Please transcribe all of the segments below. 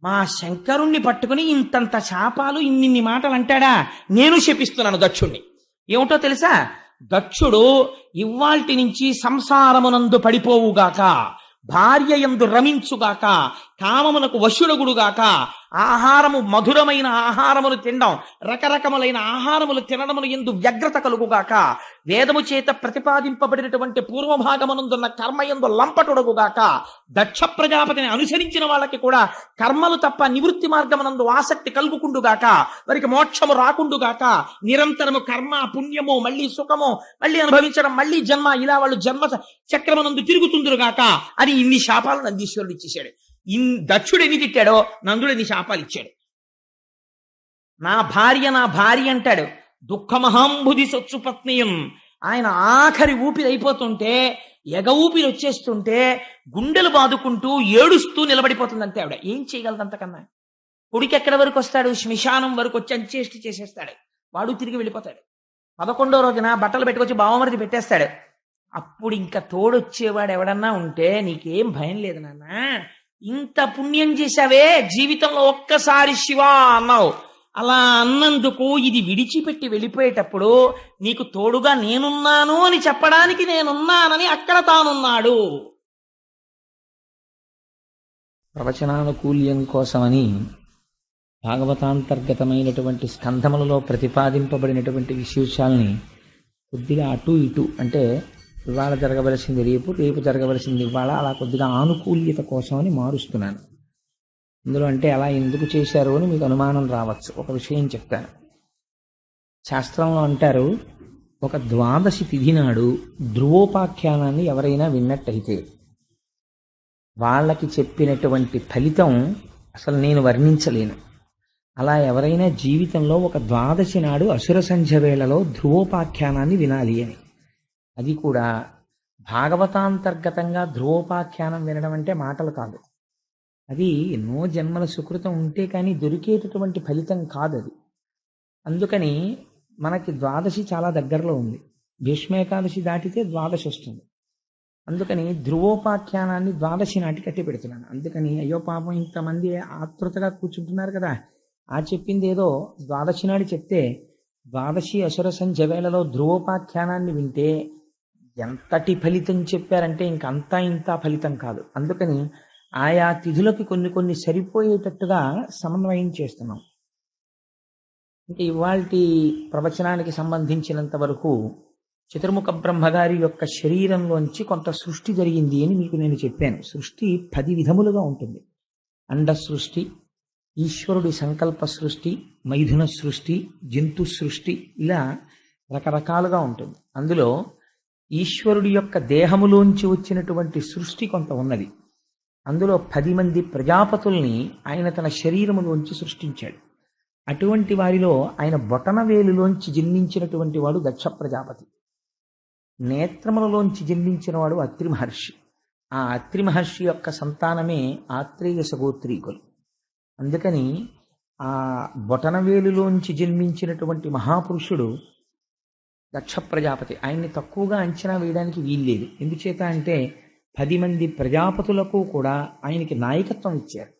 మా శంకరుణ్ణి పట్టుకుని ఇంతంత శాపాలు ఇన్నిన్ని మాటలు అంటాడా? నేను శపిస్తున్నాను దక్షుణ్ణి. ఏమిటో తెలుసా? దక్షుడు ఇవ్వాల్టి నుంచి సంసారమునందు పడిపోవుగాక, భార్య యందు రమించుగాక, కామమునకు వశుడగుడుగాక, ఆహారము మధురమైన ఆహారములు తినడం, రకరకములైన ఆహారములు తినడమును ఎందు వ్యగ్రత కలుగుగాక, వేదము చేత ప్రతిపాదింపబడినటువంటి పూర్వభాగమునందున్న కర్మయందు లంపటుడగుగాక, దక్ష ప్రజాపతిని అనుసరించిన వాళ్ళకి కూడా కర్మలు తప్ప నివృత్తి మార్గమునందు ఆసక్తి కలుగుకుండుగాక, వారికి మోక్షము రాకుండుగాక, నిరంతరము కర్మ పుణ్యము మళ్ళీ సుఖము మళ్ళీ అనుభవించడం, మళ్ళీ జన్మ, ఇలా వాళ్ళు జన్మ చక్రమునందు తిరుగుతుందురుగాక అని ఇన్ని శాపాలు నందీశ్వరుడు ఇచ్చేశాడు. దక్షుడు ఎన్ని తిట్టాడో నందుడు ఎన్ని శాపాలు ఇచ్చాడు. నా భార్య అంటాడు. దుఃఖమహాంబుధి సత్సుపత్నియం. ఆయన ఆఖరి ఊపిరి అయిపోతుంటే, ఎగ ఊపిరి వచ్చేస్తుంటే గుండెలు బాదుకుంటూ ఏడుస్తూ నిలబడిపోతుందంటే ఆవిడ. ఏం చేయగలదు అంతకన్నా? కొడుకు ఎక్కడి వరకు వస్తాడు? శ్మశానం వరకు వచ్చి అంచేష్టి చేసేస్తాడు. వాడు తిరిగి వెళ్ళిపోతాడు. 11వ రోజున బట్టలు పెట్టుకొచ్చి బావమరిది పెట్టేస్తాడు. అప్పుడు ఇంకా తోడొచ్చేవాడు ఎవడన్నా ఉంటే, నీకేం భయం లేదు నాన్న, ఇంత పుణ్యం చేశావే, జీవితంలో ఒక్కసారి శివా అన్నావు, అలా అన్నందుకు ఇది విడిచిపెట్టి వెళ్ళిపోయేటప్పుడు నీకు తోడుగా నేనున్నాను అని చెప్పడానికి నేనున్నానని అక్కడ తానున్నాడు. ప్రవచనానుకూల్యం కోసమని భాగవతాంతర్గతమైనటువంటి స్కంధములలో ప్రతిపాదింపబడినటువంటి విశేషాల్ని కొద్దిగా అటు ఇటు, అంటే ఇవాళ జరగవలసింది రేపు, రేపు జరగవలసింది ఇవాళ, అలా కొద్దిగా ఆనుకూల్యత కోసమని మారుస్తున్నాను. ఇందులో అంటే అలా ఎందుకు చేశారు అని మీకు అనుమానం రావచ్చు. ఒక విషయం చెప్తాను. శాస్త్రంలో అంటారు, ఒక ద్వాదశి తిథి నాడు ధ్రువోపాఖ్యానాన్ని ఎవరైనా విన్నట్టయితే వాళ్ళకి చెప్పినటువంటి ఫలితం అసలు నేను వర్ణించలేను. అలా ఎవరైనా జీవితంలో ఒక ద్వాదశి నాడు అసుర సంధ్య వేళలో ధ్రువోపాఖ్యానాన్ని వినాలి అని. అది కూడా భాగవతాంతర్గతంగా ధ్రువోపాఖ్యానం వినడం అంటే మాటలు కాదు. అది ఎన్నో జన్మల సుకృతం ఉంటే కానీ దొరికేటటువంటి ఫలితం కాదు అది. అందుకని మనకి ద్వాదశి చాలా దగ్గరలో ఉంది. భీష్మేకాదశి దాటితే ద్వాదశి వస్తుంది. అందుకని ధ్రువోపాఖ్యానాన్ని ద్వాదశి నాటి కట్టి పెడుతున్నాను. అందుకని అయ్యో పాపం ఇంతమంది ఆతృతగా కూర్చుంటున్నారు కదా, ఆ చెప్పింది ఏదో ద్వాదశి నాడు చెప్తే, ద్వాదశి అసుర సంధ్య వేళలో ధ్రువోపాఖ్యానాన్ని వింటే ఎంతటి ఫలితం చెప్పారంటే ఇంకంతా ఇంత ఫలితం కాదు. అందుకని ఆయా తిథులకి కొన్ని కొన్ని సరిపోయేటట్టుగా సమన్వయం చేస్తున్నాం. అంటే ఇవాల్టి ప్రవచనానికి సంబంధించినంత వరకు చతుర్ముఖ బ్రహ్మగారి యొక్క శరీరంలోంచి కొంత సృష్టి జరిగింది అని మీకు నేను చెప్పాను. సృష్టి 10 విధములుగా ఉంటుంది. అండ సృష్టి, ఈశ్వరుడి సంకల్ప సృష్టి, మైథున సృష్టి, జంతు సృష్టి, ఇలా రకరకాలుగా ఉంటుంది. అందులో ఈశ్వరుడి యొక్క దేహములోంచి వచ్చినటువంటి సృష్టి కొంత ఉన్నది. అందులో 10 మంది ప్రజాపతుల్ని ఆయన తన శరీరములోంచి సృష్టించాడు. అటువంటి వారిలో ఆయన బొటనవేలులోంచి జన్మించినటువంటి వాడు దక్ష ప్రజాపతి. నేత్రములలోంచి జన్మించిన వాడు అత్రి మహర్షి. ఆ అత్రి మహర్షి యొక్క సంతానమే ఆత్రేయ సగోత్రీకులు. అందుకని ఆ బొటనవేలులోంచి జన్మించినటువంటి మహాపురుషుడు దక్ష ప్రజాపతి. ఆయన్ని తక్కువగా అంచనా వేయడానికి వీల్లేదు. ఎందుచేత అంటే 10 మంది ప్రజాపతులకు కూడా ఆయనకి నాయకత్వం ఇచ్చారు.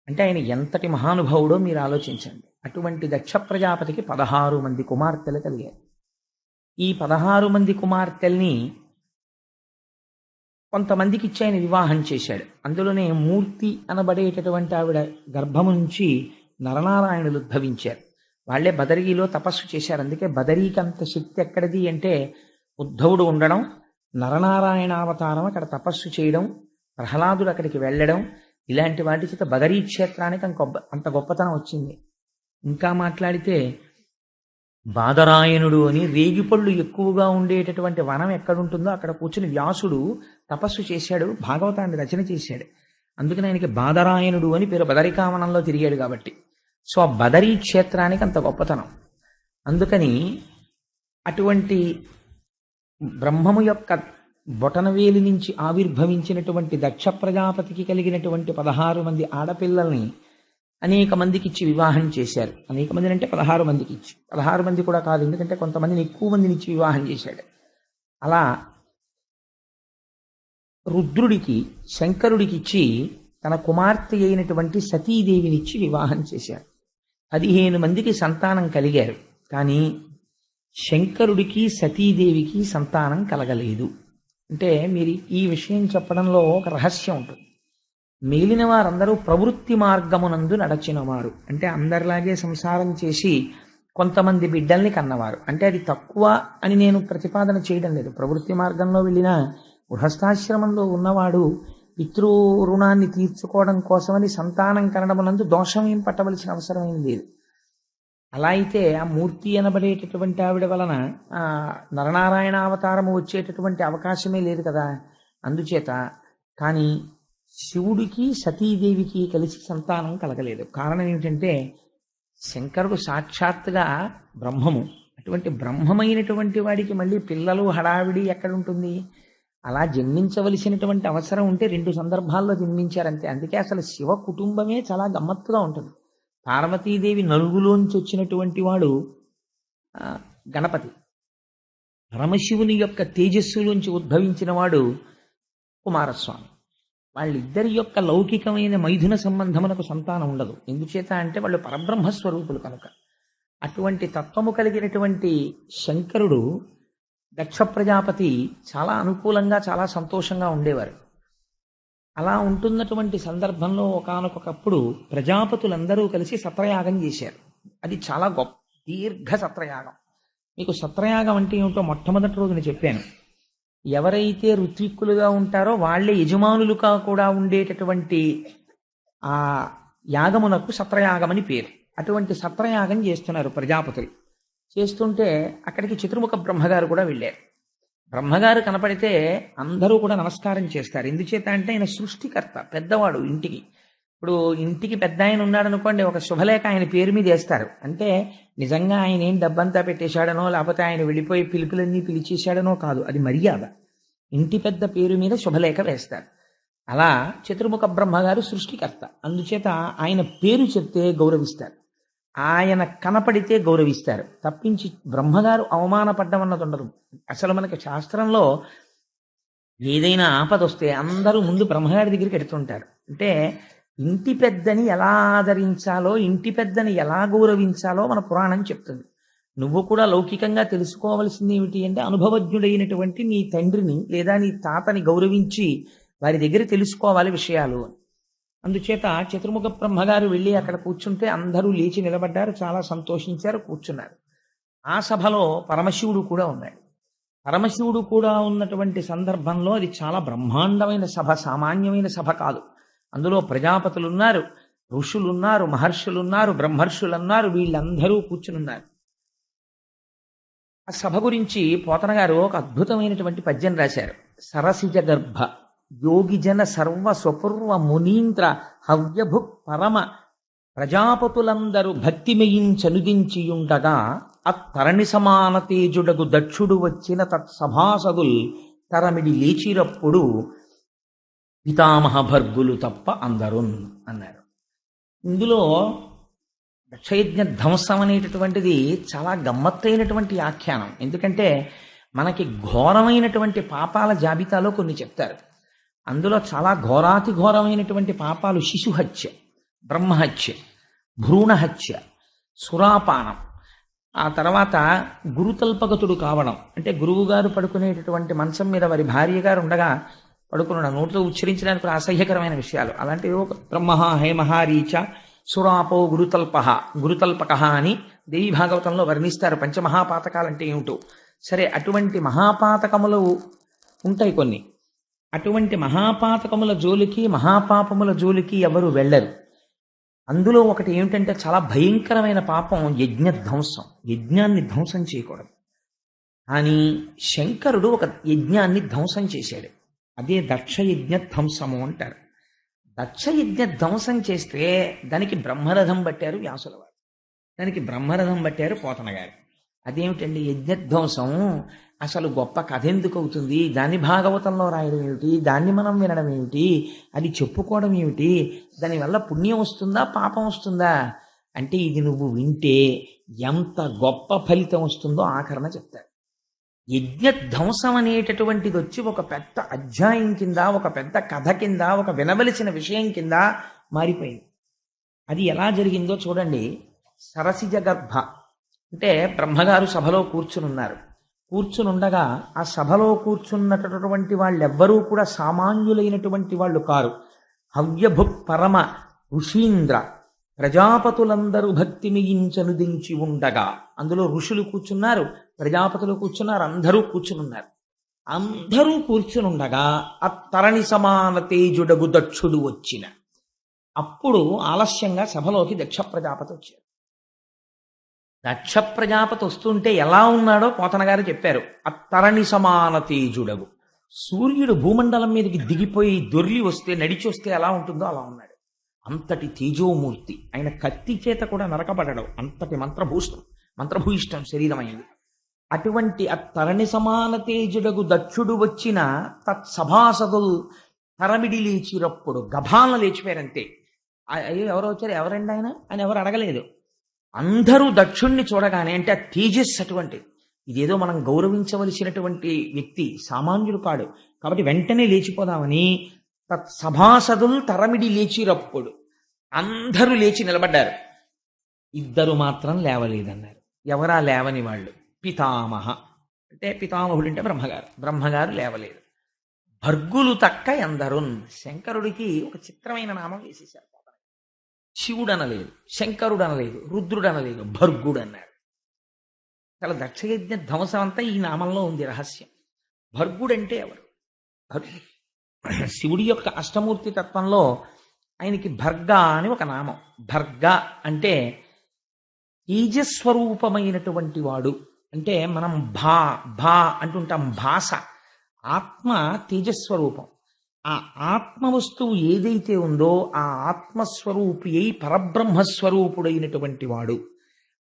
అంటే ఆయన ఎంతటి మహానుభావుడో మీరు ఆలోచించండి. అటువంటి దక్ష ప్రజాపతికి 16 మంది కుమార్తెలు కలిగారు. ఈ 16 మంది కుమార్తెల్ని కొంతమందికి ఇచ్చి ఆయన వివాహం చేశాడు. అందులోనే మూర్తి అనబడేటటువంటి ఆవిడ గర్భము నుంచి నరనారాయణులు ఉద్భవించారు. వాళ్లే బదరీలో తపస్సు చేశారు. అందుకే బదరీకి అంత శక్తి ఎక్కడిది అంటే, ఉద్ధవుడు ఉండడం, నరనారాయణావతారం అక్కడ తపస్సు చేయడం, ప్రహ్లాదుడు అక్కడికి వెళ్ళడం, ఇలాంటి వాటి చేత బదరీ క్షేత్రానికి అంత గొప్పతనం వచ్చింది. ఇంకా మాట్లాడితే బాదరాయణుడు అని రేగిపళ్ళు ఎక్కువగా ఉండేటటువంటి వనం ఎక్కడుంటుందో అక్కడ కూర్చుని వ్యాసుడు తపస్సు చేశాడు, భాగవతాన్ని రచన చేశాడు. అందుకని ఆయనకి బాదరాయణుడు అని పేరు. బదరికావనంలో తిరిగాడు కాబట్టి. సో ఆ బదరీ క్షేత్రానికి అంత గొప్పతనం. అందుకని అటువంటి బ్రహ్మము యొక్క బొటనవేలి నుంచి ఆవిర్భవించినటువంటి దక్ష ప్రజాపతికి కలిగినటువంటి 16 మంది ఆడపిల్లల్ని అనేక మందికి ఇచ్చి వివాహం చేశారు. అనేక మందిని అంటే 16 మందికి ఇచ్చి, 16 మంది కూడా కాదు, ఎందుకంటే కొంతమందిని ఎక్కువ మందిని ఇచ్చి వివాహం చేశాడు. అలా రుద్రుడికి, శంకరుడికి ఇచ్చి తన కుమార్తె అయినటువంటి సతీదేవినిచ్చి వివాహం చేశారు. 15 మందికి సంతానం కలిగారు. కానీ శంకరుడికి సతీదేవికి సంతానం కలగలేదు. అంటే మీరు ఈ విషయం చెప్పడంలో ఒక రహస్యం ఉంటుంది. మిగిలిన వారందరూ ప్రవృత్తి మార్గమునందు నడచినవారు, అంటే అందరిలాగే సంసారం చేసి కొంతమంది బిడ్డల్ని కన్నవారు. అంటే అది తక్కువ అని నేను ప్రతిపాదన చేయడం లేదు. ప్రవృత్తి మార్గంలో వెళ్ళిన గృహస్థాశ్రమంలో ఉన్నవాడు పితృ రుణాన్ని తీర్చుకోవడం కోసమని సంతానం కనడమునందు దోషం ఏం పట్టవలసిన అవసరం ఏం లేదు. అలా అయితే ఆ మూర్తి అనబడేటటువంటి ఆవిడ వలన ఆ నరనారాయణ అవతారము వచ్చేటటువంటి అవకాశమే లేదు కదా. అందుచేత కానీ శివుడికి సతీదేవికి కలిసి సంతానం కలగలేదు. కారణం ఏమిటంటే శంకరుడు సాక్షాత్తుగా బ్రహ్మము. అటువంటి బ్రహ్మమైనటువంటి వాడికి మళ్ళీ పిల్లలు హడావిడి ఎక్కడుంటుంది? అలా జన్మించవలసినటువంటి అవసరం ఉంటే 2 సందర్భాల్లో జన్మించారంతే. అందుకే అసలు శివ కుటుంబమే చాలా గమ్మత్తుగా ఉంటుంది. పార్వతీదేవి నలుగులోంచి వచ్చినటువంటి వాడు గణపతి. పరమశివుని యొక్క తేజస్సులోంచి ఉద్భవించిన వాడు కుమారస్వామి. వాళ్ళిద్దరి యొక్క లౌకికమైన మైథున సంబంధమునకు సంతానం ఉండదు. ఎందుచేత అంటే వాళ్ళు పరబ్రహ్మస్వరూపులు కనుక. అటువంటి తత్వము కలిగినటువంటి శంకరుడు, దక్ష ప్రజాపతి చాలా అనుకూలంగా చాలా సంతోషంగా ఉండేవారు. అలా ఉంటున్నటువంటి సందర్భంలో ఒకానొకప్పుడు ప్రజాపతులందరూ కలిసి సత్రయాగం చేశారు. అది చాలా గొప్ప దీర్ఘ సత్రయాగం. మీకు సత్రయాగం అంటే ఏమిటో మొట్టమొదటి రోజున చెప్పాను. ఎవరైతే ఋత్విక్కులుగా ఉంటారో వాళ్లే యజమానులుగా కూడా ఉండేటటువంటి ఆ యాగమునకు సత్రయాగమని పేరు. అటువంటి సత్రయాగం చేస్తున్నారు ప్రజాపతులు. చేస్తుంటే అక్కడికి చతుర్ముఖ బ్రహ్మగారు కూడా వెళ్ళారు. బ్రహ్మగారు కనపడితే అందరూ కూడా నమస్కారం చేస్తారు. ఎందుచేత అంటే ఆయన సృష్టికర్త, పెద్దవాడు ఇంటికి. ఇప్పుడు ఇంటికి పెద్ద ఆయన ఉన్నాడు అనుకోండి, ఒక శుభలేఖ ఆయన పేరు మీద వేస్తారు. అంటే నిజంగా ఆయన ఏం డబ్బంతా పెట్టేశాడనో లేకపోతే ఆయన వెళ్ళిపోయి పిలుపులన్నీ పిలిచేశాడనో కాదు, అది మర్యాద. ఇంటి పెద్ద పేరు మీద శుభలేఖ వేస్తారు. అలా చతుర్ముఖ బ్రహ్మగారు సృష్టికర్త, అందుచేత ఆయన పేరు చెప్తే గౌరవిస్తారు, ఆయన కనపడితే గౌరవిస్తారు. తప్పించి బ్రహ్మగారు అవమానపడ్డం అన్నది ఉండదు. అసలు మనకి శాస్త్రంలో ఏదైనా ఆపద వస్తే అందరూ ముందు బ్రహ్మగారి దగ్గరికి ఎడుతుంటారు. అంటే ఇంటి పెద్దని ఎలా ఆదరించాలో, ఇంటి పెద్దని ఎలా గౌరవించాలో మన పురాణం చెప్తుంది. నువ్వు కూడా లౌకికంగా తెలుసుకోవలసింది ఏమిటి అంటే అనుభవజ్ఞుడైనటువంటి నీ తండ్రిని లేదా నీ తాతని గౌరవించి వారి దగ్గర తెలుసుకోవాలి విషయాలు. అందుచేత చతుర్ముఖ బ్రహ్మగారు వెళ్ళి అక్కడ కూర్చుంటే అందరూ లేచి నిలబడ్డారు, చాలా సంతోషించారు, కూర్చున్నారు. ఆ సభలో పరమశివుడు కూడా ఉన్నాడు. పరమశివుడు కూడా ఉన్నటువంటి సందర్భంలో అది చాలా బ్రహ్మాండమైన సభ, సామాన్యమైన సభ కాదు. అందులో ప్రజాపతులున్నారు, ఋషులున్నారు, మహర్షులున్నారు, బ్రహ్మర్షులున్నారు, వీళ్ళందరూ కూర్చునున్నారు. ఆ సభ గురించి పోతన గారు ఒక అద్భుతమైనటువంటి పద్యం రాశారు. సరసిజ గర్భ యోగిజన సర్వ స్వపూర్వ మునీంద్ర హవ్యభు పరమ ప్రజాపతులందరూ భక్తిమయించనుదించియుండగా అత్తరణి సమాన తేజుడగు దక్షుడు వచ్చిన తత్సభాసదుల్ తరమిడి లేచిరప్పుడు పితామహ భర్గులు తప్ప అందరున్ అన్నారు. ఇందులో దక్షయజ్ఞ ధ్వంసం అనేటటువంటిది చాలా గమ్మత్తైనటువంటి ఆఖ్యానం. ఎందుకంటే మనకి ఘోరమైనటువంటి పాపాల జాబితాలో కొన్ని చెప్తారు. అందులో చాలా ఘోరాతి ఘోరమైనటువంటి పాపాలు శిశుహత్య, బ్రహ్మహత్య, భ్రూణహత్య, సురాపానం, ఆ తర్వాత గురుతల్పగతుడు కావడం. అంటే గురువుగారు పడుకునేటటువంటి మంచం మీద వారి భార్య గారు ఉండగా పడుకున్న నోట్లో ఉచ్చరించడానికి కూడా అసహ్యకరమైన విషయాలు. అలాంటివి బ్రహ్మ హేమహారీచ సురాపో గురుతల్పక అని దేవి భాగవతంలో వర్ణిస్తారు. పంచమహాపాతకాలంటే ఏమిటో. సరే, అటువంటి మహాపాతకములు ఉంటాయి కొన్ని. అటువంటి మహాపాతకముల జోలికి, మహాపాపముల జోలికి ఎవరు వెళ్ళరు. అందులో ఒకటి ఏమిటంటే చాలా భయంకరమైన పాపం యజ్ఞ ధ్వంసం. యజ్ఞాన్ని ధ్వంసం చేయకూడదు. కానీ శంకరుడు ఒక యజ్ఞాన్ని ధ్వంసం చేశాడు. అదే దక్షయజ్ఞ ధ్వంసము అంటారు. దక్షయజ్ఞ ధ్వంసం చేస్తే దానికి బ్రహ్మరథం పట్టారు వ్యాసుల వారు, దానికి బ్రహ్మరథం పట్టారు పోతన గారు. అదేమిటండి యజ్ఞధ్వంసం? అసలు గొప్ప కథ ఎందుకు అవుతుంది? దాన్ని భాగవతంలో రాయడం ఏమిటి? దాన్ని మనం వినడం ఏమిటి? అది చెప్పుకోవడం ఏమిటి? దానివల్ల పుణ్యం వస్తుందా, పాపం వస్తుందా? అంటే ఇది నువ్వు వింటే ఎంత గొప్ప ఫలితం వస్తుందో ఆఖరణ చెప్తారు. యజ్ఞధ్వంసం అనేటటువంటిది వచ్చి ఒక పెద్ద అధ్యాయం కింద, ఒక పెద్ద కథ కింద, ఒక వినవలసిన విషయం కింద మారిపోయింది. అది ఎలా జరిగిందో చూడండి. సరసిజ గర్భ అంటే బ్రహ్మగారు సభలో కూర్చునున్నారు. కూర్చునుండగా ఆ సభలో కూర్చున్నటువంటి వాళ్ళెవ్వరూ కూడా సామాన్యులైనటువంటి వాళ్ళు కారు. హవ్యభు పరమ ఋషీంద్ర ప్రజాపతులందరూ భక్తి మిగించనుదించి ఉండగా, అందులో ఋషులు కూర్చున్నారు, ప్రజాపతులు కూర్చున్నారు, అందరూ కూర్చునున్నారు. అందరూ కూర్చునుండగా అత్తరణి సమాన తేజుడగు దక్షుడు వచ్చిన. అప్పుడు ఆలస్యంగా సభలోకి దక్ష ప్రజాపతి వచ్చారు. దక్ష ప్రజాపతి వస్తుంటే ఎలా ఉన్నాడో పోతన గారు చెప్పారు. అత్తరణి సమాన తేజుడగు. సూర్యుడు భూమండలం మీదకి దిగిపోయి దొర్లి వస్తే, నడిచి వస్తే ఎలా ఉంటుందో అలా ఉన్నాడు. అంతటి తేజోమూర్తి. ఆయన కత్తి చేత కూడా నరకబడడం, అంతటి మంత్రభూయిష్టం శరీరమైంది. అటువంటి అత్తరణి సమాన తేజుడగు దక్షుడు వచ్చిన తత్సభాసదులు తరమిడి లేచిరప్పుడు గభాలను లేచిపోయారంతే. అయ్యో ఎవరో వచ్చారు, ఎవరండి ఆయన అని ఎవరు అడగలేదు. అందరూ దక్షుణ్ణి చూడగానే, అంటే ఆ తేజస్ అటువంటిది. ఇదేదో మనం గౌరవించవలసినటువంటి వ్యక్తి, సామాన్యుడు కాడు. కాబట్టి వెంటనే లేచిపోదామని సభాసదులు తరమిడి లేచిరప్పుడు అందరూ లేచి నిలబడ్డారు. ఇద్దరు మాత్రం లేవలేదన్నారు. ఎవరా లేవని వాళ్ళు? పితామహ అంటే పితామహుడు అంటే బ్రహ్మగారు లేవలేదు. భర్గులు తక్క ఎందరున్. శంకరుడికి ఒక చిత్రమైన నామం వేసేశారు. శివుడు అనలేదు, శంకరుడు అనలేదు, రుద్రుడు అనలేదు, భర్గుడు అన్నారు. చాలా దక్షయజ్ఞ ధ్వంసం అంతా ఈ నామంలో ఉంది రహస్యం. భర్గుడంటే ఎవరు? శివుడి యొక్క అష్టమూర్తి తత్వంలో ఆయనకి భర్గ అని ఒక నామం. భర్గ అంటే తేజస్వరూపమైనటువంటి వాడు. అంటే మనం భా అంటుంటాం, భాష. ఆత్మ తేజస్వరూపం. ఆ ఆత్మ వస్తువు ఏదైతే ఉందో ఆ ఆత్మస్వరూపి అయి పరబ్రహ్మస్వరూపుడైనటువంటి వాడు.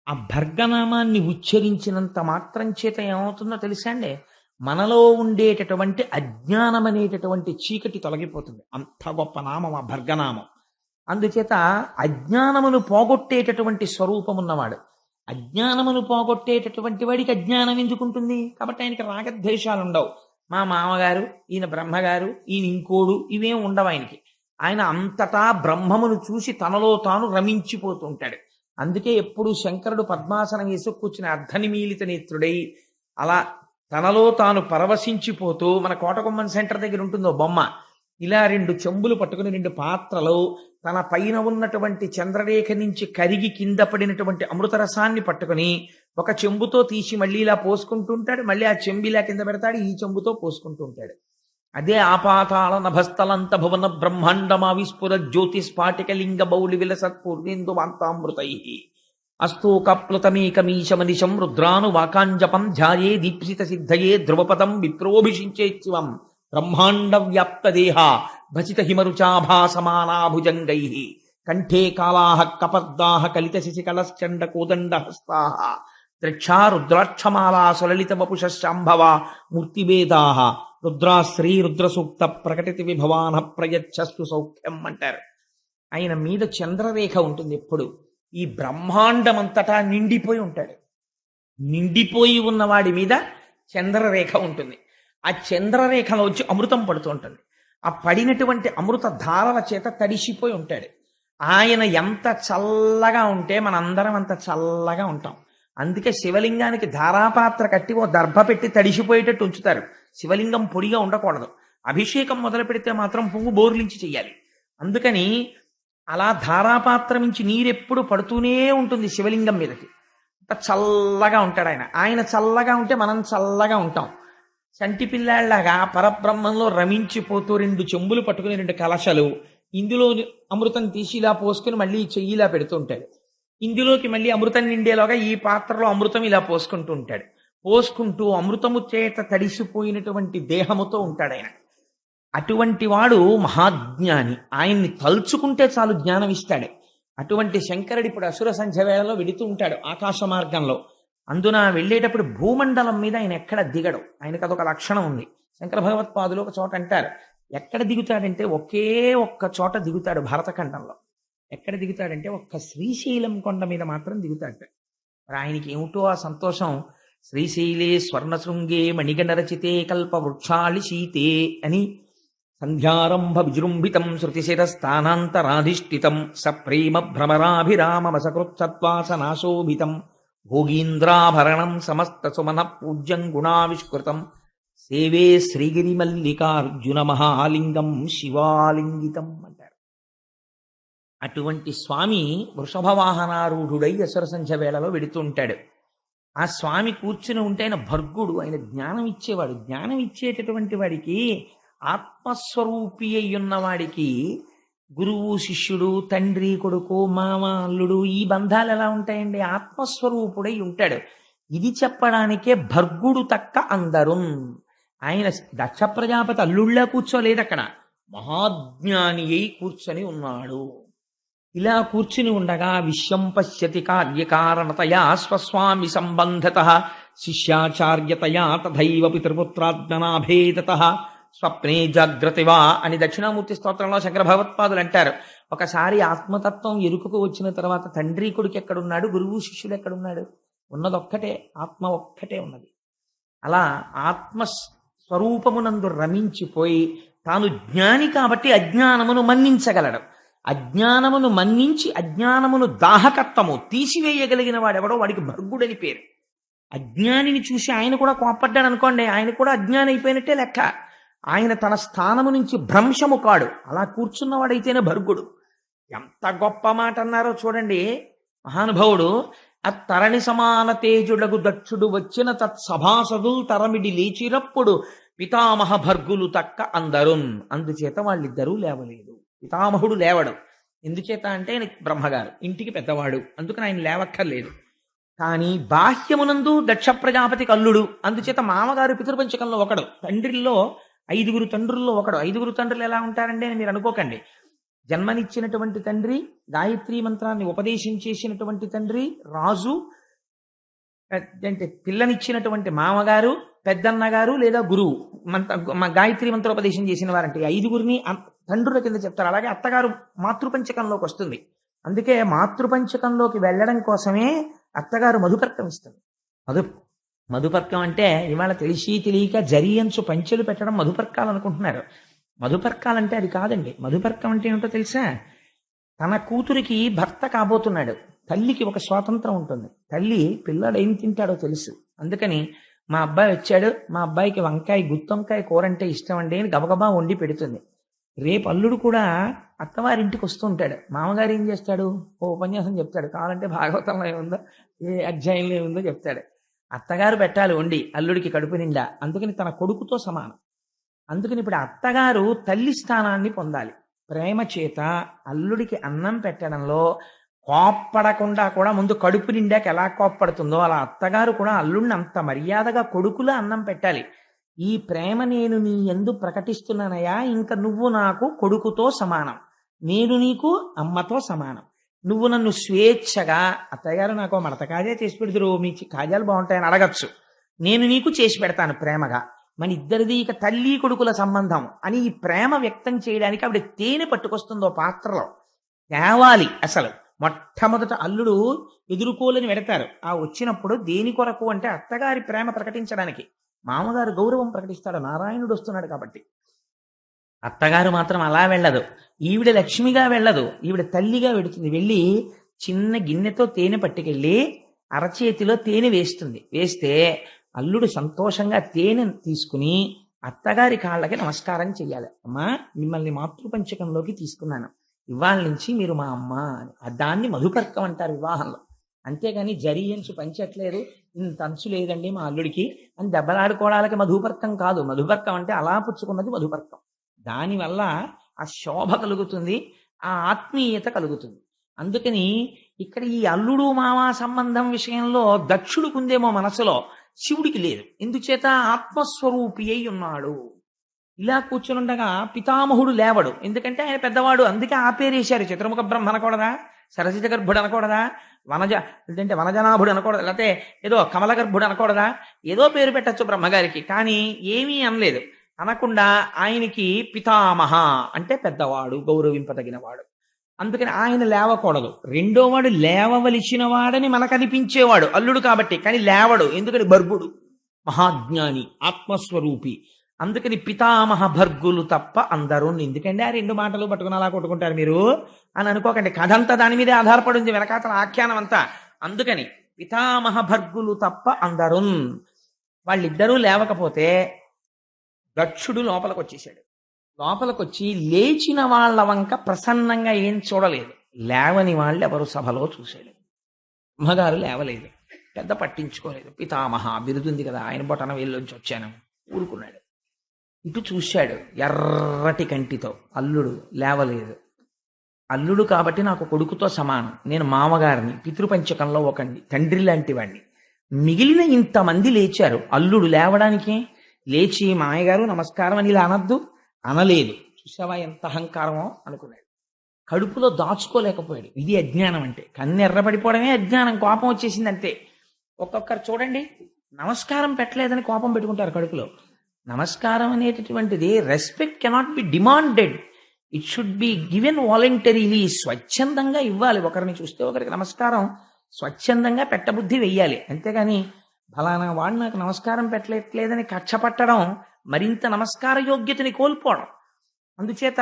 ఆ భర్గనామాన్ని ఉచ్చరించినంత మాత్రం చేత ఏమవుతుందో తెలుసా అండి? మనలో ఉండేటటువంటి అజ్ఞానం అనేటటువంటి చీకటి తొలగిపోతుంది. అంత గొప్ప నామం ఆ భర్గనామం. అందుచేత అజ్ఞానమును పోగొట్టేటటువంటి స్వరూపం ఉన్నవాడు. అజ్ఞానమును పోగొట్టేటటువంటి వాడికి అజ్ఞానం ఎందుకుంటుంది? కాబట్టి ఆయనకి రాగద్వేషాలు ఉండవు. మా మామగారు, ఈయన బ్రహ్మగారు, ఈయన ఇంకోడు, ఇవేం ఉండవు ఆయనకి. ఆయన అంతటా బ్రహ్మమును చూసి తనలో తాను రమించిపోతూ ఉంటాడు. అందుకే ఎప్పుడు శంకరుడు పద్మాసనం వేసి కూర్చుని అర్ధనిమీలిత నేత్రుడై అలా తనలో తాను పరవశించిపోతూ, మన కోటకొమ్మన్ సెంటర్ దగ్గర ఉంటుందో బొమ్మ, ఇలా 2 చెంబులు పట్టుకుని 2 పాత్రలు తన పైన ఉన్నటువంటి చంద్రరేఖ నుంచి కరిగి కింద పడినటువంటి అమృతరసాన్ని పట్టుకుని ఒక చెంబుతో తీసి మళ్ళీ ఇలా పోసుకుంటూ ఉంటాడు. మళ్ళీ ఆ చెంబు ఇలా కింద పెడతాడు, ఈ చెంబుతో పోసుకుంటూ ఉంటాడు. అదే ఆపాతాళ నభస్థలంత భువన బ్రహ్మాండమా విస్ఫుర జ్యోతిస్ఫాటికలింగ బౌళి విలసత్పూర్ణేందు వాంతామృతై అస్తోకప్లుతమేకమీశమనిశం రుద్రాను వాకాంజపం ధ్యాయే దీప్సిత సిద్ధయే ధ్రువపదం విప్రోభిషించే శివం బ్రహ్మాండ వ్యాప్త దేహ భసిత హిమరుచాభాసమానాభుజంగై కంఠే కాళాః కపర్దాః కలిత శశికళశ్చండ కోదండ హస్తాః ద్రక్షా రుద్రాక్షమాలా సులలిత వపుషశాంభవ మూర్తిభేదాః రుద్రాశ్రీ రుద్రసూక్త ప్రకటితి విభవాన ప్రయచ్చస్తు సౌఖ్యం అంటారు. ఆయన మీద చంద్రరేఖ ఉంటుంది ఎప్పుడు. ఈ బ్రహ్మాండమంతటా నిండిపోయి ఉంటాడు. నిండిపోయి ఉన్నవాడి మీద చంద్రరేఖ ఉంటుంది. ఆ చంద్రరేఖలో వచ్చి అమృతం పడుతూ ఉంటుంది. ఆ పడినటువంటి అమృత ధారల చేత తడిసిపోయి ఉంటాడు. ఆయన ఎంత చల్లగా ఉంటే మనందరం అంత చల్లగా ఉంటాం. అందుకే శివలింగానికి ధారాపాత్ర కట్టి ఓ దర్భ పెట్టి తడిసిపోయేటట్టు ఉంచుతారు. శివలింగం పొడిగా ఉండకూడదు. అభిషేకం మొదలు పెడితే మాత్రం పువ్వు బోర్లించి చెయ్యాలి. అందుకని అలా ధారాపాత్ర నుంచి నీరెప్పుడు పడుతూనే ఉంటుంది శివలింగం మీదకి. అంత చల్లగా ఉంటాడు ఆయన. ఆయన చల్లగా ఉంటే మనం చల్లగా ఉంటాం. చంటి పిల్లాళ్లాగా పరబ్రహ్మంలో రమించిపోతూ 2 చెంబులు పట్టుకుని 2 కలశలు, ఇందులో అమృతం తీసి ఇలా పోసుకుని మళ్ళీ చెయ్యిలా పెడుతూ ఉంటాడు. ఇందులోకి మళ్ళీ అమృతం నిండేలోగా ఈ పాత్రలో అమృతం ఇలా పోసుకుంటూ ఉంటాడు. పోసుకుంటూ అమృతము చేత తడిసిపోయినటువంటి దేహముతో ఉంటాడు ఆయన. అటువంటి వాడు మహాజ్ఞాని. ఆయన్ని తలుచుకుంటే చాలు జ్ఞానం ఇస్తాడు. అటువంటి శంకరుడు ఇప్పుడు అసుర సంధ్య వేళలో వెడుతూ ఉంటాడు ఆకాశ మార్గంలో. అందున వెళ్ళేటప్పుడు భూమండలం మీద ఆయన ఎక్కడ దిగడు. ఆయనకు అదొక లక్షణం ఉంది. శంకర భగవత్పాదులు ఒక చోట అంటారు, ఎక్కడ దిగుతాడంటే ఒకే ఒక్క చోట దిగుతాడు భారతఖండంలో. ఎక్కడ దిగుతాడంటే ఒక్క శ్రీశైలం కొండ మీద మాత్రం దిగుతాడు. మరి ఆయనకి ఏమిటో ఆ సంతోషం. శ్రీశైలే స్వర్ణశృంగే మణిగణరచితే కల్పవృక్షాళి శీతే అని సంధ్యారంభ విజృంభితం శృతిశిరస్థానాంతరాధిష్ఠితం సప్రేమ భ్రమరాభిరామవసకృత్సత్వాసనాశోభితం భోగీంద్రాభరణం సమస్త సుమన పూజ్యం గుణావిష్కృతం సేవే శ్రీగిరిమల్లికార్జున మహాలింగం శివాలింగితం అంటారు. అటువంటి స్వామి వృషభవాహనారూఢుడై అసుర సంధ్య వేళలో వెడుతుంటాడు. ఆ స్వామి కూర్చుని ఉంటే ఆయన భర్గుడు, ఆయన జ్ఞానం ఇచ్చేవాడు. జ్ఞానం ఇచ్చేటటువంటి వాడికి, ఆత్మస్వరూపి అయ్యున్న వాడికి గురువు శిష్యుడు, తండ్రి కొడుకు, మామ అల్లుడు, ఈ బంధాలు ఎలా ఉంటాయండి? ఆత్మస్వరూపుడై ఉంటాడు. ఇది చెప్పడానికే భర్గుడు తక్క అందరు. ఆయన దక్ష ప్రజాపతి అల్లుళ్ళ కూర్చోలేదు, అక్కడ మహాజ్ఞాని అయి కూర్చొని ఉన్నాడు. ఇలా కూర్చుని ఉండగా విశ్వం పశ్యతి కార్యకారణతయా స్వస్వామి సంబంధత శిష్యాచార్యతయా తథైవ పితృపుత్రాజ్ఞనాభేదత స్వప్నే జాగ్రతివా అని దక్షిణామూర్తి స్తోత్రంలో శంకర భగవత్పాదులు అంటారు. ఒకసారి ఆత్మతత్వం ఎరుకకు వచ్చిన తర్వాత తండ్రి కొడుకు ఎక్కడున్నాడు, గురువు శిష్యుడు ఎక్కడున్నాడు? ఉన్నదొక్కటే, ఆత్మ ఒక్కటే ఉన్నది. అలా ఆత్మస్వరూపమునందు రమించిపోయి తాను జ్ఞాని కాబట్టి అజ్ఞానమును మన్నించగలడు. అజ్ఞానమును మన్నించి అజ్ఞానమును దాహకత్వము తీసివేయగలిగిన వాడెవడో వాడికి భర్గుడని పేరు. అజ్ఞానిని చూసి ఆయన కూడా కోపడ్డాడు అనుకోండి, ఆయన కూడా అజ్ఞాని అయిపోయినట్టే లెక్క. ఆయన తన స్థానము నుంచి భ్రంశము కాడు, అలా కూర్చున్నవాడైతేనే భర్గుడు. ఎంత గొప్ప మాట అన్నారో చూడండి మహానుభావుడు. అత్తరణి సమాన తేజుడగు దక్షుడు వచ్చిన తత్సభాసదుల్ తరమిడి లేచిరప్పుడు పితామహ భర్గులు తక్క అందరున్. అందుచేత వాళ్ళిద్దరూ లేవలేదు. పితామహుడు లేవడు. ఎందుచేత అంటే ఆయన బ్రహ్మగారు, ఇంటికి పెద్దవాడు, అందుకని ఆయన లేవక్కర్లేదు. కానీ బాహ్యమునందు దక్ష ప్రజాపతికి అల్లుడు, అందుచేత మామగారు పితృపంచకంలో ఒకడు, తండ్రిలో 5 తండ్రుల్లో ఒకడు. 5 తండ్రులు ఎలా ఉంటారండి అని మీరు అనుకోకండి. జన్మనిచ్చినటువంటి తండ్రి, గాయత్రీ మంత్రాన్ని ఉపదేశం చేసినటువంటి తండ్రి, రాజు అంటే పిల్లనిచ్చినటువంటి మామగారు, పెద్దన్నగారు లేదా గురువు, గాయత్రీ మంత్రోపదేశం చేసిన వారంటే 5 తండ్రుల కింద చెప్తారు. అలాగే అత్తగారు మాతృపంచకంలోకి వస్తుంది. అందుకే మాతృపంచకంలోకి వెళ్ళడం కోసమే అత్తగారు మధుపర్కం ఇస్తుంది. మధుపర్కం అంటే ఇవాళ తెలిసి తెలియక జరియంచు పంచెలు పెట్టడం మధుపర్కాలు అనుకుంటున్నారు. మధుపర్కాలంటే అది కాదండి. మధుపర్కం అంటే ఏమిటో తెలుసా? తన కూతురికి భర్త కాబోతున్నాడు. తల్లికి ఒక స్వాతంత్రం ఉంటుంది. తల్లి పిల్లాడు ఏం తింటాడో తెలుసు. అందుకని మా అబ్బాయి వచ్చాడు, మా అబ్బాయికి వంకాయ గుత్తొంకాయ కూర అంటే ఇష్టం అండి అని గబగబా వండి పెడుతుంది. రేపు అల్లుడు కూడా అత్తవారింటికి వస్తూ ఉంటాడు. మామగారు ఏం చేస్తాడు? ఓ ఉపన్యాసం చెప్తాడు, కావాలంటే భాగవతంలో ఏముందో, ఏ అధ్యాయంలో ఏముందో చెప్తాడు. అత్తగారు పెట్టాలి వండి అల్లుడికి కడుపు నిండా. అందుకని తన కొడుకుతో సమానం. అందుకని ఇప్పుడు అత్తగారు తల్లి స్థానాన్ని పొందాలి. ప్రేమ చేత అల్లుడికి అన్నం పెట్టడంలో కోప్పడకుండా కూడా ముందు కడుపు నిండాక ఎలా కోప్పడుతుందో అలా అత్తగారు కూడా అల్లుడిని అంత మర్యాదగా కొడుకులా అన్నం పెట్టాలి. ఈ ప్రేమ నేను నీ యందు ప్రకటిస్తున్నానయ్యా, ఇంకా నువ్వు నాకు కొడుకుతో సమానం, నేను నీకు అమ్మతో సమానం. నువ్వు నన్ను స్వేచ్ఛగా, అత్తయ్యగారు నాకు మడత కాజా చేసి పెడుతురు, మీ కాజాలు బాగుంటాయని అడగచ్చు, నేను నీకు చేసి పెడతాను ప్రేమగా. మన ఇద్దరిది ఇక తల్లి కొడుకుల సంబంధం అని ఈ ప్రేమ వ్యక్తం చేయడానికి ఆవిడ తేనె పట్టుకొస్తుందో పాత్రలో తేవాలి. అసలు మొట్టమొదట అల్లుడు ఎదుర్కోలేని వెడతారు. ఆ వచ్చినప్పుడు దేని కొరకు అంటే అత్తగారి ప్రేమ ప్రకటించడానికి. మామగారు గౌరవం ప్రకటిస్తాడు, నారాయణుడు వస్తున్నాడు కాబట్టి. అత్తగారు మాత్రం అలా వెళ్ళదు. ఈవిడ లక్ష్మిగా వెళ్ళదు, ఈవిడ తల్లిగా వెడుతుంది. వెళ్ళి చిన్న గిన్నెతో తేనె పట్టుకెళ్ళి అరచేతిలో తేనె వేస్తుంది. వేస్తే అల్లుడు సంతోషంగా తేనె తీసుకుని అత్తగారి కాళ్ళకి నమస్కారం చెయ్యాలి. అమ్మా, మిమ్మల్ని మాతృపంచకంలోకి తీసుకున్నాను, ఇవాళ నుంచి మీరు మా అమ్మ అని. దాన్ని మధుపర్కం అంటారు వివాహంలో. అంతేగాని జరియంచు పంచట్లేదు, ఇంత అంచు లేదండి మా అల్లుడికి అని దెబ్బలాడుకోవడానికి మధుపర్కం కాదు. మధుపర్కం అంటే అలా పుచ్చుకున్నది మధుపర్కం. దానివల్ల ఆ శోభ కలుగుతుంది, ఆ ఆత్మీయత కలుగుతుంది. అందుకని ఇక్కడ ఈ అల్లుడు మామ సంబంధం విషయంలో దక్షుడికుందేమో మనసులో, శివుడికి లేదు. ఎందుచేత ఆత్మస్వరూపి అయి ఉన్నాడు. ఇలా కూర్చునుండగా పితామహుడు లేవడు, ఎందుకంటే ఆయన పెద్దవాడు. అందుకే ఆ పేరేశారు. చతుర్ముఖ బ్రహ్మ అనకూడదా, సరసిజ గర్భుడు అనకూడదా, లేదంటే వనజనాభుడు అనకూడదా, లేకపోతే ఏదో కమల గర్భుడు అనకూడదా, ఏదో పేరు పెట్టచ్చు బ్రహ్మగారికి. కానీ ఏమీ అనలేదు. అనకుండా ఆయనకి పితామహ అంటే పెద్దవాడు, గౌరవింపదగినవాడు. అందుకని ఆయన లేవకూడదు. రెండోవాడు లేవవలసిన వాడని మనకు అనిపించేవాడు అల్లుడు కాబట్టి, కానీ లేవడు. ఎందుకని? భర్గుడు మహాజ్ఞాని, ఆత్మస్వరూపి. అందుకని పితామహ భర్గులు తప్ప అందరూ. ఎందుకండి ఆ రెండు మాటలు పట్టుకుని అలా కొట్టుకుంటారు మీరు అని అనుకోకండి. కథ అంతా దాని మీదే ఆధారపడి ఉంది, వెనకాతల ఆఖ్యానం అంతా. అందుకని పితామహ భర్గులు తప్ప అందరూ. వాళ్ళిద్దరూ లేవకపోతే దక్షుడు లోపలికి వచ్చేసాడు. లోపలికొచ్చి లేచిన వాళ్ళ వంక ప్రసన్నంగా ఏం చూడలేదు. లేవని వాళ్ళు ఎవరు సభలో చూశాడు. అమ్మగారు లేవలేదు, పెద్ద పట్టించుకోలేదు. పితామహ బిరుదుంది కదా, ఆయన బొటన వేళ్ళలోంచి వచ్చాను, ఊరుకున్నాడు. ఇటు చూశాడు ఎర్రటి కంటితో. అల్లుడు లేవలేదు. అల్లుడు కాబట్టి నాకు కొడుకుతో సమానం, నేను మామగారిని, పితృపంచకంలో ఒకండి, తండ్రి లాంటి వాడిని. మిగిలిన ఇంతమంది లేచారు, అల్లుడు లేవడానికి లేచి మామయ్యగారు నమస్కారం అని ఇలా అనద్దు, అనలేదు. చూసావా ఎంత అహంకారమో అనుకున్నాడు. కడుపులో దాచుకోలేకపోయాడు. ఇది అజ్ఞానం అంటే. కన్ను ఎర్రబడిపోవడమే అజ్ఞానం. కోపం వచ్చేసింది అంతే. ఒక్కొక్కరు చూడండి, నమస్కారం పెట్టలేదని కోపం పెట్టుకుంటారు కడుపులో. నమస్కారం అనేటటువంటిది respect cannot be demanded, it should be given voluntarily. స్వచ్ఛందంగా ఇవ్వాలి. ఒకరిని చూస్తే ఒకరికి నమస్కారం స్వచ్ఛందంగా పెట్టబుద్ధి వెయ్యాలి. అంతేగాని ఫలానా వాడు నాకు నమస్కారం పెట్టలేదని కక్ష పట్టడం మరింత నమస్కార యోగ్యతని కోల్పోవడం. అందుచేత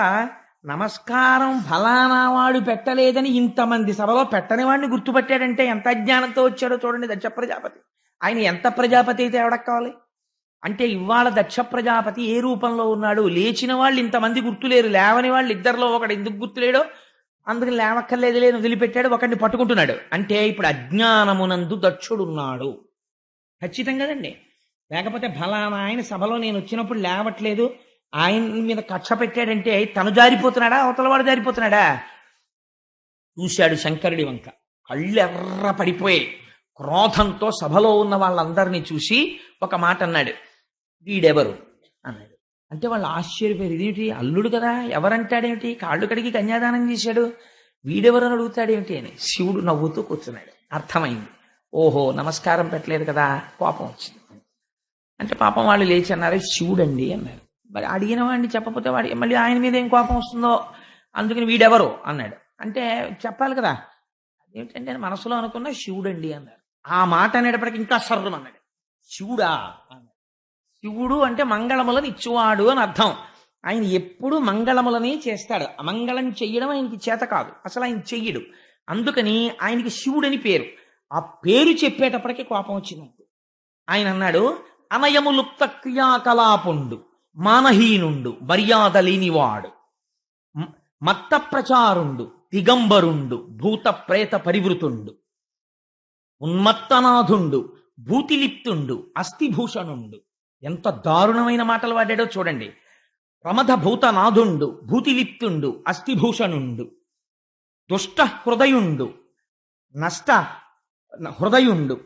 నమస్కారం ఫలానా వాడు పెట్టలేదని ఇంతమంది సభలో పెట్టని వాడిని గుర్తుపట్టాడంటే ఎంత అజ్ఞానంతో వచ్చాడో చూడండి దక్ష ప్రజాపతి. ఆయన ఎంత ప్రజాపతి అయితే ఎవడకు కావాలి అంటే, ఇవాళ దక్ష ప్రజాపతి ఏ రూపంలో ఉన్నాడు? లేచిన వాళ్ళు ఇంతమంది గుర్తులేరు, లేవని వాళ్ళు ఇద్దరిలో ఒకడు ఎందుకు గుర్తులేడో అందుకని లేవక్కర్లేదు లేని వదిలిపెట్టాడు, ఒకడిని పట్టుకుంటున్నాడు. అంటే ఇప్పుడు అజ్ఞానమునందు దక్షుడున్నాడు ఖచ్చితంగా కదండి. లేకపోతే ఫలానా ఆయన సభలో నేను వచ్చినప్పుడు లేవట్లేదు, ఆయన మీద కక్ష పెట్టాడంటే తను జారిపోతున్నాడా, అవతలవాడు జారిపోతున్నాడా? చూశాడు శంకరుడి వంక, కళ్ళు ఎర్ర పడిపోయాయి. క్రోధంతో సభలో ఉన్న వాళ్ళందరినీ చూసి ఒక మాట అన్నాడు, వీడెవరు అన్నాడు. అంటే వాళ్ళు ఆశ్చర్యపోయారు. ఇదేమిటి, అల్లుడు కదా, ఎవరంటాడేమిటి, కాళ్ళు కడిగి కన్యాదానం చేశాడు, వీడెవరు అని అడుగుతాడేమిటి అని. శివుడు నవ్వుతూ కూర్చున్నాడు. అర్థమైంది, ఓహో నమస్కారం పెట్టలేదు కదా, కోపం వచ్చింది. అంటే పాపం వాళ్ళు లేచి అన్నారు, శివుడండి అన్నారు. మరి అడిగిన వాడిని చెప్పకపోతే వాడి మళ్ళీ ఆయన మీద ఏం కోపం వస్తుందో, అందుకని వీడెవరు అన్నాడు. అంటే చెప్పాలి కదా. అదేమిటంటే మనసులో అనుకున్న శివుడండి అన్నారు. ఆ మాట అనేటప్పటికి ఇంకా సర్రం అన్నాడు, శివుడా అన్నాడు. శివుడు అంటే మంగళములను ఇచ్చువాడు అని అర్థం. ఆయన ఎప్పుడు మంగళములనే చేస్తాడు, అమంగళం చెయ్యడం ఆయనకి చేత కాదు, అసలు ఆయన చెయ్యడు. అందుకని ఆయనకి శివుడని పేరు. ఆ పేరు చెప్పేటప్పటికి కోపం వచ్చిందంటే ఆయన అన్నాడు, అనయములుప్త క్రియాకలాపుండు, మానహీనుండు, మర్యాద లేనివాడు, మత్త ప్రచారుండు, దిగంబరుండు, భూత ప్రేత పరివృతుండు, ఉన్మత్తనాథుండు, భూతిలిప్తుండు, అస్థిభూషణుండు. ఎంత దారుణమైన మాటలు వాడాడో చూడండి. ప్రమథ భూతనాథుండు, భూతిలిప్తుండు, అస్థిభూషణుండు, దుష్ట హృదయుండు, నష్ట హృదయుండు,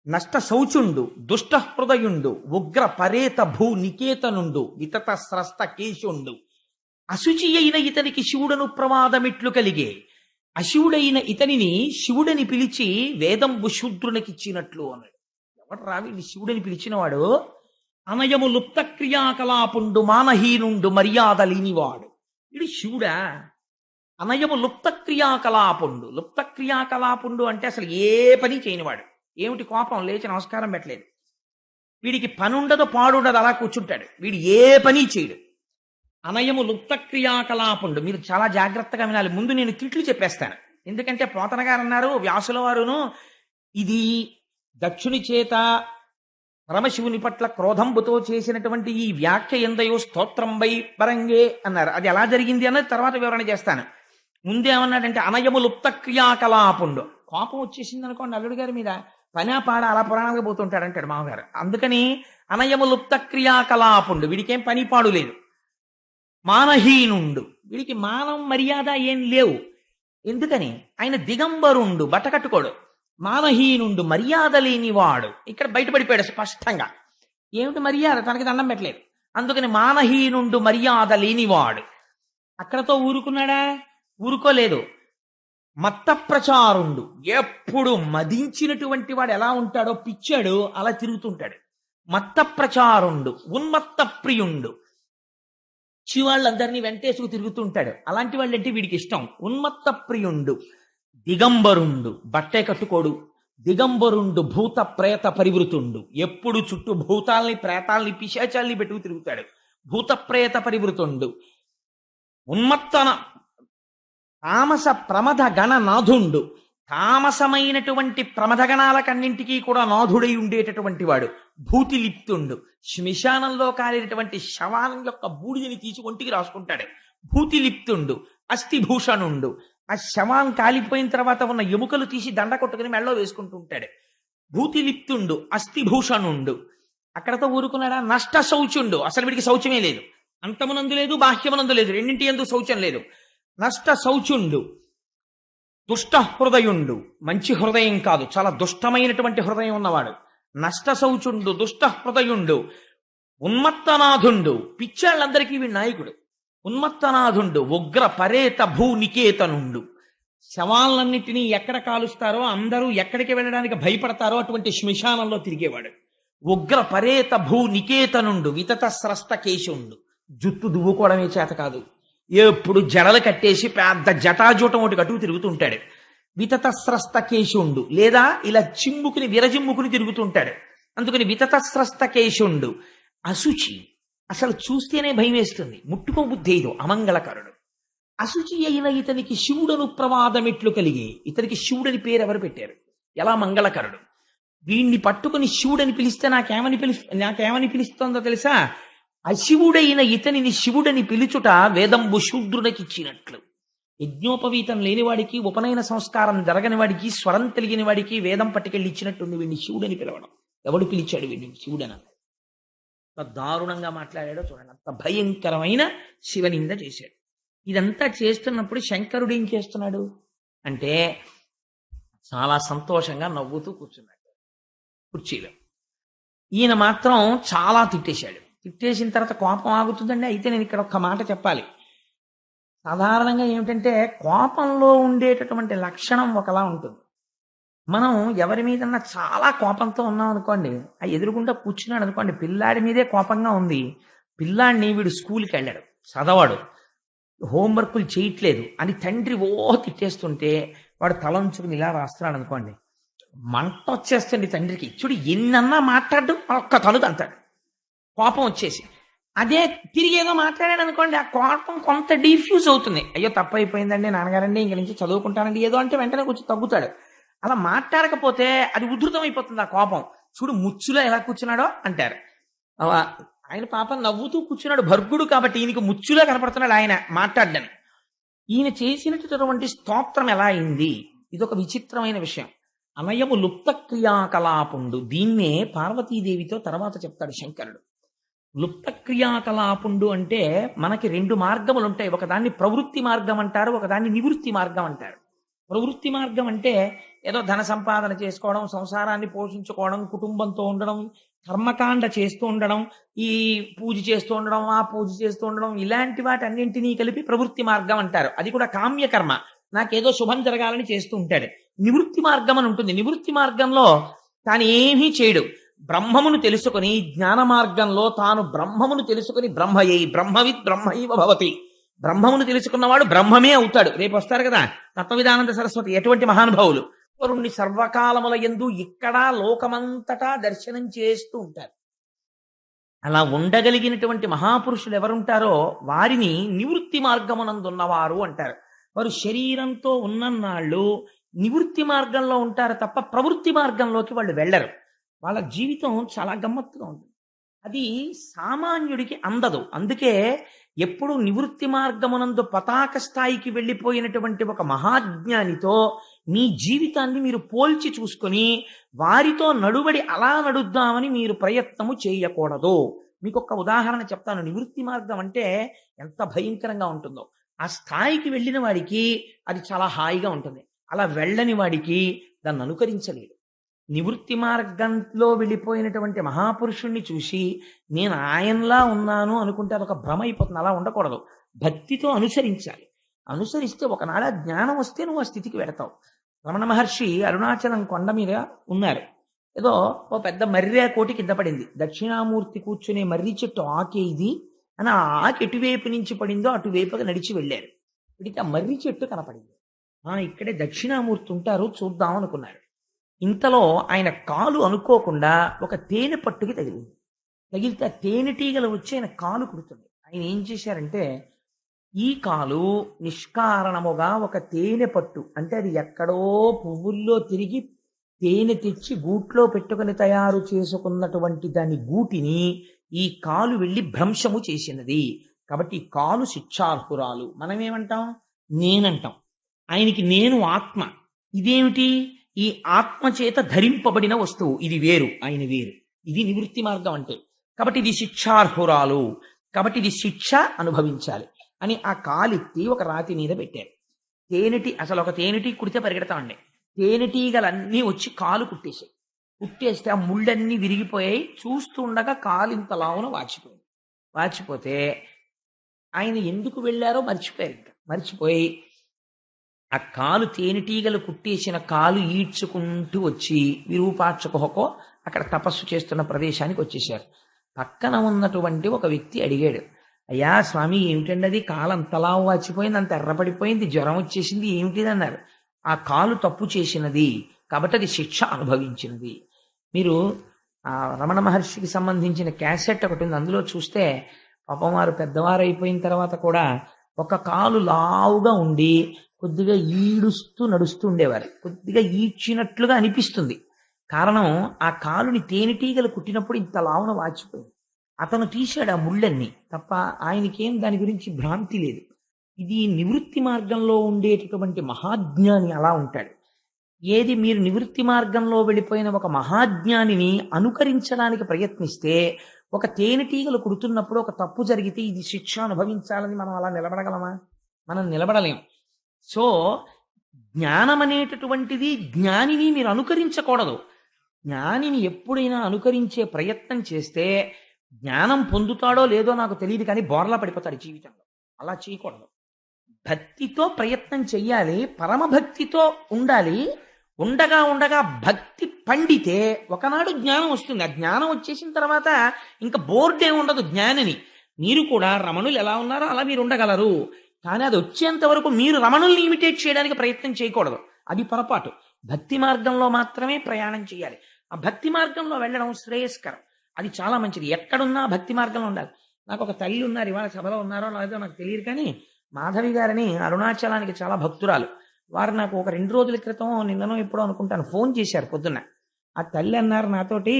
నష్ట శౌచుండు, దుష్ట హృదయుండు, ఉగ్ర పరేత భూ నికేతనుండు, వితత స్రస్త కేశుండు. అశుచి అయిన ఇతనికి శివుడను ప్రమాదమిట్లు కలిగే, అశివుడైన ఇతనిని శివుడని పిలిచి వేదంబు శూద్రునికిచ్చినట్లు అన్నాడు. ఎవడు రావి శివుడని పిలిచినవాడు? అనయము లుప్త క్రియాకలాపుండు, మానహీనుండు, మర్యాద లేనివాడు. ఇది శివుడా? అనయము లుప్త క్రియాకలాపుండు. లుప్త క్రియాకలాపుండు అంటే అసలు ఏ పని చేయనివాడు. ఏమిటి కోపం, లేచి నమస్కారం పెట్టలేదు. వీడికి పనుండదు పాడుండదు, అలా కూర్చుంటాడు. వీడు ఏ పని చేయడు. అనయము లుప్త క్రియాకలాపుండు. మీరు చాలా జాగ్రత్తగా వినాలి. ముందు నేను తిట్లు చెప్పేస్తాను, ఎందుకంటే పోతన గారు అన్నారు, వ్యాసుల వారును, ఇది దక్షుని చేత పరమశివుని పట్ల క్రోధంబుతో చేసినటువంటి ఈ వ్యాఖ్య ఎందయో స్తోత్రంబై పరంగే అన్నారు. అది ఎలా జరిగింది అన్నది తర్వాత వివరణ చేస్తాను. ముందేమన్నాడంటే అనయము లుప్త క్రియాకలాపుండు. కోపం వచ్చేసింది అనుకోండి అల్లుడు గారి మీద, పనా పాడ అలా పురాణాలకు పోతుంటాడు అంటాడు మామగారు. అందుకని అనయము లుప్త క్రియాకలాపుండు, వీడికేం పని పాడు లేదు. మానహీనుండు, వీడికి మానం మర్యాద ఏం లేవు. ఎందుకని? ఆయన దిగంబరుండు, బట్టకట్టుకోడు. మానహీనుండు, మర్యాద లేనివాడు. ఇక్కడ బయటపడిపోయాడు స్పష్టంగా. ఏమిటి మర్యాద? తనకి దండం పెట్టలేదు. అందుకని మానహీనుండు, మర్యాద లేనివాడు. అక్కడతో ఊరుకున్నాడా? ఊరుకోలేదు. మత్త ప్రచారుండు, ఎప్పుడు మదించినటువంటి వాడు ఎలా ఉంటాడో, పిచ్చాడు అలా తిరుగుతుంటాడు. మత్త ప్రచారుండు, ఉన్మత్త ప్రియుండు. పిచ్చి వాళ్ళందరినీ వెంటేసుకు తిరుగుతుంటాడు. అలాంటి వాళ్ళంటే వీడికి ఇష్టం. ఉన్మత్త ప్రియుండు, దిగంబరుండు, బట్టే కట్టుకోడు, దిగంబరుండు, భూత ప్రేత పరివృతుండు, ఎప్పుడు చుట్టూ భూతాల్ని ప్రేతాల్ని పిశాచాల్ని పెట్టుకు తిరుగుతాడు. భూత ప్రేత పరివృతుండు, ఉన్మత్తన తామస ప్రమద గణనాథుండు, తామసమైనటువంటి ప్రమదగణాలకన్నింటికీ కూడా నాథుడై ఉండేటటువంటి వాడు. భూతిలిప్తుండు, శ్మశానంలో కాలినటువంటి శవానం యొక్క బూడిదని తీసి ఒంటికి రాసుకుంటాడు. భూతిలిప్తుండు, అస్థిభూషణుండు, ఆ శవం కాలిపోయిన తర్వాత ఉన్న ఎముకలు తీసి దండ కొట్టుకుని మెళ్ళలో వేసుకుంటూ ఉంటాడు. భూతిలిప్తుండు, అస్థిభూషణుండు. అక్కడతో ఊరుకున్నాడా? నష్ట శౌచుండు, అసలు వీడికి శౌచమే లేదు. అంతమునందు లేదు, బాహ్యమునందు లేదు, రెండింటి యందు శౌచం లేదు. నష్ట శౌచుండు, దుష్ట హృదయుండు, మంచి హృదయం కాదు, చాలా దుష్టమైనటువంటి హృదయం ఉన్నవాడు. నష్ట శౌచుండు, దుష్ట హృదయుండు, ఉన్మత్తనాథుండు, పిచ్చాళ్ళందరికీ వీడి నాయకుడు. ఉన్మత్తనాథుండు, ఉగ్ర పరేత భూ నికేతనుండు, శవాలన్నింటినీ ఎక్కడ కాలుస్తారో అందరూ ఎక్కడికి వెళ్ళడానికి భయపడతారో అటువంటి శ్మశానంలో తిరిగేవాడు. ఉగ్ర పరేత భూ నికేతనుండు, వితత స్రస్త కేశుండు, జుట్టు దువ్వుకోవడమే చేత కాదు, ఎప్పుడు జడలు కట్టేసి పెద్ద జటాజూటం ఒకటి కట్టుకు తిరుగుతుంటాడు. వితత స్రస్త కేశుండు, లేదా ఇలా చిమ్ముకుని విరజిమ్ముకుని తిరుగుతుంటాడు. అందుకని వితత స్రస్త కేశుండు. అశుచి, అసలు చూస్తేనే భయం వేస్తుంది, ముట్టుకో బుద్ధేదు, అమంగళకరుడు. అశుచి అయిన ఇతనికి శివుడను ప్రమాదమెట్లు కలిగి, ఇతనికి శివుడని పేరు ఎవరు పెట్టారు? ఎలా మంగళకరుడు. వీణ్ణి పట్టుకుని శివుడని పిలిస్తే నాకేమని పిలుస్తోందో తెలుసా? అశివుడైన ఇతనిని శివుడని పిలుచుట వేదంబు శూద్రునకిచ్చినట్లు. యజ్ఞోపవీతం లేనివాడికి, ఉపనయన సంస్కారం జరగని వాడికి, స్వరం తెలియని వాడికి వేదం పట్టుకెళ్ళి ఇచ్చినట్టుంది వీడిని శివుడని పిలవడం. ఎవడు పిలిచాడు వీడిని శివుడన? అంత దారుణంగా మాట్లాడాడో చూడండి, అంత భయంకరమైన శివనింద చేశాడు. ఇదంతా చేస్తున్నప్పుడు శంకరుడు ఏం చేస్తున్నాడు అంటే చాలా సంతోషంగా నవ్వుతూ కూర్చున్నాడు కుర్చీలో. ఈయన మాత్రం చాలా తిట్టేశాడు. తిట్టేసిన తర్వాత కోపం ఆగుతుందండి. అయితే నేను ఇక్కడ ఒక్క మాట చెప్పాలి. సాధారణంగా ఏమిటంటే కోపంలో ఉండేటటువంటి లక్షణం ఒకలా ఉంటుంది. మనం ఎవరి మీదన్నా చాలా కోపంతో ఉన్నాం అనుకోండి, ఆ ఎదురుగుండా కూర్చున్నాడు అనుకోండి, పిల్లాడి మీదే కోపంగా ఉంది, పిల్లాడిని వీడు స్కూల్కి వెళ్ళాడు, చదవాడు, హోంవర్కులు చేయట్లేదు అని తండ్రి తిట్టేస్తుంటే వాడు తలంచుకుని ఇలా రాస్తున్నాడు అనుకోండి, మంట వచ్చేస్తుంది తండ్రికి. చూడు ఎన్నన్నా మాట్లాడు, ఒక్క తలుగు అంటాడు కోపం వచ్చేసి. అదే తిరిగి ఏదో మాట్లాడాడు అనుకోండి, ఆ కోపం కొంత డిఫ్యూజ్ అవుతుంది. అయ్యో తప్పైపోయిందండి నాన్నగారండి, ఇంక నుంచి చదువుకుంటానండి ఏదో అంటే వెంటనే కొంచెం తగ్గుతాడు. అలా మాట్లాడకపోతే అది ఉధృతం అయిపోతుంది ఆ కోపం. చూడు ముచ్చులో ఎలా కూర్చున్నాడో అంటారు. ఆయన పాపం నవ్వుతూ కూర్చున్నాడు, భర్గుడు కాబట్టి ఈయనకి ముచ్చులో కనపడుతున్నాడు ఆయన మాట్లాడని. ఈయన చేసినటువంటి స్తోత్రం ఎలా అయింది? ఇదొక విచిత్రమైన విషయం. అనయము లుప్త క్రియాకలాపుండు, దీన్నే పార్వతీదేవితో తర్వాత చెప్తాడు శంకరుడు. లుప్త క్రియాకలాపుండు అంటే మనకి రెండు మార్గములు ఉంటాయి. ఒకదాన్ని ప్రవృత్తి మార్గం అంటారు, ఒకదాన్ని నివృత్తి మార్గం అంటారు. ప్రవృత్తి మార్గం అంటే ఏదో ధన సంపాదన చేసుకోవడం, సంసారాన్ని పోషించుకోవడం, కుటుంబంతో ఉండడం, కర్మకాండ చేస్తూ ఉండడం, ఈ పూజ చేస్తూ ఉండడం, ఆ పూజ చేస్తూ ఉండడం, ఇలాంటి వాటి అన్నింటినీ కలిపి ప్రవృత్తి మార్గం అంటారు. అది కూడా కామ్యకర్మ, నాకేదో శుభం జరగాలని చేస్తూ ఉంటాడు. నివృత్తి మార్గం అని ఉంటుంది. నివృత్తి మార్గంలో తాను ఏమీ చేయడు, బ్రహ్మమును తెలుసుకొని జ్ఞాన మార్గంలో తాను బ్రహ్మమును తెలుసుకొని బ్రహ్మయై బ్రహ్మవిత్ బ్రహ్మైవ భవతి, బ్రహ్మమును తెలుసుకున్నవాడు బ్రహ్మమే అవుతాడు. రేపు వస్తారు కదా తత్వవిధానంద సరస్వతి, ఎటువంటి మహానుభావులు వరుణ్ణి సర్వకాలముల యందు ఇక్కడ లోకమంతటా దర్శనం చేస్తూ ఉంటారు. అలా ఉండగలిగినటువంటి మహాపురుషులు ఎవరుంటారో వారిని నివృత్తి మార్గమునందున్నవారు అంటారు. వారు శరీరంతో ఉన్నన్నాళ్ళు నివృత్తి మార్గంలో ఉంటారు తప్ప ప్రవృత్తి మార్గంలోకి వాళ్ళు వెళ్ళరు. వాళ్ళ జీవితం చాలా గమ్మత్తుగా ఉంటుంది. అది సామాన్యుడికి అందదు. అందుకే ఎప్పుడు నివృత్తి మార్గమునందు పతాక స్థాయికి వెళ్ళిపోయినటువంటి ఒక మహాజ్ఞానితో మీ జీవితాన్ని మీరు పోల్చి చూసుకొని వారితో నడువడి అలా నడుద్దామని మీరు ప్రయత్నము చేయకూడదు. మీకు ఒక ఉదాహరణ చెప్తాను. నివృత్తి మార్గం అంటే ఎంత భయంకరంగా ఉంటుందో. ఆ స్థాయికి వెళ్ళిన వాడికి అది చాలా హాయిగా ఉంటుంది, అలా వెళ్ళని వాడికి దాన్ని అనుకరించలేడు. నివృత్తి మార్గంలో వెళ్ళిపోయినటువంటి మహాపురుషుణ్ణి చూసి నేను ఆయనలా ఉన్నాను అనుకుంటే అదొక భ్రమ అయిపోతుంది. అలా ఉండకూడదు, భక్తితో అనుసరించాలి. అనుసరిస్తే ఒకనాడ జ్ఞానం వస్తే నువ్వు ఆ స్థితికి వెడతావు. రమణ మహర్షి అరుణాచలం కొండ మీద ఉన్నారు. ఏదో ఓ పెద్ద మర్రి కోటి కింద పడింది. దక్షిణామూర్తి కూర్చునే మర్రి చెట్టు ఆకే ఇది, అని ఆ ఆకు ఎటువైపు నుంచి పడిందో అటువైపుగా నడిచి వెళ్ళారు. వీడికి ఆ మర్రి చెట్టు కనపడింది. ఇక్కడే దక్షిణామూర్తి ఉంటారు, చూద్దాం అనుకున్నారు. ఇంతలో ఆయన కాలు అనుకోకుండా ఒక తేనె పట్టుకి తగిలింది. తగిలితే ఆ తేనెటీగలు వచ్చి ఆయన కాలు కుడుతుంది. ఆయన ఏం చేశారంటే, ఈ కాలు నిష్కారణముగా ఒక తేనె పట్టు, అంటే అది ఎక్కడో పువ్వుల్లో తిరిగి తేనె తెచ్చి గూట్లో పెట్టుకుని తయారు చేసుకున్నటువంటి దాని గూటిని ఈ కాలు వెళ్ళి భ్రంశము చేసినది. కాబట్టి ఈ కాలు శిక్షార్హురాలు. మనమేమంటాం? నేనంటాం. ఆయనకి నేను ఆత్మ. ఇదేమిటి? ఈ ఆత్మ చేత ధరింపబడిన వస్తువు. ఇది వేరు, ఆయన వేరు. ఇది నివృత్తి మార్గం అంటే. కాబట్టి ఇది శిక్షార్హురాలు, కాబట్టి ఇది శిక్ష అనుభవించాలి అని ఆ కాలెత్తి ఒక రాతి మీద పెట్టారు. అసలు ఒక తేనెటీ కుడితే పరిగెడతామండి. తేనెటీగలన్నీ వచ్చి కాలు కుట్టేశాయి. కుట్టేస్తే ఆ ముళ్ళన్నీ విరిగిపోయాయి. చూస్తుండగా కాలు ఇంత లావున వాచిపోయింది. వాచిపోతే ఆయన ఎందుకు వెళ్ళారో మర్చిపోయారు. ఇంకా మర్చిపోయి ఆ కాలు తేనెటీగలు కుట్టేసిన కాలు ఈడ్చుకుంటూ వచ్చి విరూపాక్షకుహకో అక్కడ తపస్సు చేస్తున్న ప్రదేశానికి వచ్చేశారు. పక్కన ఉన్నటువంటి ఒక వ్యక్తి అడిగాడు, అయ్యా స్వామి, ఏమిటండి అది? కాలు అంతలా వాచిపోయింది, అంత ఎర్రపడిపోయింది, జ్వరం వచ్చేసింది, ఏమిటిది అన్నారు. ఆ కాలు తప్పు చేసినది కాబట్టి అది శిక్ష అనుభవించినది. మీరు ఆ రమణ మహర్షికి సంబంధించిన క్యాసెట్ ఒకటి ఉంది, అందులో చూస్తే పాపం వారు పెద్దవారు అయిపోయిన తర్వాత కూడా ఒక కాలు లావుగా ఉండి కొద్దిగా ఈడుస్తూ నడుస్తూ ఉండేవారు. కొద్దిగా ఈడ్చినట్లుగా అనిపిస్తుంది. కారణం, ఆ కాలుని తేనెటీగలు కుట్టినప్పుడు ఇంత లావున వాచిపోయింది. అతను తీశాడు ఆ ముళ్ళన్నీ తప్ప ఆయనకేం దాని గురించి భ్రాంతి లేదు. ఇది నివృత్తి మార్గంలో ఉండేటటువంటి మహాజ్ఞాని అలా ఉంటాడు. ఏది మీరు నివృత్తి మార్గంలో వెళ్ళిపోయిన ఒక మహాజ్ఞానిని అనుకరించడానికి ప్రయత్నిస్తే, ఒక తేనెటీగలు కుడుతున్నప్పుడు ఒక తప్పు జరిగితే ఇది శిక్ష అనుభవించాలని మనం అలా నిలబడగలమా? మనం నిలబడలేం. సో జ్ఞానం అనేటటువంటిది, జ్ఞానిని మీరు అనుకరించకూడదు. జ్ఞానిని ఎప్పుడైనా అనుకరించే ప్రయత్నం చేస్తే జ్ఞానం పొందుతాడో లేదో నాకు తెలియదు, కానీ బోర్లా పడిపోతాడు జీవితంలో. అలా చేయకూడదు. భక్తితో ప్రయత్నం చెయ్యాలి, పరమభక్తితో ఉండాలి. ఉండగా ఉండగా భక్తి పండితే ఒకనాడు జ్ఞానం వస్తుంది. ఆ జ్ఞానం వచ్చేసిన తర్వాత ఇంకా బోర్డే ఉండదు జ్ఞానిని. మీరు కూడా రమణులు ఎలా ఉన్నారో అలా మీరు ఉండగలరు. కానీ అది వచ్చేంత వరకు మీరు రమణుల్ని ఇమిటేట్ చేయడానికి ప్రయత్నం చేయకూడదు. అది పొరపాటు. భక్తి మార్గంలో మాత్రమే ప్రయాణం చేయాలి. ఆ భక్తి మార్గంలో వెళ్ళడం శ్రేయస్కరం. అది చాలా మంచిది. ఎక్కడున్నా భక్తి మార్గంలో ఉండాలి. నాకు ఒక తల్లి ఉన్నారు, ఇవాళ సభలో ఉన్నారో లేదో నాకు తెలియదు, కానీ మాధవి గారిని అరుణాచలానికి చాలా భక్తురాలు. వారు నాకు ఒక 2 రోజుల క్రితం, నిన్ననో ఎప్పుడో అనుకుంటాను, ఫోన్ చేశారు పొద్దున్న. ఆ తల్లి అన్నారు నాతోటి,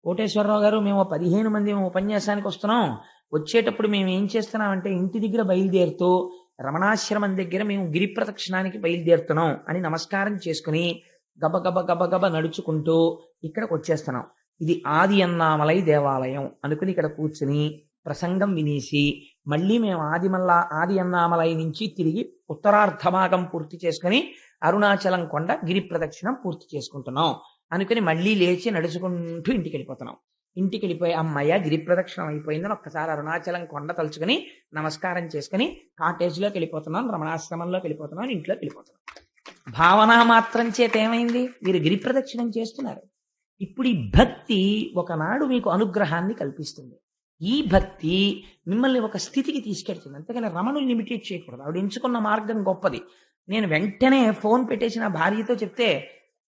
కోటేశ్వరరావు గారు, మేము 15 మంది ఉపన్యాసానికి వస్తున్నాం. వచ్చేటప్పుడు మేము ఏం చేస్తున్నామంటే, ఇంటి దగ్గర బయలుదేరుతూ రమణాశ్రమం దగ్గర మేము గిరి ప్రదక్షిణానికి బయలుదేరుతున్నాం అని నమస్కారం చేసుకుని గబగబ గబగబ నడుచుకుంటూ ఇక్కడికి వచ్చేస్తున్నాం. ఇది ఆది అన్నామలై దేవాలయం అనుకుని ఇక్కడ కూర్చుని ప్రసంగం వినేసి మళ్ళీ మేము ఆది అన్నామలై నుంచి తిరిగి ఉత్తరార్ధ భాగం పూర్తి చేసుకుని అరుణాచలం కొండ గిరి ప్రదక్షిణం పూర్తి చేసుకుంటున్నాం అనుకుని మళ్ళీ లేచి నడుచుకుంటూ ఇంటికి వెళ్ళిపోతున్నాం. ఇంటికి వెళ్ళిపోయి అమ్మయ్య గిరి ప్రదక్షిణం అయిపోయిందని ఒక్కసారి అరుణాచలం కొండ తలుచుకుని నమస్కారం చేసుకుని కాటేజ్లోకి వెళ్ళిపోతున్నాం, రమణాశ్రమంలోకి వెళ్ళిపోతున్నాం, ఇంట్లోకి వెళ్ళిపోతున్నాం. భావన మాత్రం చేత ఏమైంది? మీరు గిరి ప్రదక్షిణం చేస్తున్నారు. ఇప్పుడు ఈ భక్తి ఒకనాడు మీకు అనుగ్రహాన్ని కల్పిస్తుంది. ఈ భక్తి మిమ్మల్ని ఒక స్థితికి తీసుకెళ్తుంది. అంతేగాని రమణుల్ని ఇమిటేట్ చేయకూడదు. ఆవిడ ఎంచుకున్న మార్గం గొప్పది. నేను వెంటనే ఫోన్ పెట్టేసి నా భార్యతో చెప్తే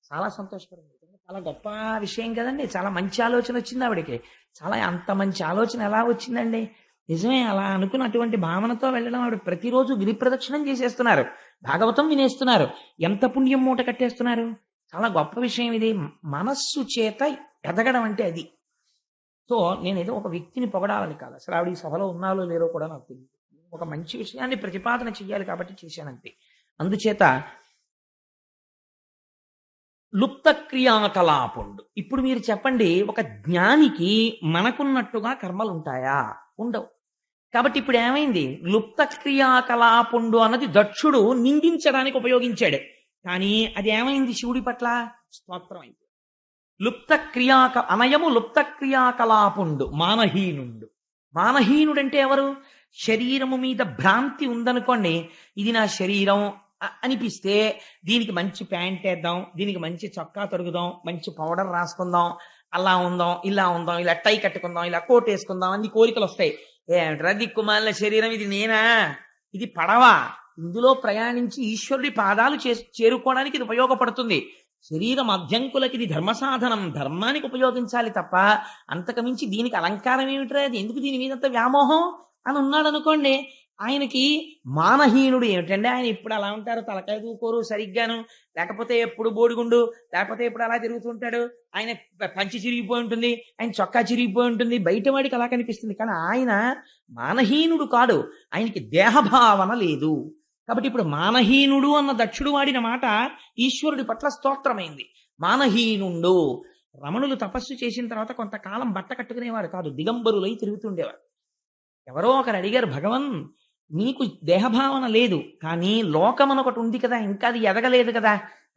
చాలా సంతోషపడింది. చాలా గొప్ప విషయం కదండి, చాలా మంచి ఆలోచన వచ్చింది ఆవిడకి. చాలా అంత మంచి ఆలోచన ఎలా వచ్చిందండి? నిజమే, అలా అనుకుని అటువంటి భావనతో వెళ్ళడం. ఆవిడ ప్రతిరోజు గిరి ప్రదక్షిణం చేసేస్తున్నారు, భాగవతం వినేస్తున్నారు, ఎంత పుణ్యం మూట కట్టేస్తున్నారు. చాలా గొప్ప విషయం ఇది. మనస్సు చేత ఎదగడం అంటే అది. సో నేనేదో ఒక వ్యక్తిని పొగడాలని కాదు, అసలు ఆవిడ ఈ సభలో ఉన్నాలో లేరో కూడా నాకు తెలియదు. ఒక మంచి విషయాన్ని ప్రతిపాదన చెయ్యాలి కాబట్టి చేశానంతే. అందుచేత లుప్త క్రియాకలాపుండు. ఇప్పుడు మీరు చెప్పండి, ఒక జ్ఞానికి మనకున్నట్టుగా కర్మలు ఉంటాయా? ఉండవు. కాబట్టి ఇప్పుడు ఏమైంది? లుప్త క్రియాకలాపుండు అన్నది దక్షుడు నిందించడానికి ఉపయోగించాడు, కానీ అది ఏమైంది? శివుడి పట్ల స్తోత్రం అయింది. అనయము లుప్త క్రియాకలాపుండు మానహీనుండు. మానహీనుడంటే ఎవరు? శరీరము మీద భ్రాంతి ఉందనుకోండి, ఇది నా శరీరం అనిపిస్తే దీనికి మంచి ప్యాంట్ వేద్దాం, దీనికి మంచి చొక్కా తొడుగుదాం, మంచి పౌడర్ రాసుకుందాం, అలా ఉందాం, ఇలా ఉందాం, ఇలా టై కట్టుకుందాం, ఇలా కోట్ వేసుకుందాం, అన్ని కోరికలు వస్తాయి. ఏమిట్రా దిక్కుమాలిన శరీరం ఇది నేనా, ఇది పడవ, ఇందులో ప్రయాణించి ఈశ్వరుడి పాదాలు చేరుకోవడానికి ఇది ఉపయోగపడుతుంది. శరీరం అభ్యంకులకి ఇది ధర్మ సాధనం, ధర్మానికి ఉపయోగించాలి తప్ప అంతకుమించి దీనికి అలంకారం ఏమిట్రా, అది ఎందుకు దీని మీద అంత వ్యామోహం అని ఉన్నాడు అనుకోండి. ఆయనకి మానహీనుడు ఏమిటండి, ఆయన ఇప్పుడు అలా ఉంటారు, తలకాయ దూకోరు సరిగ్గాను, లేకపోతే ఎప్పుడు బోడిగుండు, లేకపోతే ఎప్పుడు అలా తిరుగుతుంటాడు, ఆయన పంచి చిరిగిపోయి ఉంటుంది, ఆయన చొక్కా చిరిగిపోయి ఉంటుంది, బయట వాడికి అలా కనిపిస్తుంది. కానీ ఆయన మానహీనుడు కాడు, ఆయనకి దేహభావన లేదు. కాబట్టి ఇప్పుడు మానహీనుడు అన్న దక్షుడు వాడిన మాట ఈశ్వరుడి పట్ల స్తోత్రమైంది. మానహీనుండు. రమణులు తపస్సు చేసిన తర్వాత కొంతకాలం బట్ట కట్టుకునేవారు కాదు, దిగంబరులై తిరుగుతుండేవారు. ఎవరో ఒకరు అడిగారు, భగవన్ నీకు దేహభావన లేదు, కానీ లోకం ఒకటి ఉంది కదా, ఇంకా అది ఎదగలేదు కదా,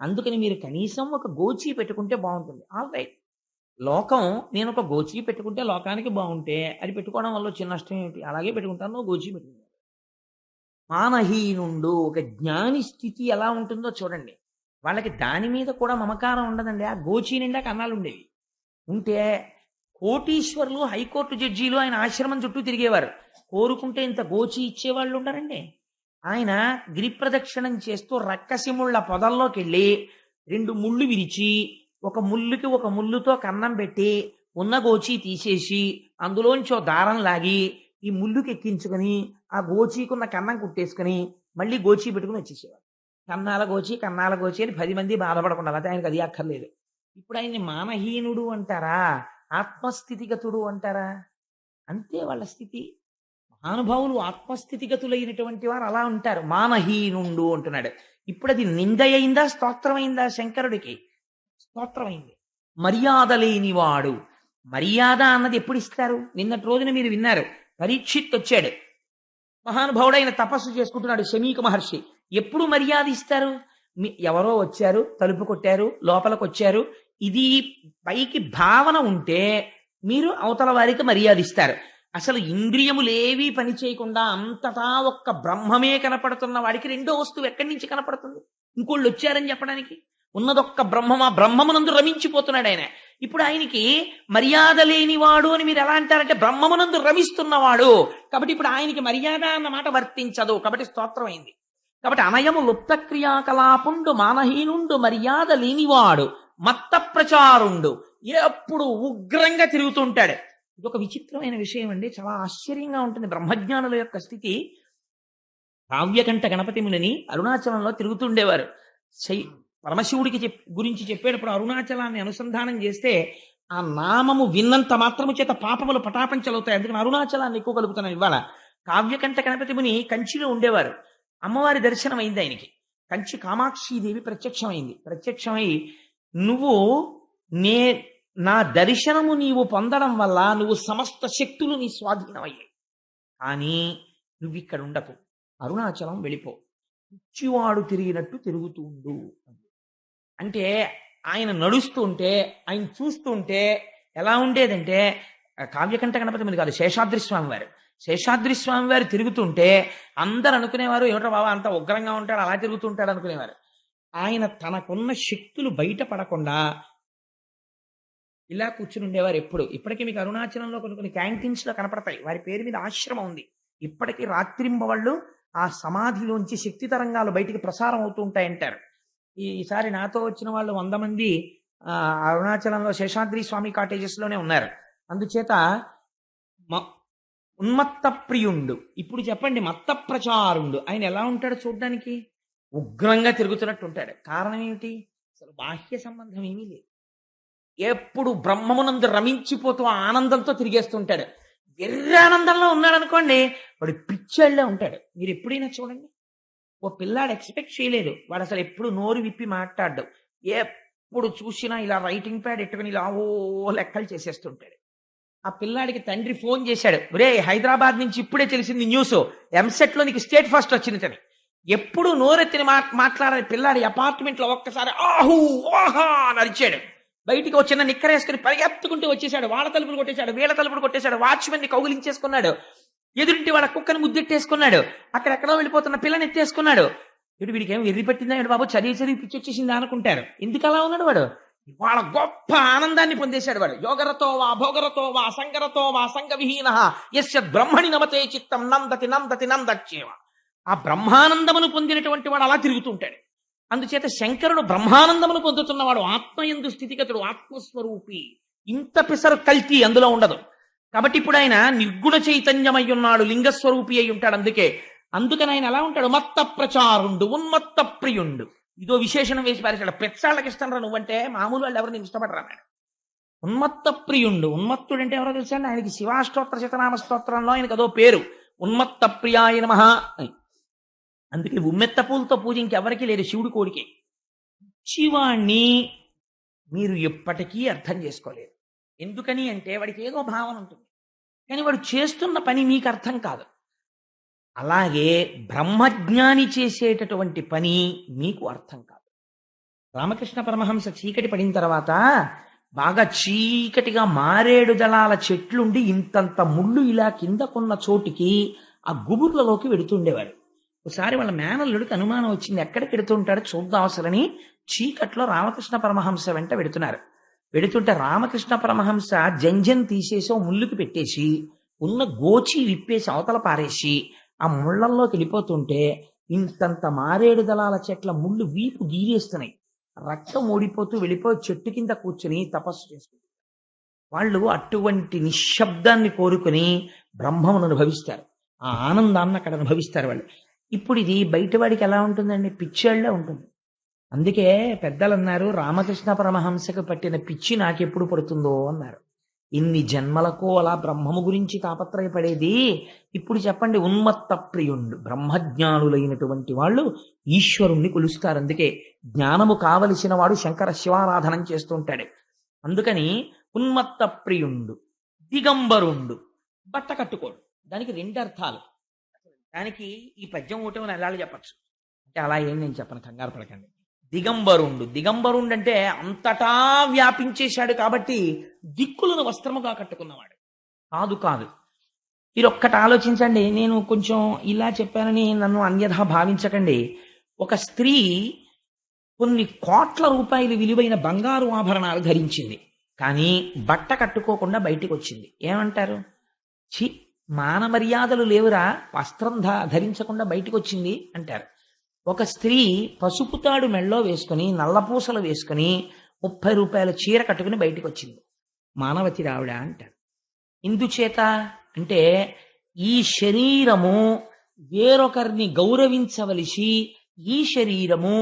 అందుకని మీరు కనీసం ఒక గోచీ పెట్టుకుంటే బాగుంటుంది. ఆల్ రైట్, లోకం, నేను ఒక గోచీ పెట్టుకుంటే లోకానికి బాగుంటే అది పెట్టుకోవడం వల్ల చిన్న నష్టం ఏమిటి, అలాగే పెట్టుకుంటాను, గోచీ పెట్టుకుంటాను. మానహీనుండు. ఒక జ్ఞాని స్థితి ఎలా ఉంటుందో చూడండి. వాళ్ళకి దాని మీద కూడా మమకారం ఉండదండి. ఆ గోచీ నిండా కన్నాలు ఉండేవి. ఉంటే కోటీశ్వరులు, హైకోర్టు జడ్జీలు ఆయన ఆశ్రమం చుట్టూ తిరిగేవారు. కోరుకుంటే ఇంత గోచి ఇచ్చేవాళ్ళు ఉండరండి. ఆయన గిరి ప్రదక్షిణం చేస్తూ రక్కసిముళ్ళ పొదల్లోకి వెళ్ళి 2 ముళ్ళు విరిచి, ఒక ముళ్ళుకి ఒక ముళ్ళుతో కన్నం పెట్టి ఉన్న గోచి తీసేసి అందులోంచి దారం లాగి ఈ ముళ్ళుకి ఎక్కించుకొని ఆ గోచీకున్న కన్నం కుట్టేసుకుని మళ్ళీ గోచి పెట్టుకుని వచ్చేసేవారు. కన్నాల గోచి అని 10 మంది బాధపడకుండా, అయితే ఆయనకు అది అక్కర్లేదు. ఇప్పుడు ఆయన్ని మానహీనుడు అంటారా, ఆత్మస్థితిగతుడు అంటారా? అంతే వాళ్ళ స్థితి. మహానుభావులు ఆత్మస్థితిగతులైనటువంటి వారు అలా ఉంటారు. మానహీనుండు అంటున్నాడు. ఇప్పుడు అది నిందయిందా, స్తోత్రమైందా? శంకరుడికి స్తోత్రమైంది. మర్యాద లేనివాడు. మర్యాద అన్నది ఎప్పుడు ఇస్తారు? నిన్నటి రోజున మీరు విన్నారు, పరీక్షిత్ వచ్చాడు, మహానుభావుడు, ఆయన తపస్సు చేసుకుంటున్నాడు, శమీక మహర్షి. ఎప్పుడు మర్యాద ఇస్తారు? ఎవరో వచ్చారు, తలుపు కొట్టారు, లోపలికి వచ్చారు, ఇది పైకి భావన ఉంటే మీరు అవతల వారికి మర్యాద ఇస్తారు. అసలు ఇంద్రియములేవీ పని చేయకుండా అంతటా ఒక్క బ్రహ్మమే కనపడుతున్న వాడికి రెండో వస్తువు ఎక్కడి నుంచి కనపడుతుంది? ఇంకోళ్ళు వచ్చారని చెప్పడానికి. ఉన్నదొక్క బ్రహ్మమా, బ్రహ్మమునందు రమించిపోతున్నాడు ఆయన. ఇప్పుడు ఆయనకి మర్యాద లేనివాడు అని మీరు ఎలా అంటారంటే బ్రహ్మమునందు రమిస్తున్నవాడు. కాబట్టి ఇప్పుడు ఆయనకి మర్యాద అన్న మాట వర్తించదు, కాబట్టి స్తోత్రం అయింది. కాబట్టి అనయము లుప్త క్రియాకలాపుండు, మానహీనుండు, మర్యాద లేనివాడు, మత్త ప్రచారుండు, ఎప్పుడు ఉగ్రంగా తిరుగుతుంటాడు. ఇది ఒక విచిత్రమైన విషయం అండి, చాలా ఆశ్చర్యంగా ఉంటుంది. బ్రహ్మజ్ఞానుల యొక్క స్థితి. కావ్యకంఠ గణపతి మునిని అరుణాచలంలో తిరుగుతుండేవారు. పరమశివుడికి గురించి చెప్పేటప్పుడు అరుణాచలాన్ని అనుసంధానం చేస్తే ఆ నామము విన్నంత మాత్రము చేత పాపములు పటాపంచలవుతాయి. అందుకని అరుణాచలాన్ని ఎక్కువ కలుగుతున్నాను ఇవాళ. కావ్యకంఠ గణపతి ముని కంచిలో ఉండేవారు. అమ్మవారి దర్శనం అయింది ఆయనకి. కంచి కామాక్షీదేవి ప్రత్యక్షమై నువ్వు నా దర్శనము నీవు పొందడం వల్ల నువ్వు సమస్త శక్తులు నీ స్వాధీనమయ్యాయి, కానీ నువ్వు ఇక్కడ ఉండకు, అరుణాచలం వెళ్ళిపో, పిచ్చివాడు తిరిగినట్టు తిరుగుతుండు అంటే. ఆయన నడుస్తుంటే, ఆయన చూస్తుంటే ఎలా ఉండేదంటే, కావ్యకంఠ గణపతి మీద కాదు, శేషాద్రి స్వామి వారు తిరుగుతుంటే అందరు అనుకునేవారు, ఏమిటో బాబా అంత ఉగ్రంగా ఉంటాడు, అలా తిరుగుతుంటాడు అనుకునేవారు. ఆయన తనకున్న శక్తులు బయటపడకుండా ఇలా కూర్చుని ఉండేవారు ఎప్పుడు. ఇప్పటికీ మీకు అరుణాచలంలో కొన్ని క్యాంటీన్స్ లో కనపడతాయి, వారి పేరు మీద ఆశ్రమం ఉంది. ఇప్పటికీ రాత్రింబవళ్ళు ఆ సమాధిలోంచి శక్తి తరంగాలు బయటికి ప్రసారం అవుతూ ఉంటాయంటారు. ఈసారి నాతో వచ్చిన వాళ్ళు 100 మంది అరుణాచలంలో శేషాద్రి స్వామి కాటేజెస్ లోనే ఉన్నారు. అందుచేత ఉన్మత్త ప్రియుండు. ఇప్పుడు చెప్పండి, మత్త ప్రచారుండు. ఆయన ఎలా ఉంటాడు చూడ్డానికి? ఉగ్రంగా తిరుగుతున్నట్టు ఉంటాడు. కారణం ఏమిటి? అసలు బాహ్య సంబంధం ఏమీ లేదు. ఎప్పుడు బ్రహ్మమునందు రమించిపోతూ ఆనందంతో తిరిగేస్తుంటాడు. వెర్రి ఆనందంలో ఉన్నాడు అనుకోండి, వాడు పిచ్చాళ్ళే ఉంటాడు. మీరు ఎప్పుడైనా చూడండి, ఓ పిల్లాడు ఎక్స్పెక్ట్ చేయలేదు, వాడు అసలు ఎప్పుడు నోరు విప్పి మాట్లాడ్డాడు, ఎప్పుడు చూసినా ఇలా రైటింగ్ ప్యాడ్ ఎట్టుకుని ఇలా లెక్కలు చేసేస్తుంటాడు. ఆ పిల్లాడికి తండ్రి ఫోన్ చేశాడు, ఒరే హైదరాబాద్ నుంచి ఇప్పుడే తెలిసింది న్యూస్, ఎంసెట్ లో నీకు స్టేట్ ఫస్ట్ వచ్చిందని. ఎప్పుడు నోరెత్తిని మాట్లాడని పిల్లాడి అపార్ట్మెంట్ లో ఒక్కసారి ఆహూ ఆహా అని అరిచాడు. బయటికి వచ్చిన నిక్కరేసుకుని పరిగెత్తుకుంటూ వచ్చేసాడు. వాళ్ళ తలుపులు కొట్టేశాడు, వీళ్ళ తలుపులు కొట్టేశాడు, వాచ్మెన్ ని కౌగిలించేసుకున్నాడు, ఎదురింటి వాళ్ళ కుక్కని ముద్దెట్టేసుకున్నాడు, అక్కడెక్కడో వెళ్ళిపోతున్న పిల్లని ఎత్తేసుకున్నాడు. వీడికి ఏం ఎర్రి పట్టిందా బాబు, చదివి పిచ్చి వచ్చేసిందా అనుకుంటారు. ఎందుకు అలా ఉన్నాడు వాడు? ఇవాళ గొప్ప ఆనందాన్ని పొందేశాడు వాడు. యోగరతో వా భోగరతో వా సంగరతో వా సంగవిహీన యస్య బ్రహ్మణి నమతే చిత్తం నందతి నందతి నందచ్చేవ. ఆ బ్రహ్మానందమును పొందినటువంటి వాడు అలా తిరుగుతుంటాడు. అందుచేత శంకరుడు బ్రహ్మానందమును పొందుతున్నవాడు, ఆత్మయందు స్థితిగతుడు, ఆత్మస్వరూపి. ఇంత పిసరు కల్తీ అందులో ఉండదు. కాబట్టి ఇప్పుడు ఆయన నిర్గుణ చైతన్యమై ఉన్నాడు, లింగస్వరూపి అయి ఉంటాడు. అందుకని ఆయన ఎలా ఉంటాడు? మత్త ప్రచారుండు, ఉన్మత్త ప్రియుండు. ఇదో విశేషణం వేసి పారేశాడు. పెచ్చాళ్ళకి ఇష్టం రా నువ్వంటే, మామూలు వాళ్ళు ఎవరు నేను ఇష్టపడరా అన్నాడు. ఉన్మత్త ప్రియుండు. ఉన్మత్తుడు అంటే ఎవరో తెలుసా అండి? ఆయనకి శివాష్టోత్తర శతనామ స్తోత్రంలో ఆయనకు అదో పేరు, ఉన్మత్త ప్రియాయ నమః అని. అందుకే ఉమ్మెత్త పూలతో పూజ ఇంకెవరికి లేదు, శివుడి కోరికే. శివాణ్ణి మీరు ఎప్పటికీ అర్థం చేసుకోలేరు. ఎందుకని అంటే వాడికి ఏదో భావన ఉంటుంది, కానీ వాడు చేస్తున్న పని మీకు అర్థం కాదు. అలాగే బ్రహ్మజ్ఞాని చేసేటటువంటి పని మీకు అర్థం కాదు. రామకృష్ణ పరమహంస చీకటి పడిన తర్వాత బాగా చీకటిగా మారేడు దళాల చెట్లుండి ఇంతంత ముళ్ళు ఇలా కిందకున్న చోటికి ఆ గుబుర్లలోకి వెడుతుండేవాడు. ఒకసారి వాళ్ళ మేనల్లుడికి అనుమానం వచ్చింది, ఎక్కడికి వెడుతుంటాడో చూద్దాం అసలని చీకట్లో రామకృష్ణ పరమహంస వెంట వెడుతుంటే రామకృష్ణ పరమహంస జంజం తీసేసి ఓ ముళ్ళుకి పెట్టేసి ఉన్న గోచి విప్పేసి అవతల పారేసి ఆ ముళ్ళల్లోకి వెళ్ళిపోతుంటే ఇంతంత మారేడు దళాల చెట్ల ముళ్ళు వీపు గీరేస్తున్నాయి. రక్తం ఓడిపోతూ వెళ్ళిపోయి చెట్టు కింద కూర్చుని తపస్సు చేసుకుంటారు. వాళ్ళు అటువంటి నిశ్శబ్దాన్ని కోరుకుని బ్రహ్మమును అనుభవిస్తారు. ఆ ఆనందాన్ని అక్కడ అనుభవిస్తారు వాళ్ళు. ఇప్పుడు ఇది బయటవాడికి ఎలా ఉంటుందండి? పిచ్చేళ్లే ఉంటుంది. అందుకే పెద్దలు అన్నారు, రామకృష్ణ పరమహంసకు పట్టిన పిచ్చి నాకెప్పుడు పడుతుందో అన్నారు. ఇన్ని జన్మలకు అలా బ్రహ్మము గురించి తాపత్రయపడేది. ఇప్పుడు చెప్పండి, ఉన్మత్త ప్రియుండు, బ్రహ్మజ్ఞానులైనటువంటి వాళ్ళు ఈశ్వరుణ్ణి కొలుస్తారు. అందుకే జ్ఞానము కావలసిన వాడు శంకర శివారాధనం చేస్తుంటాడు. అందుకని ఉన్మత్త ప్రియుండు, దిగంబరుండు, బట్ట కట్టుకోడు. దానికి రెండు అర్థాలు. దానికి ఈ పద్యం ఒకటే నెలలు చెప్పచ్చు, అంటే అలా ఏం నేను చెప్పను, కంగారు పడకండి. దిగంబరుండు అంటే అంతటా వ్యాపించేశాడు కాబట్టి దిక్కులను వస్త్రముగా కట్టుకున్నవాడు కాదు. మీరు ఒక్కటి ఆలోచించండి. నేను కొంచెం ఇలా చెప్పానని నన్ను అన్యథా భావించకండి. ఒక స్త్రీ కొన్ని కోట్ల రూపాయలు విలువైన బంగారు ఆభరణాలు ధరించింది, కానీ బట్ట కట్టుకోకుండా బయటికి వచ్చింది. ఏమంటారు? చి, మాన మర్యాదలు లేవురా, వస్త్రం ధరించకుండా బయటికి వచ్చింది అంటారు. ఒక స్త్రీ పసుపు తాడు మెళ్ళో వేసుకుని నల్లపూసలు వేసుకుని 30 రూపాయల చీర కట్టుకుని బయటికి వచ్చింది, మానవతి రావిడ అంటారు. ఎందుచేత అంటే ఈ శరీరము వేరొకరిని గౌరవించవలసి, ఈ శరీరము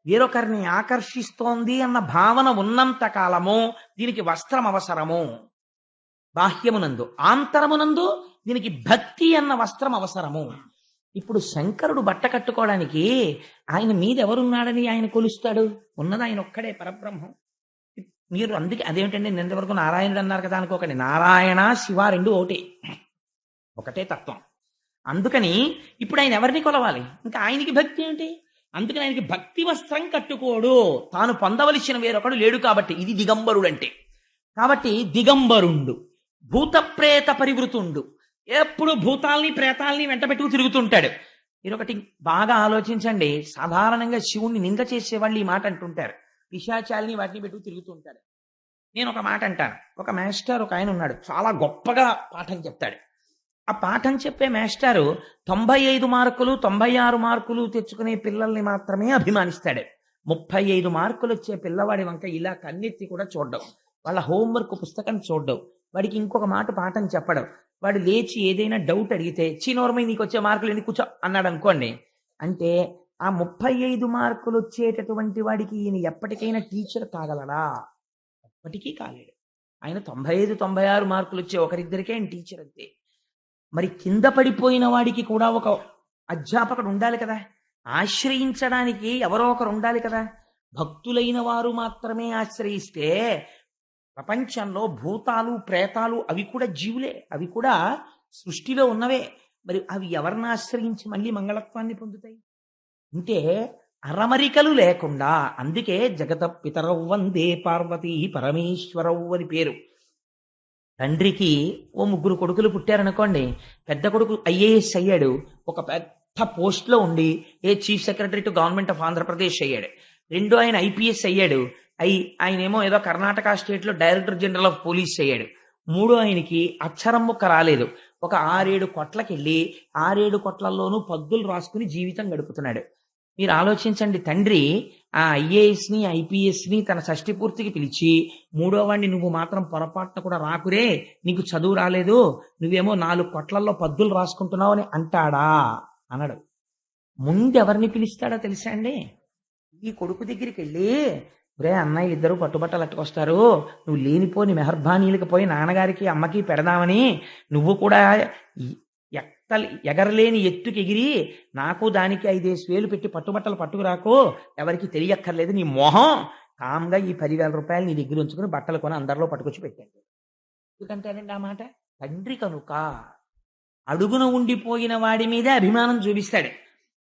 వేరొకరిని ఆకర్షిస్తోంది అన్న భావన ఉన్నంత కాలము దీనికి వస్త్రం అవసరము. బాహ్యమునందు, ఆంతరమునందు దీనికి భక్తి అన్న వస్త్రం అవసరము. ఇప్పుడు శంకరుడు బట్ట కట్టుకోవడానికి ఆయన మీద ఎవరున్నాడని ఆయన కొలుస్తాడు? ఉన్నది ఆయన ఒక్కడే, పరబ్రహ్మం. మీరు అందుకే అదేమిటండి నిన్నవరకు నారాయణుడు అన్నారు కదా అనుకోకండి. నారాయణ శివ రెండు ఒకటే తత్వం. అందుకని ఇప్పుడు ఆయన ఎవరిని కొలవాలి? ఇంకా ఆయనకి భక్తి ఏంటి? అందుకని ఆయనకి భక్తి వస్త్రం కట్టుకోడు, తాను పొందవలసిన వేరొకడు లేడు కాబట్టి. ఇది దిగంబరుడు అంటే. కాబట్టి దిగంబరుండు, భూతప్రేత పరివృతుండు, ఎప్పుడు భూతాల్ని ప్రేతాల్ని వెంట పెట్టుకు తిరుగుతుంటాడు. మీరు ఒకటి బాగా ఆలోచించండి. సాధారణంగా శివుణ్ణి నింద చేసేవాళ్ళు ఈ మాట అంటుంటారు, పిశాచాల్ని వాటిని పెట్టుకు తిరుగుతుంటాడు. నేను ఒక మాట అంటాను. ఒక మాస్టర్ ఒక ఆయన ఉన్నాడు, చాలా గొప్పగా పాఠం చెప్తాడు. ఆ పాఠం చెప్పే మాస్టారు 95 మార్కులు 96 మార్కులు తెచ్చుకునే పిల్లల్ని మాత్రమే అభిమానిస్తాడు. 35 మార్కులు వచ్చే పిల్లవాడి వంక ఇలా కన్నెత్తి కూడా చూడ్డం, వాళ్ళ హోంవర్క్ పుస్తకం చూడ్డం, వాడికి ఇంకొక మాట పాఠం చెప్పడం. వాడు లేచి ఏదైనా డౌట్ అడిగితే చీనోర్మై నీకు వచ్చే మార్కులు ఎన్ని కూర్చో అన్నాడు అనుకోండి, అంటే ఆ 35 మార్కులు వచ్చేటటువంటి వాడికి ఈయన ఎప్పటికైనా టీచర్ కాగలడా? ఎప్పటికీ కాలేడు. ఆయన 95 96 మార్కులు వచ్చే ఒకరిద్దరికే ఆయన టీచర్ అంతే. మరి కింద పడిపోయిన వాడికి కూడా ఒక అధ్యాపకుడు ఉండాలి కదా, ఆశ్రయించడానికి ఎవరో ఒకరు ఉండాలి కదా. భక్తులైన వారు మాత్రమే ఆశ్రయిస్తే ప్రపంచంలో భూతాలు ప్రేతాలు అవి కూడా జీవులే, అవి కూడా సృష్టిలో ఉన్నవే. మరి అవి ఎవరిని ఆశ్రయించి మళ్ళీ మంగళత్వాన్ని పొందుతాయి? అంటే అరమరికలు లేకుండా. అందుకే జగత పితరౌ వందే పార్వతీ పరమేశ్వరౌ అని పేరు. తండ్రికి ఓ 3 కొడుకులు పుట్టారనుకోండి, పెద్ద కొడుకు IAS అయ్యాడు, ఒక పెద్ద పోస్ట్లో ఉండి chief secretary to government of Andhra Pradesh అయ్యాడు. రెండో ఆయన IPS అయ్యాడు, ఆయనేమో ఏదో కర్ణాటక స్టేట్ లో డైరెక్టర్ జనరల్ ఆఫ్ పోలీస్ అయ్యాడు. మూడో ఆయనకి అక్షరం ముక్క రాలేదు. ఒక 6-7 కొట్లకెళ్ళి 6-7 కొట్లల్లోనూ పద్దులు రాసుకుని జీవితం గడుపుతున్నాడు. మీరు ఆలోచించండి, తండ్రి ఆ ఐఏఎస్ ని ఐపీఎస్ ని తన షష్ఠి పూర్తికి పిలిచి, మూడో వాడిని నువ్వు మాత్రం పొరపాటున కూడా రాకురే, నీకు చదువు రాలేదు, నువ్వేమో 4 కొట్లల్లో పద్దులు రాసుకుంటున్నావు అని అంటాడా? అనడు. ముందెవరిని పిలుస్తాడో తెలుసా అండి? ఈ కొడుకు దగ్గరికి వెళ్ళి, రే అన్నయ్య ఇద్దరు పట్టుబట్టలు అట్టుకొస్తారు, నువ్వు లేనిపోని మెహర్బానీలకు పోయి నాన్నగారికి అమ్మకి పెడదామని నువ్వు కూడా ఎగరలేని ఎత్తుకి ఎగిరి నాకు దానికి 5,000 పెట్టి పట్టుబట్టలు పట్టుకురాకు, ఎవరికి తెలియక్కర్లేదు, నీ మొహం కామ్గా ఈ 10,000 రూపాయలు నీ దగ్గర ఉంచుకుని బట్టలు కొని అందరిలో పట్టుకొచ్చి పెట్టండి. ఎందుకంటారండి ఆ మాట? తండ్రి కనుక అడుగున ఉండిపోయిన వాడి మీదే అభిమానం చూపిస్తాడు.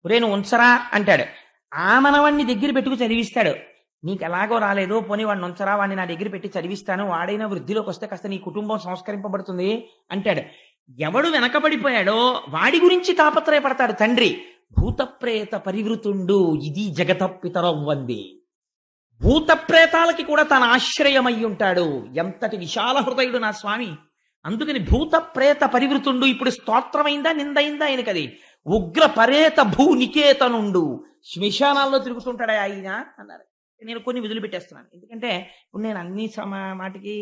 ఒరే నువ్వు ఉంచరా అంటాడు. ఆ మనవాణ్ణి దగ్గర పెట్టుకు చదివిస్తాడు. నీకు ఎలాగో రాలేదు, పోనీ వాడిని ఉంచరా, వాడిని నా దగ్గర పెట్టి చదివిస్తాను, వాడైనా వృద్ధిలోకి వస్తే కాస్త నీ కుటుంబం సంస్కరింపబడుతుంది అంటాడు. ఎవడు వెనకబడిపోయాడో వాడి గురించి తాపత్రయపడతాడు తండ్రి. భూతప్రేత పరివృతుండు ఇది జగత పితరవ్వంది. భూతప్రేతాలకి కూడా తన ఆశ్రయమై ఉంటాడు. ఎంతటి విశాల హృదయుడు నా స్వామి. అందుకని భూత ప్రేత పరివృతుండు. ఇప్పుడు స్తోత్రమైందా నిందైందా ఆయనకది? ఉగ్ర పరేత భూ నికేతనుండు. శ్మశానాల్లో తిరుగుతుంటాడా ఆయన అన్నారు. నేను కొన్ని విధులు పెట్టేస్తున్నాను, ఎందుకంటే ఇప్పుడు నేను అన్ని మాటికి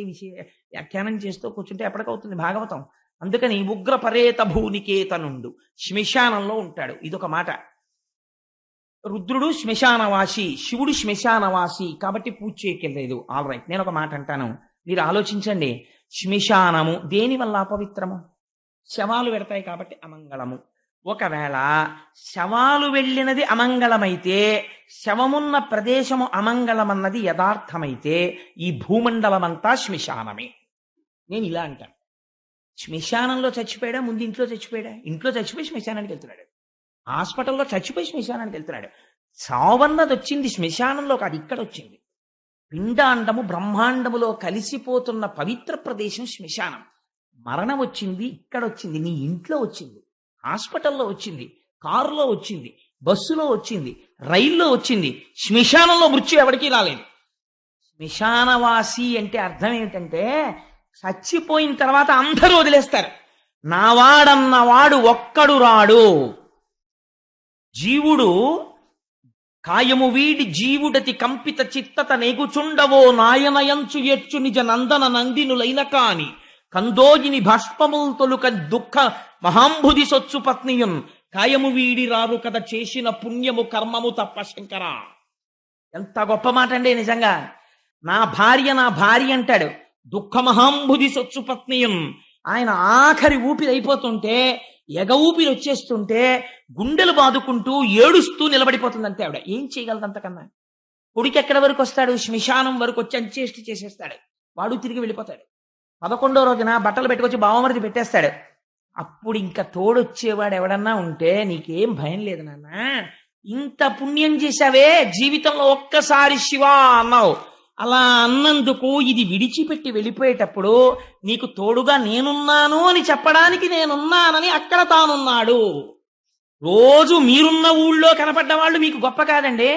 వ్యాఖ్యానం చేస్తూ కూర్చుంటే ఎప్పటికవుతుంది భాగవతం. అందుకని ఉగ్ర పరేత భూనికేతనుండు, శ్మశానంలో ఉంటాడు. ఇదొక మాట. రుద్రుడు శ్మశానవాసి, శివుడు శ్మశానవాసి, కాబట్టి పూజ చేయకెళ్ళలేదు. ఆల్ రైట్, నేను ఒక మాట అంటాను, మీరు ఆలోచించండి. శ్మశానము దేని వల్ల అపవిత్రము? శవాలు పెడతాయి కాబట్టి అమంగళము. ఒకవేళ శవాలు వెళ్ళినది అమంగళమైతే, శవమున్న ప్రదేశము అమంగళమన్నది యథార్థమైతే, ఈ భూమండలమంతా శ్మశానమే. నేను ఇలా అంటాను. శ్మశానంలో చచ్చిపోయాడా, ముందు ఇంట్లో చచ్చిపోయాడా? ఇంట్లో చచ్చిపోయి శ్మశానానికి వెళ్తున్నాడు. హాస్పిటల్లో చచ్చిపోయి శ్మశానానికి వెళ్తున్నాడు. చావన్నది వచ్చింది శ్మశానంలో కాదు, ఇక్కడ వచ్చింది. పిండాండము బ్రహ్మాండములో కలిసిపోతున్న పవిత్ర ప్రదేశం శ్మశానం. మరణం వచ్చింది ఇక్కడ వచ్చింది, నీ ఇంట్లో వచ్చింది, హాస్పిటల్లో వచ్చింది, కారులో వచ్చింది, బస్సులో వచ్చింది, రైల్లో వచ్చింది. శ్మశానంలో మృత్యు ఎవరికీ రాలేదు. శ్మశానవాసి అంటే అర్థం ఏమిటంటే, చచ్చిపోయిన తర్వాత అందరూ వదిలేస్తారు. నావాడన్నవాడు ఒక్కడు రాడు. జీవుడు కాయము వీడి జీవుడతి కంపిత చిత్తత నేగుచుండవో నాయనయంచు ఎచ్చు నిజ నందన నందినులైన కాని కందోజిని భస్పముల్ తొలుక దుఃఖ మహాంబుది సొచ్చు పత్నియున్ కాయము వీడి రారు కథ చేసిన పుణ్యము కర్మము తప్ప శంకర. ఎంత గొప్ప మాట అండి నిజంగా. నా భార్య అంటాడు. దుఃఖ మహాంబుది సొచ్చు పత్నియున్, ఆయన ఆఖరి ఊపిరి అయిపోతుంటే, ఎగ ఊపిరి వచ్చేస్తుంటే గుండెలు బాదుకుంటూ ఏడుస్తూ నిలబడిపోతుంది అంతే ఆవిడ. ఏం చేయగలదు అంతకన్నా? కొడుకు ఎక్కడి వరకు వస్తాడు? శ్మశానం వరకు వచ్చి అంచేష్టి చేసేస్తాడు. వాడు తిరిగి వెళ్ళిపోతాడు. 11వ రోజున బట్టలు పెట్టుకొచ్చి బావమరిది పెట్టేస్తాడు. అప్పుడు ఇంకా తోడొచ్చేవాడు ఎవడన్నా ఉంటే, నీకేం భయం లేదు నాన్న, ఇంత పుణ్యం చేశావే, జీవితంలో ఒక్కసారి శివా అన్నావు, అలా అన్నందుకు ఇది విడిచిపెట్టి వెళ్ళిపోయేటప్పుడు నీకు తోడుగా నేనున్నాను అని చెప్పడానికి నేనున్నానని అక్కడ తానున్నాడు. రోజు మీరున్న ఊళ్ళో కనపడ్డ వాళ్ళు మీకు గొప్ప కాదండి.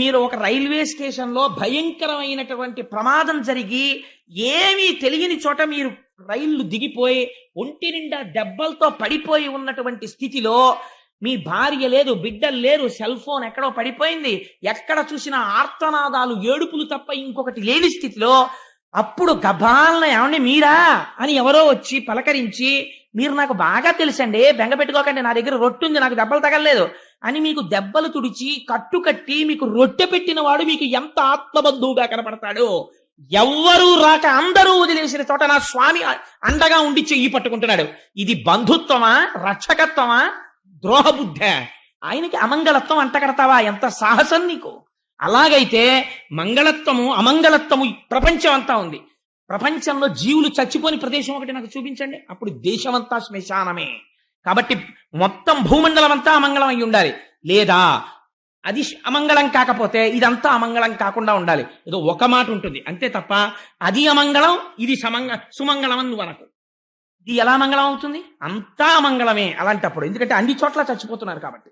మీరు ఒక రైల్వే స్టేషన్లో భయంకరమైనటువంటి ప్రమాదం జరిగి ఏమీ తెలియని చోట మీరు రైళ్లు దిగిపోయి ఒంటి నిండా దెబ్బలతో పడిపోయి ఉన్నటువంటి స్థితిలో, మీ భార్య లేదు, బిడ్డలు లేరు, సెల్ ఫోన్ ఎక్కడో పడిపోయింది, ఎక్కడ చూసినా ఆర్తనాదాలు ఏడుపులు తప్ప ఇంకొకటి లేని స్థితిలో, అప్పుడు గబాలన ఏమండి మీరా అని ఎవరో వచ్చి పలకరించి, మీరు నాకు బాగా తెలుసండి, బెంగ పెట్టుకోకండి, నా దగ్గర రొట్టె ఉంది, నాకు దెబ్బలు తగలలేదు అని మీకు దెబ్బలు తుడిచి కట్టుకట్టి మీకు రొట్టె పెట్టిన వాడు మీకు ఎంత ఆత్మబంధువుగా కనపడతాడు. ఎవ్వరూ రాక అందరూ వదిలేసిన చోట నా స్వామి అండగా ఉండి చెయ్యి పట్టుకుంటున్నాడు. ఇది బంధుత్వమా, రక్షకత్వమా, ద్రోహబుద్ధ? ఆయనకి అమంగళత్వం అంటగడతావా? ఎంత సాహసం నీకు! అలాగైతే మంగళత్వము అమంగళత్వము ప్రపంచం అంతా ఉంది. ప్రపంచంలో జీవులు చచ్చిపోని ప్రదేశం ఒకటి నాకు చూపించండి, అప్పుడు దేశమంతా శ్మశానమే. కాబట్టి మొత్తం భూమండలం అంతా అమంగళం అయి ఉండాలి. లేదా అది అమంగళం కాకపోతే ఇదంతా అమంగళం కాకుండా ఉండాలి. ఏదో ఒక మాట ఉంటుంది అంతే తప్ప, అది అమంగళం ఇది సుమంగళం అని నువ్వు అనకు. ఇది ఎలా మంగళం అవుతుంది? అంతా అమంగళమే అలాంటప్పుడు. ఎందుకంటే అన్ని చోట్ల చచ్చిపోతున్నారు కాబట్టి.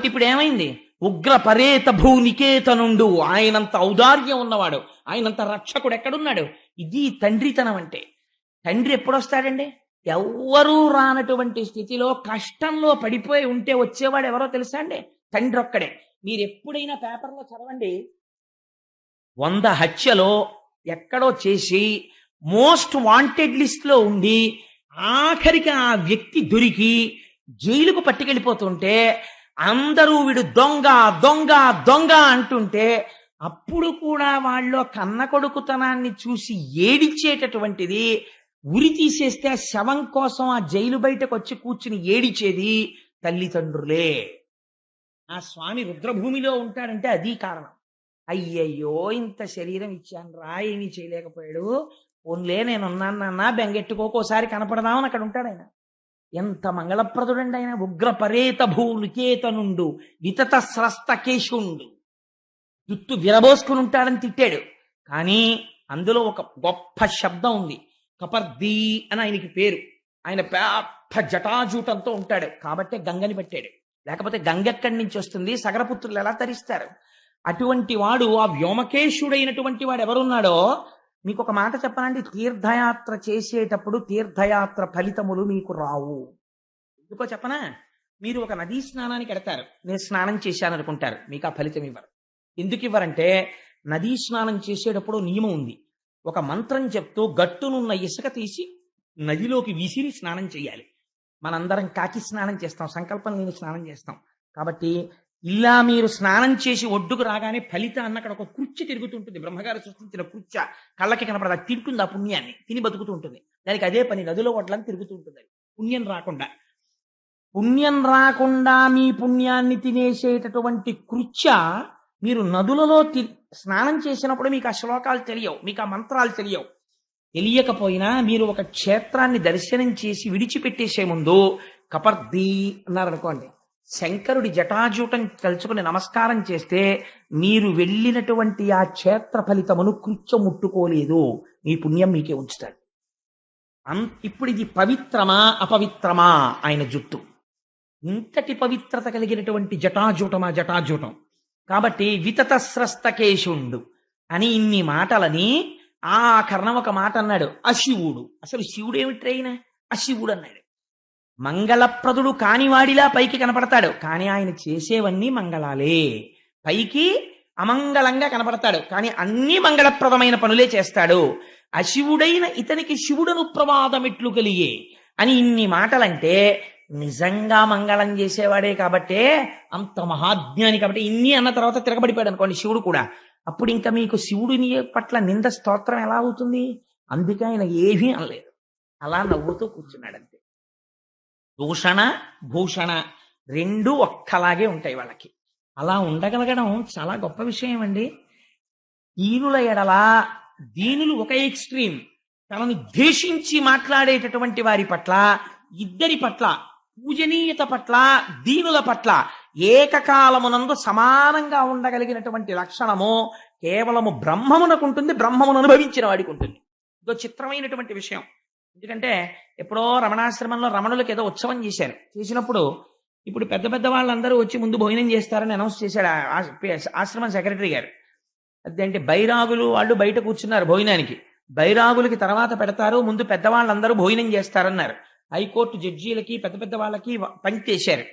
ఇప్పుడు ఏమైంది? ఉగ్ర పరేత భూనికేతనుండు. ఆయనంత ఔదార్యం ఉన్నవాడు, ఆయనంత రక్షకుడు ఎక్కడున్నాడు? ఇది తండ్రితనం అంటే. తండ్రి ఎప్పుడొస్తాడండి? ఎవ్వరూ రానటువంటి స్థితిలో కష్టంలో పడిపోయి ఉంటే వచ్చేవాడు ఎవరో తెలుసా అండి? తండ్రి ఒక్కడే. మీరు ఎప్పుడైనా పేపర్లో చదవండి, 100 హత్యలో ఎక్కడో చేసి మోస్ట్ వాంటెడ్ లిస్ట్ లో ఉండి ఆఖరికి ఆ వ్యక్తి దొరికి జైలుకు పట్టుకెళ్ళిపోతుంటే అందరూ వీడు దొంగ దొంగ దొంగ అంటుంటే అప్పుడు కూడా వాళ్ళు కన్న కొడుకుతనాన్ని చూసి ఏడిచేటటువంటిది, ఉరి తీసేస్తే ఆ శవం కోసం ఆ జైలు బయటకు వచ్చి కూర్చుని ఏడిచేది తల్లిదండ్రులే. ఆ స్వామి రుద్రభూమిలో ఉంటాడంటే అది కారణం. అయ్యయ్యో ఇంత శరీరం ఇచ్చాను రా, ఏమీ చేయలేకపోయాడు, ఓన్లే నేనున్నాను నాన్న, బెంగెట్టుకోకోసారి కనపడదామని అక్కడ ఉంటాడు ఆయన. ఎంత మంగళప్రదుడండి ఆయన. ఉగ్ర పరేత భూనికేతనుండు వితత స్రస్త కేశుండు. జుట్టు విరబోసుకుని ఉంటాడని తిట్టాడు, కానీ అందులో ఒక గొప్ప శబ్దం ఉంది. కపర్దీ అని ఆయనకి పేరు. ఆయన పెద్ద జటాజూటంతో ఉంటాడు కాబట్టే గంగని పెట్టాడు. లేకపోతే గంగ ఎక్కడి నుంచి వస్తుంది? సగరపుత్రులు ఎలా తరిస్తారు? అటువంటి వాడు, ఆ వ్యోమకేశుడైనటువంటి వాడు ఎవరున్నాడో మీకు ఒక మాట చెప్పనండి. తీర్థయాత్ర చేసేటప్పుడు తీర్థయాత్ర ఫలితములు మీకు రావు. ఎందుకో చెప్పనా? మీరు ఒక నదీ స్నానానికి ఎడతారు, నేను స్నానం చేశాను అనుకుంటారు, మీకు ఆ ఫలితం ఇవ్వరు. ఎందుకు ఇవ్వరంటే నదీ స్నానం చేసేటప్పుడు నియమం ఉంది. ఒక మంత్రం చెప్తూ గట్టునున్న ఇసుక తీసి నదిలోకి విసిరి స్నానం చేయాలి. మనందరం కాకి స్నానం చేస్తాం, సంకల్పం లేని స్నానం చేస్తాం. కాబట్టి ఇలా మీరు స్నానం చేసి ఒడ్డుకు రాగానే ఫలితాన్ని అక్కడ ఒక కుర్చీ తిరుగుతుంటుంది, బ్రహ్మగారు సృష్టించిన కుర్చ, కళ్ళకి కనపడదు, అది తింటుంది ఆ పుణ్యాన్ని, తిని బతుకుతూ ఉంటుంది. దానికి అదే పని, నదిలో ఒడ్లని తిరుగుతూ ఉంటుంది. పుణ్యం రాకుండా మీ పుణ్యాన్ని తినేసేటటువంటి కృత్య మీరు నదులలో స్నానం చేసినప్పుడు మీకు ఆ శ్లోకాలు తెలియవు, మీకు ఆ మంత్రాలు తెలియవు. తెలియకపోయినా మీరు ఒక క్షేత్రాన్ని దర్శనం చేసి విడిచిపెట్టేసే ముందు కపర్దీ అన్నారనుకోండి, శంకరుడి జటాజూటం తలుచుకుని నమస్కారం చేస్తే మీరు వెళ్ళినటువంటి ఆ క్షేత్ర ఫలితమును కృత్య ముట్టుకోలేదు, మీ పుణ్యం మీకే ఉంచుతాడు. ఇప్పుడు ఇది పవిత్రమా అపవిత్రమా? ఆయన జుట్టు ఇంతటి పవిత్రత కలిగినటువంటి జటాజూటం. కాబట్టి వితతస్రస్తకేశుండు అని ఇన్ని మాటలని ఆ కర్ణం ఒక మాట అన్నాడు, అశివుడు. అసలు శివుడు ఏమిటి అయినా? అశివుడు అన్నాడు. మంగళప్రదుడు కానివాడిలా పైకి కనపడతాడు, కానీ ఆయన చేసేవన్నీ మంగళాలే. పైకి అమంగళంగా కనపడతాడు, కానీ అన్ని మంగళప్రదమైన పనులే చేస్తాడు. అశివుడైన ఇతనికి శివుడను ప్రమాదమిట్లు కలిగే అని ఇన్ని మాటలంటే నిజంగా మంగళం చేసేవాడే కాబట్టే, అంత మహాజ్ఞాని కాబట్టి. ఇన్ని అన్న తర్వాత తిరగబడిపోయాడు అనుకోండి శివుడు కూడా, అప్పుడు ఇంకా మీకు శివుడిని పట్ల నింద స్తోత్రం ఎలా అవుతుంది? అందుకే ఆయన ఏమీ అనలేదు, అలా నవ్వుతూ కూర్చున్నాడంతే. దూషణ భూషణ రెండు ఒక్కలాగే ఉంటాయి వాళ్ళకి. అలా ఉండగలగడం చాలా గొప్ప విషయం అండి. దీనుల ఎడల దీనులు ఒక ఎక్స్ట్రీమ్, తనను ద్వేషించి మాట్లాడేటటువంటి వారి పట్ల, ఇద్దరి పట్ల, పూజనీయత పట్ల, దీనుల పట్ల ఏకకాలమునందు సమానంగా ఉండగలిగినటువంటి లక్షణము కేవలము బ్రహ్మమునకుంటుంది, బ్రహ్మమును అనుభవించిన వాడికి ఉంటుంది. ఇదో చిత్రమైనటువంటి విషయం. ఎందుకంటే ఎప్పుడో రమణాశ్రమంలో రమణులకు ఏదో ఉత్సవం చేసినప్పుడు ఇప్పుడు పెద్ద పెద్ద వాళ్ళందరూ వచ్చి ముందు భోజనం చేస్తారని అనౌన్స్ చేశాడు ఆశ్రమం సెక్రటరీ గారు. అదేంటి బైరాగులు వాళ్ళు బయట కూర్చున్నారు భోజనానికి, బైరాగులకి తర్వాత పెడతారు, ముందు పెద్దవాళ్ళందరూ భోజనం చేస్తారన్నారు. హైకోర్టు జడ్జీలకి పెద్ద పెద్ద వాళ్ళకి పంక్తేశారు.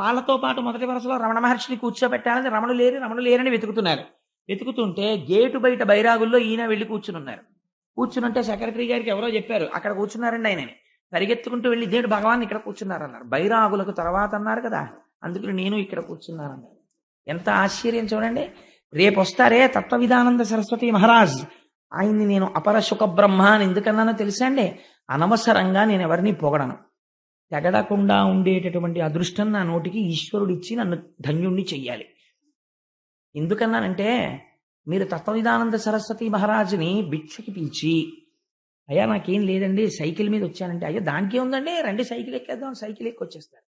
వాళ్ళతో పాటు మొదటి వరుసలో రమణ మహర్షిని కూర్చోబెట్టాలని రమణులు లేరని వెతుకుతుంటే గేటు బయట బైరాగుల్లో ఈయన వెళ్ళి కూర్చునుంటే సెక్రటరీ గారికి ఎవరో చెప్పారు, అక్కడ కూర్చున్నారండి ఆయనని. పరిగెత్తుకుంటూ వెళ్ళి దేవుడు భగవాన్ ఇక్కడ కూర్చున్నారన్నారు. బైరాగులకు తర్వాత అన్నారు కదా, అందుకని నేను ఇక్కడ కూర్చున్నానన్నారు. ఎంత ఆశ్చర్యం చూడండి. రేపు వస్తారే తత్వవిధానంద సరస్వతి మహారాజ్, ఆయన్ని నేను అపర సుఖ బ్రహ్మ అని ఎందుకన్నానో తెలుసా అండి? అనవసరంగా నేను ఎవరిని పొగడను. తెగడకుండా ఉండేటటువంటి అదృష్టం నా నోటికి ఈశ్వరుడు ఇచ్చి నన్ను ధన్యుణ్ణి చెయ్యాలి. ఎందుకన్నానంటే, మీరు తత్వవిధానంద సరస్వతి మహారాజుని భిక్షకి పిలిచి, అయ్యా నాకేం లేదండి సైకిల్ మీద వచ్చానంటే, అయ్యా దానికి ఏముందండి రండి సైకిల్ ఎక్కేద్దాం, సైకిల్ ఎక్కి వచ్చేస్తారు.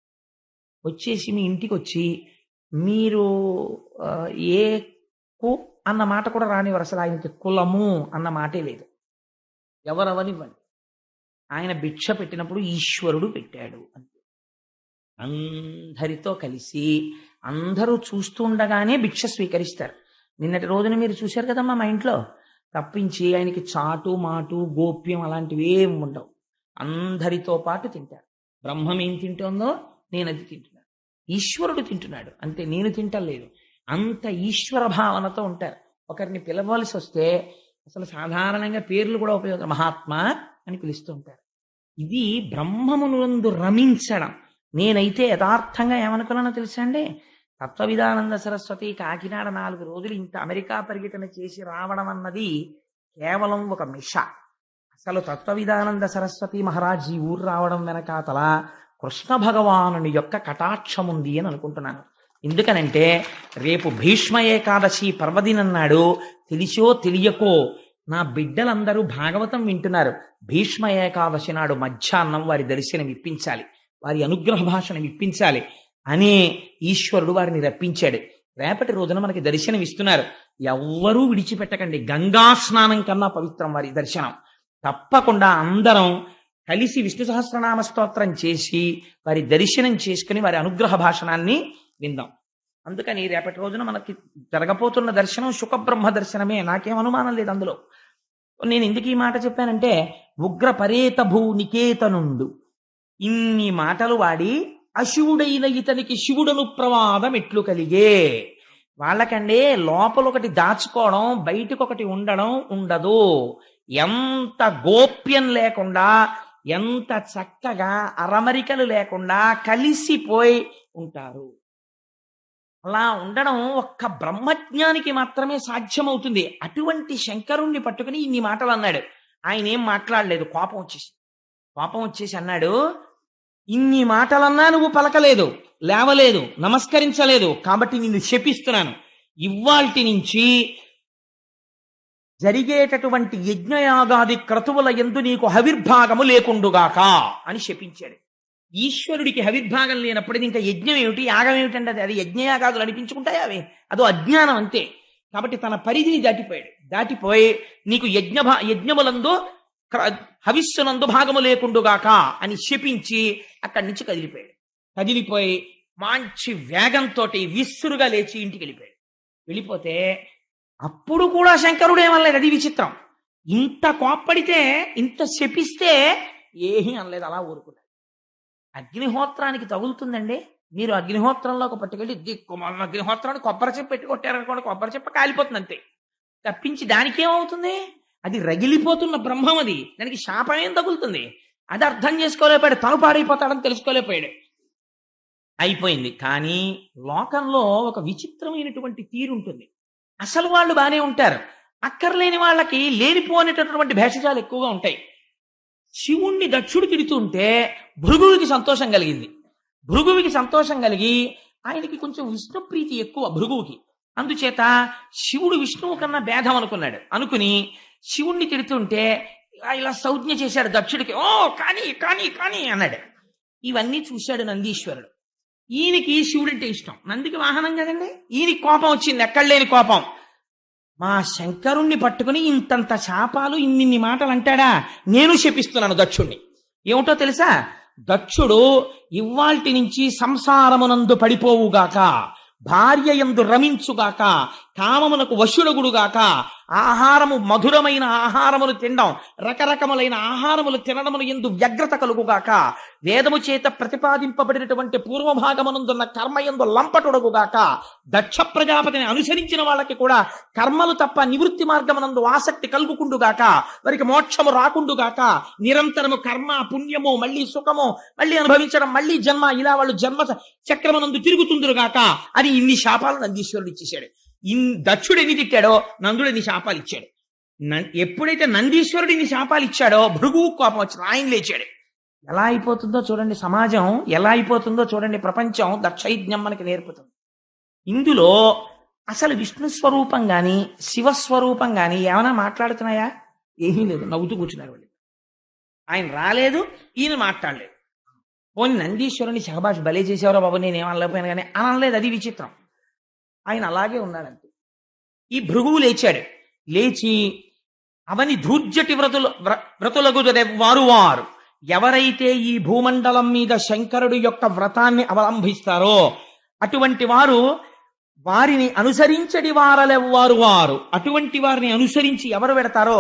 వచ్చేసి మీ ఇంటికి వచ్చి మీరు ఏ కు అన్న మాట కూడా రానివ్వరు. అసలు ఆయనకి కులము అన్న మాటే లేదు. ఎవరెవరివ్వండి, ఆయన భిక్ష పెట్టినప్పుడు ఈశ్వరుడు పెట్టాడు అంతే. అందరితో కలిసి అందరూ చూస్తూ ఉండగానే భిక్ష స్వీకరిస్తారు. నిన్నటి రోజున మీరు చూశారు కదమ్మా మా ఇంట్లో. తప్పించి ఆయనకి చాటు మాటు గోప్యం అలాంటివి ఏం ఉండవు. అందరితో పాటు తింటారు. బ్రహ్మం ఏం తింటోందో నేను అది తింటున్నాను, ఈశ్వరుడు తింటున్నాడు అంతే, నేను తింటలేదు. అంత ఈశ్వర భావనతో ఉంటారు. ఒకరిని పిలవలసి వస్తే అసలు సాధారణంగా పేర్లు కూడా ఉపయోగం, మహాత్మా అని పిలుస్తూ ఉంటారు. ఇది బ్రహ్మమునందు రమించడం. నేనైతే యథార్థంగా ఏమనుకున్నానో తెలుసా అండి, తత్వవిధానంద సరస్వతి కాకినాడ 4 రోజులు ఇంత అమెరికా పర్యటన చేసి రావడం అన్నది కేవలం ఒక మిష. అసలు తత్వవిధానంద సరస్వతి మహారాజ్ ఈ ఊరు రావడం వెనకాతల కృష్ణ భగవానుని యొక్క కటాక్షం ఉంది అని అనుకుంటున్నాను. ఎందుకనంటే రేపు భీష్మ ఏకాదశి పర్వదినం నాడు తెలిసో తెలియకో నా బిడ్డలందరూ భాగవతం వింటున్నారు. భీష్మ ఏకాదశి నాడు మధ్యాహ్నం వారి దర్శనం ఇప్పించాలి, వారి అనుగ్రహ భాషను ఇప్పించాలి అనే ఈశ్వరుడు వారిని రప్పించాడు. రేపటి రోజున మనకి దర్శనం ఇస్తున్నారు. ఎవ్వరూ విడిచిపెట్టకండి. గంగా స్నానం కన్నా పవిత్రం వారి దర్శనం. తప్పకుండా అందరం కలిసి విష్ణు సహస్రనామ స్తోత్రం చేసి వారి దర్శనం చేసుకుని వారి అనుగ్రహ భాషణాన్ని విందాం. అందుకని రేపటి రోజున మనకి జరగబోతున్న దర్శనం శుకబ్రహ్మ దర్శనమే, నాకేం అనుమానం లేదు అందులో. నేను ఎందుకు ఈ మాట చెప్పానంటే, ఉగ్ర పరేత భూ నికేతనుండు ఇన్ని మాటలు వాడి అశివుడైన ఇతనికి శివుడను ప్రమాదం ఎట్లు కలిగే. వాళ్ళకంటే లోపల ఒకటి దాచుకోవడం, బయటకొకటి ఉండడం ఉండదు. ఎంత గోప్యం లేకుండా, ఎంత చక్కగా అరమరికలు లేకుండా కలిసిపోయి ఉంటారు. అలా ఉండడం ఒక్క బ్రహ్మజ్ఞానికి మాత్రమే సాధ్యమవుతుంది. అటువంటి శంకరుణ్ణి పట్టుకుని ఇన్ని మాటలు అన్నాడు. ఆయన ఏం మాట్లాడలేదు, కోపం వచ్చేసి అన్నాడు, ఇన్ని మాటలన్నా నువ్వు పలకలేదు, లేవలేదు, నమస్కరించలేదు, కాబట్టి నిన్ను శపిస్తున్నాను. ఇవ్వాల్టి నుంచి జరిగేటటువంటి యజ్ఞయాగాది క్రతువుల యందు నీకు హవిర్భాగము లేకుండుగాక అని శపించాడు. ఈశ్వరుడికి హవిర్భాగం లేనప్పుడు ఇంకా యజ్ఞం ఏమిటి, యాగం ఏమిటంటే అది యజ్ఞయాగాదులు అనిపించుకుంటాయి, అవి అదో అజ్ఞానం అంతే. కాబట్టి తన పరిధిని దాటిపోయి నీకు యజ్ఞములందు హవిస్సునందు భాగము లేకుండుగాక అని శపించి అక్కడి నుంచి కదిలిపోయి మంచి వేగంతో విస్సురుగా లేచి ఇంటికి వెళ్ళిపోతే అప్పుడు కూడా శంకరుడు ఏమనలేదు. అది విచిత్రం. ఇంత కోప్పడితే, ఇంత శపిస్తే ఏమీ అనలేదు, అలా ఊరుకున్నాడు. అగ్నిహోత్రానికి తగులుతుందండి. మీరు అగ్నిహోత్రంలోకి పట్టుకెళ్ళి అగ్నిహోత్రాన్ని కొబ్బరి చెప్పు పెట్టి కొట్టారనుకోండి, కొబ్బరి చెప్ప కాలిపోతుంది అంతే తప్పించి దానికేమవుతుంది? అది రగిలిపోతున్న బ్రహ్మం, అది దానికి శాపం ఏం తగులుతుంది? అది అర్థం చేసుకోలేకపోయాడు, తను పాడైపోతాడని తెలుసుకోలేకపోయాడు. అయిపోయింది. కానీ లోకంలో ఒక విచిత్రమైనటువంటి తీరుంటుంది. అసలు వాళ్ళు బాగానే ఉంటారు, అక్కర్లేని వాళ్ళకి లేనిపోనేటటువంటి భేషజాలు ఎక్కువగా ఉంటాయి. శివుణ్ణి దక్షుడు తిడుతుంటే భృగువుకి సంతోషం కలిగింది. భృగువుకి సంతోషం కలిగి ఆయనకి కొంచెం విష్ణు ప్రీతి ఎక్కువ భృగువుకి. అందుచేత శివుడు విష్ణువు కన్నా భేదం అనుకుని శివుణ్ణి తిడుతుంటే ఇలా సంజ్ఞ చేశాడు దక్షుడికి. ఓ కానీ కానీ కానీ అన్నాడు. ఇవన్నీ చూశాడు నందీశ్వరుడు. ఈయనకి శివుడంటే ఇష్టం, నందికి వాహనం కదండి. ఈయనకి కోపం వచ్చింది, ఎక్కడ లేని కోపం. మా శంకరుణ్ణి పట్టుకుని ఇంతంత శాపాలు, ఇన్నిన్ని మాటలు అంటాడా, నేను శపిస్తున్నాను దక్షుణ్ణి. ఏమిటో తెలుసా, దక్షుడు ఇవ్వాల్టి నుంచి సంసారమునందు పడిపోవుగాక, భార్య యందు రమించుగాక, కామమునకు వశుడగుడుగాక, ఆహారము మధురమైన ఆహారములు తినడం, రకరకములైన ఆహారములు తినడములు ఎందు వ్యగ్రత కలుగుగాక, వేదము చేత ప్రతిపాదింపబడినటువంటి పూర్వభాగమునందున్న కర్మయందు లంపటుడగుగాక, దక్ష ప్రజాపతిని అనుసరించిన వాళ్ళకి కూడా కర్మలు తప్ప నివృత్తి మార్గమునందు ఆసక్తి కలుగుకుండుగాక, వారికి మోక్షము రాకుండుగాక, నిరంతరము కర్మ పుణ్యము, మళ్ళీ సుఖము, మళ్ళీ అనుభవించడం, మళ్ళీ జన్మ, ఇలా వాళ్ళు జన్మ చక్రమునందు తిరుగుతుందురుగాక అని ఇన్ని శాపాలు నందీశ్వరుడు ఇచ్చేశాడు. దక్షుడు ఎన్ని తిట్టాడో నందుడు ఎన్ని శాపాలు ఇచ్చాడు. ఎప్పుడైతే నందీశ్వరుడు ఇన్ని శాపాలు ఇచ్చాడో భృగువు కోపం వచ్చింది, ఆయన లేచాడు. ఎలా అయిపోతుందో చూడండి సమాజం, ఎలా అయిపోతుందో చూడండి ప్రపంచం. దక్షయజ్ఞం మనకి నేర్పుతుంది. ఇందులో అసలు విష్ణు స్వరూపం గాని శివస్వరూపం గాని ఏమైనా మాట్లాడుతున్నాయా? ఏమీ లేదు, నవ్వుతూ కూర్చున్నారు వాళ్ళు. ఆయన రాలేదు, ఈయన మాట్లాడలేదు. పోనీ నందీశ్వరుని శహబాష్ భలే చేసేవారో బాబు, నేనేం అనలేకపోయాను కానీ అనలేదు. అది విచిత్రం. ఆయన అలాగే ఉన్నాడంతే. ఈ భృగువు లేచి అవని ధూర్జటి వ్రతులకు వారు ఎవరైతే ఈ భూమండలం మీద శంకరుడు యొక్క వ్రతాన్ని అవలంబిస్తారో అటువంటి వారు వారిని అనుసరించడి వారలెవ్వారు వారు. అటువంటి వారిని అనుసరించి ఎవరు పెడతారో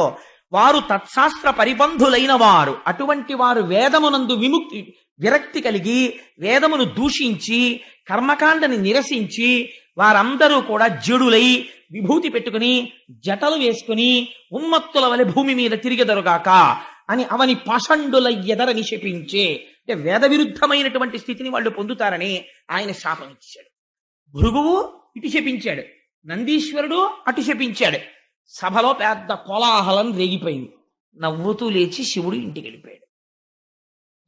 వారు తత్శాస్త్ర పరిబంధులైన వారు. అటువంటి వారు వేదమునందు విరక్తి కలిగి వేదమును దూషించి కర్మకాండని నిరసించి వారందరూ కూడా జడులై విభూతి పెట్టుకుని జటలు వేసుకుని ఉన్మత్తుల వలె భూమి మీద తిరిగెదరుగాక అని అవని పాషండుల ఎదరని శపించే, అంటే వేద విరుద్ధమైనటువంటి స్థితిని వాళ్ళు పొందుతారని ఆయన శాపం ఇచ్చాడు. భృగువు ఇటు శపించాడు, నందీశ్వరుడు అటు శపించాడు. సభలో పెద్ద కోలాహలం రేగిపోయింది. నవ్వుతూ లేచి శివుడు ఇంటికి వెళ్ళిపోయాడు.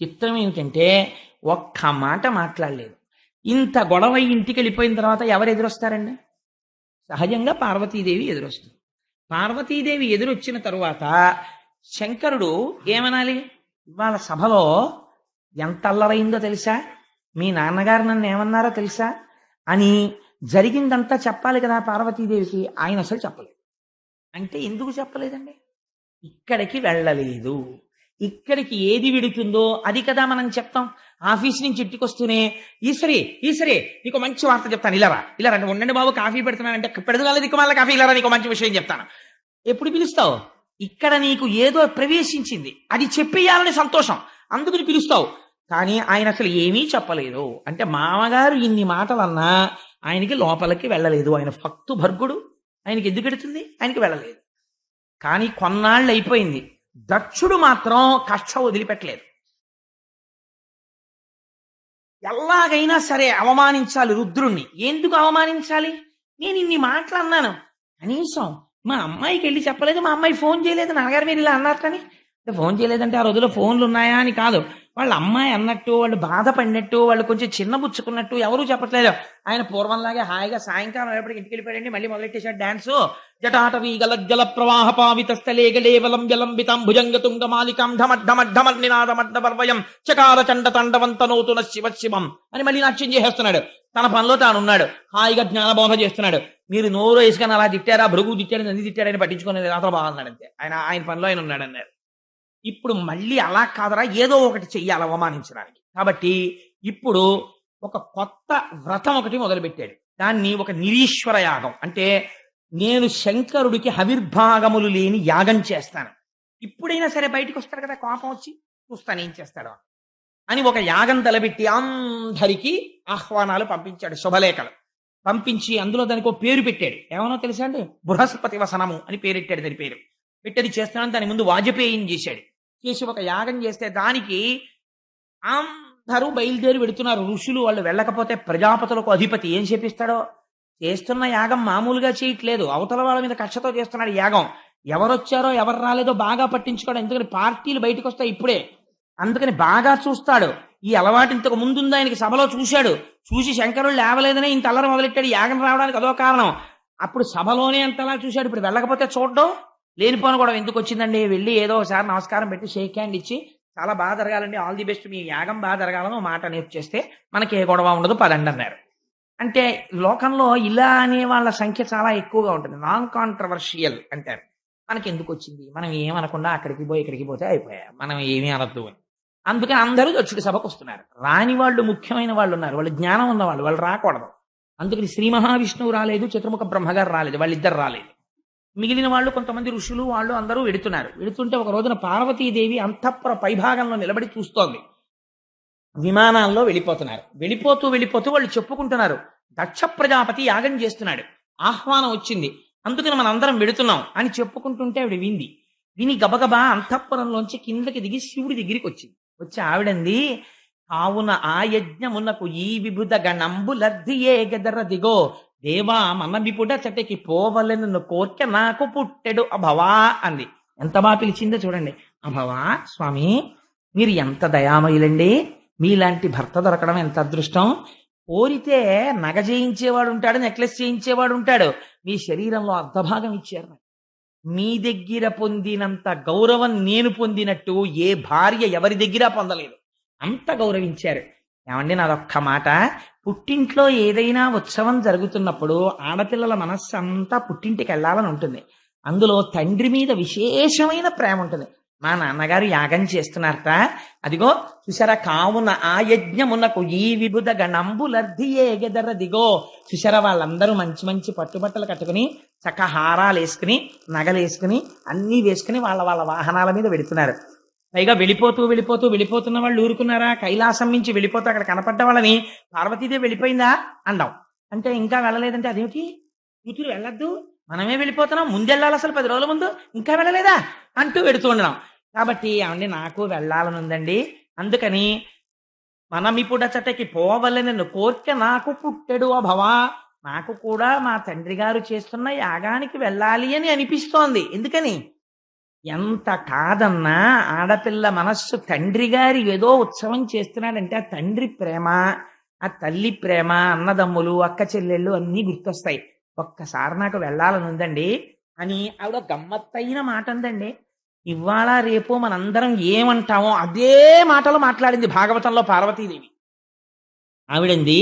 చిత్రం ఏమిటంటే ఒక్క మాట మాట్లాడలేదు. ఇంత గొడవ ఇంటికి వెళ్ళిపోయిన తర్వాత ఎవరు ఎదురొస్తారండి? సహజంగా పార్వతీదేవి ఎదురొస్తుంది. పార్వతీదేవి ఎదురొచ్చిన తరువాత శంకరుడు ఏమనాలి? ఇవాళ సభలో ఎంత అల్లరైందో తెలుసా, మీ నాన్నగారు నన్ను ఏమన్నారో తెలుసా అని జరిగిందంతా చెప్పాలి కదా పార్వతీదేవికి. ఆయన అసలు చెప్పలేదు. అంటే ఎందుకు చెప్పలేదండి? ఇక్కడికి వెళ్ళలేదు. ఇక్కడికి ఏది విడుతుందో అది కదా మనం చెప్తాం. ఆఫీస్ నుంచి ఇంటికి వస్తూనే ఈశ్వరి నీకు మంచి వార్త చెప్తాను, ఇలారా అంటే ఉండండి బాబు కాఫీ పెడుతున్నానంటే పెడతాను, నీకు మళ్ళీ కాఫీ ఇలారా నీకు మంచి విషయం చెప్తాను. ఎప్పుడు పిలుస్తావు? ఇక్కడ నీకు ఏదో ప్రవేశించింది అది చెప్పేయాలని సంతోషం, అందుకని పిలుస్తావు. కానీ ఆయన అసలు ఏమీ చెప్పలేదు. అంటే మామగారు ఇన్ని మాటలన్నా ఆయనకి లోపలికి వెళ్ళలేదు. ఆయన భక్తు భర్గుడు, ఆయనకి ఎందుకు ఎడుతుంది? ఆయనకి వెళ్ళలేదు. కానీ కొన్నాళ్ళు అయిపోయింది. దక్షుడు మాత్రం కష్టం వదిలిపెట్టలేదు. ఎలాగైనా సరే అవమానించాలి రుద్రుణ్ణి. ఎందుకు అవమానించాలి? నేను ఇన్ని మాటలు అన్నాను, కనీసం మా అమ్మాయికి వెళ్ళి చెప్పలేదు, మా అమ్మాయి ఫోన్ చేయలేదు, నాన్నగారు మీరు ఇలా అన్నారు. కానీ ఫోన్ చేయలేదంటే ఆ రోజుల్లో ఫోన్లు ఉన్నాయా అని కాదు, వాళ్ళ అమ్మాయి అన్నట్టు, వాళ్ళు బాధపడినట్టు, వాళ్ళు కొంచెం చిన్నబుచ్చుకున్నట్టు ఎవరూ చెప్పట్లేదు. ఆయన పూర్వంలాగే హాయిగా సాయంకాలం ఎప్పటికి ఇంటికి వెళ్ళిపోయాడండి. మళ్ళీ మొదలెట్టేశాడు డాన్సు. జటాటవీ గలజ్జల ప్రవాహ పావిత స్థలే గలేవలం జలంబితాం భుజంగ తుంగ మాలికాం ఢమడ్డమడ్డమర్నినాదమడ్డవర్వయం చకార చండ తండవంతనోతున శివ శివం అని మళ్ళీ నాట్యం చేసేస్తున్నాడు. తన పనిలో తానున్నాడు, హాయిగా జ్ఞానబోధ చేస్తున్నాడు. మీరు నోరు వేసుకొని అలా తిట్టారా, భృగు తిట్టాడు, నంది తిట్టాడని పట్టించుకునేది రాత్రి బాగున్నాడు అంతే. ఆయన పనిలో ఆయన ఉన్నాడు అన్నారు. ఇప్పుడు మళ్ళీ అలా కాదరా, ఏదో ఒకటి చెయ్యాలి అవమానించడానికి. కాబట్టి ఇప్పుడు ఒక కొత్త వ్రతం ఒకటి మొదలుపెట్టాడు. దాన్ని ఒక నిరీశ్వర యాగం, అంటే నేను శంకరుడికి హవిర్భాగములు లేని యాగం చేస్తాను. ఇప్పుడైనా సరే బయటకు వస్తాడు కదా, కోపం వచ్చి చూస్తాను ఏం చేస్తాడు అని ఒక యాగం తలబెట్టి అందరికీ ఆహ్వానాలు పంపించాడు, శుభలేఖలు పంపించి అందులో దానికి ఒక పేరు పెట్టాడు. ఏమనో తెలుసా అండి? బృహస్పతి వసనము అని పేరెట్టాడు. దాని పేరు పెట్టేది చేస్తున్నాను. దాని ముందు వాజపేయం చేశాడు. చేసి ఒక యాగం చేస్తే దానికి అందరూ బయలుదేరి పెడుతున్నారు. ఋషులు వాళ్ళు వెళ్ళకపోతే ప్రజాపతులకు అధిపతి ఏం చేపిస్తాడో. చేస్తున్న యాగం మామూలుగా చేయట్లేదు, అవతల వాళ్ళ మీద కక్షతో చేస్తున్నాడు యాగం. ఎవరొచ్చారో ఎవరు రాలేదో బాగా పట్టించుకోవడం. ఎందుకని పార్టీలు బయటకు వస్తాయి ఇప్పుడే, అందుకని బాగా చూస్తాడు. ఈ అలవాటు ఇంతకు ముందుంది ఆయనకి. సభలో చూశాడు, చూసి శంకరుడు లేవలేదనే ఇంత అల్లరి మొదలెట్టాడు. యాగం రావడానికి అదో కారణం. అప్పుడు సభలోనే అంతలా చూశాడు. ఇప్పుడు వెళ్ళకపోతే చూడడం లేనిపోను కూడా ఎందుకు వచ్చిందండి? వెళ్ళి ఏదో ఒకసారి నమస్కారం పెట్టి షేక్ హ్యాండ్ ఇచ్చి చాలా బాగా జరగాలండి, ఆల్ ది బెస్ట్, మీ యాగం బాగా జరగాలని మాట నేర్చేస్తే మనకి ఏ గొడవ ఉండదు పదండి అన్నారు. అంటే లోకంలో ఇలా అనే వాళ్ళ సంఖ్య చాలా ఎక్కువగా ఉంటుంది. నాన్ కాంట్రవర్షియల్ అంటారు. మనకి ఎందుకు వచ్చింది, మనం ఏమనకుండా అక్కడికి పోయి ఇక్కడికి పోతే అయిపోయా, మనం ఏమీ అనద్దు అని. అందుకని అందరూ దక్షుడి సభకు వస్తున్నారు. రాని వాళ్ళు ముఖ్యమైన వాళ్ళు ఉన్నారు, వాళ్ళు జ్ఞానం ఉన్నవాళ్ళు, వాళ్ళు రాకూడదు. అందుకని శ్రీ మహావిష్ణువు రాలేదు, చతుర్ముఖ బ్రహ్మగారు రాలేదు, వాళ్ళిద్దరు రాలేదు. మిగిలిన వాళ్ళు కొంతమంది ఋషులు వాళ్ళు అందరూ వెడుతున్నారు. వెడుతుంటే ఒక రోజున పార్వతీదేవి అంతఃపుర పైభాగంలో నిలబడి చూస్తోంది. విమానాల్లో వెళ్ళిపోతున్నారు. వెళ్ళిపోతూ వాళ్ళు చెప్పుకుంటున్నారు, దక్ష ప్రజాపతి యాగం చేస్తున్నాడు, ఆహ్వానం వచ్చింది, అందుకని మనం అందరం వెడుతున్నాం అని చెప్పుకుంటుంటే ఆవిడ విని గబగబా అంతఃపురంలోంచి కిందకి దిగి శివుడి దగ్గరికి వచ్చింది. వచ్చి ఆవిడంది, కావున ఆ యజ్ఞమునకు ఈ విభుద గణంబు లబ్ధియే గదర దిగో దేవా మన విపుడ చటకి పోవలను కోర్కె నాకు పుట్టెడు అభవా అంది. ఎంత బాగా పిలిచిందో చూడండి. అభవా స్వామి, మీరు ఎంత దయామయులండి, మీలాంటి భర్త దొరకడం ఎంత అదృష్టం. కోరితే నగ చేయించేవాడు ఉంటాడు, నెక్లెస్ చేయించేవాడు ఉంటాడు, మీ శరీరంలో అర్ధభాగం ఇచ్చారు. మీ దగ్గర పొందినంత గౌరవం నేను పొందినట్టు ఏ భార్య ఎవరి దగ్గర పొందలేదు, అంత గౌరవించారు. ఏమండి నాదొక్క మాట, పుట్టింట్లో ఏదైనా ఉత్సవం జరుగుతున్నప్పుడు ఆడపిల్లల మనస్సు అంతా పుట్టింటికి వెళ్ళాలని ఉంటుంది. అందులో తండ్రి మీద విశేషమైన ప్రేమ ఉంటుంది. మా నాన్నగారు యాగం చేస్తున్నారట. అదిగో చూసారా, కావున ఆ యజ్ఞమునకు ఈ విబుధ గణంబులర్ధియే గెదరదిగో. చూసారా, వాళ్ళందరూ మంచి మంచి పట్టుబట్టలు కట్టుకుని చక్క హారాలు వేసుకుని నగలు వేసుకుని అన్నీ వేసుకుని వాళ్ళ వాళ్ళ వాహనాల మీద వెళుతున్నారు. పైగా వెళ్ళిపోతున్న వాళ్ళు ఊరుకున్నారా? కైలాసం నుంచి వెళ్ళిపోతూ అక్కడ కనపడ్డ వాళ్ళని పార్వతీదేవి వెళ్ళిపోయిందా అంటాం. అంటే ఇంకా వెళ్ళలేదంటే అదేమిటి, కూతురు వెళ్ళొద్దు, మనమే వెళ్ళిపోతున్నాం, ముందెళ్ళాలి అసలు 10 రోజుల ముందు, ఇంకా వెళ్ళలేదా అంటూ వెడుతూ ఉండడం. కాబట్టి ఏమండి, నాకు వెళ్ళాలని ఉందండి, అందుకని మనమిప్పుడచటకి పోవలెనను కోర్కె నాకు పుట్టెడు అభవా. నాకు కూడా మా తండ్రి గారు చేస్తున్న యాగానికి వెళ్ళాలి అని అనిపిస్తోంది. ఎందుకని, ఎంత కాదన్నా ఆడపిల్ల మనస్సు తండ్రి గారి ఏదో ఉత్సవం చేస్తున్నాడంటే ఆ తండ్రి ప్రేమ, ఆ తల్లి ప్రేమ, అన్నదమ్ములు, అక్క చెల్లెళ్ళు అన్నీ గుర్తొస్తాయి. ఒక్కసారి నాకు వెళ్ళాలని ఉందండి అని ఆవిడ గమ్మత్తైన మాట అందండి. ఇవాళ రేపు మనందరం ఏమంటామో అదే మాటలు మాట్లాడింది భాగవతంలో పార్వతీదేవి. ఆవిడంది,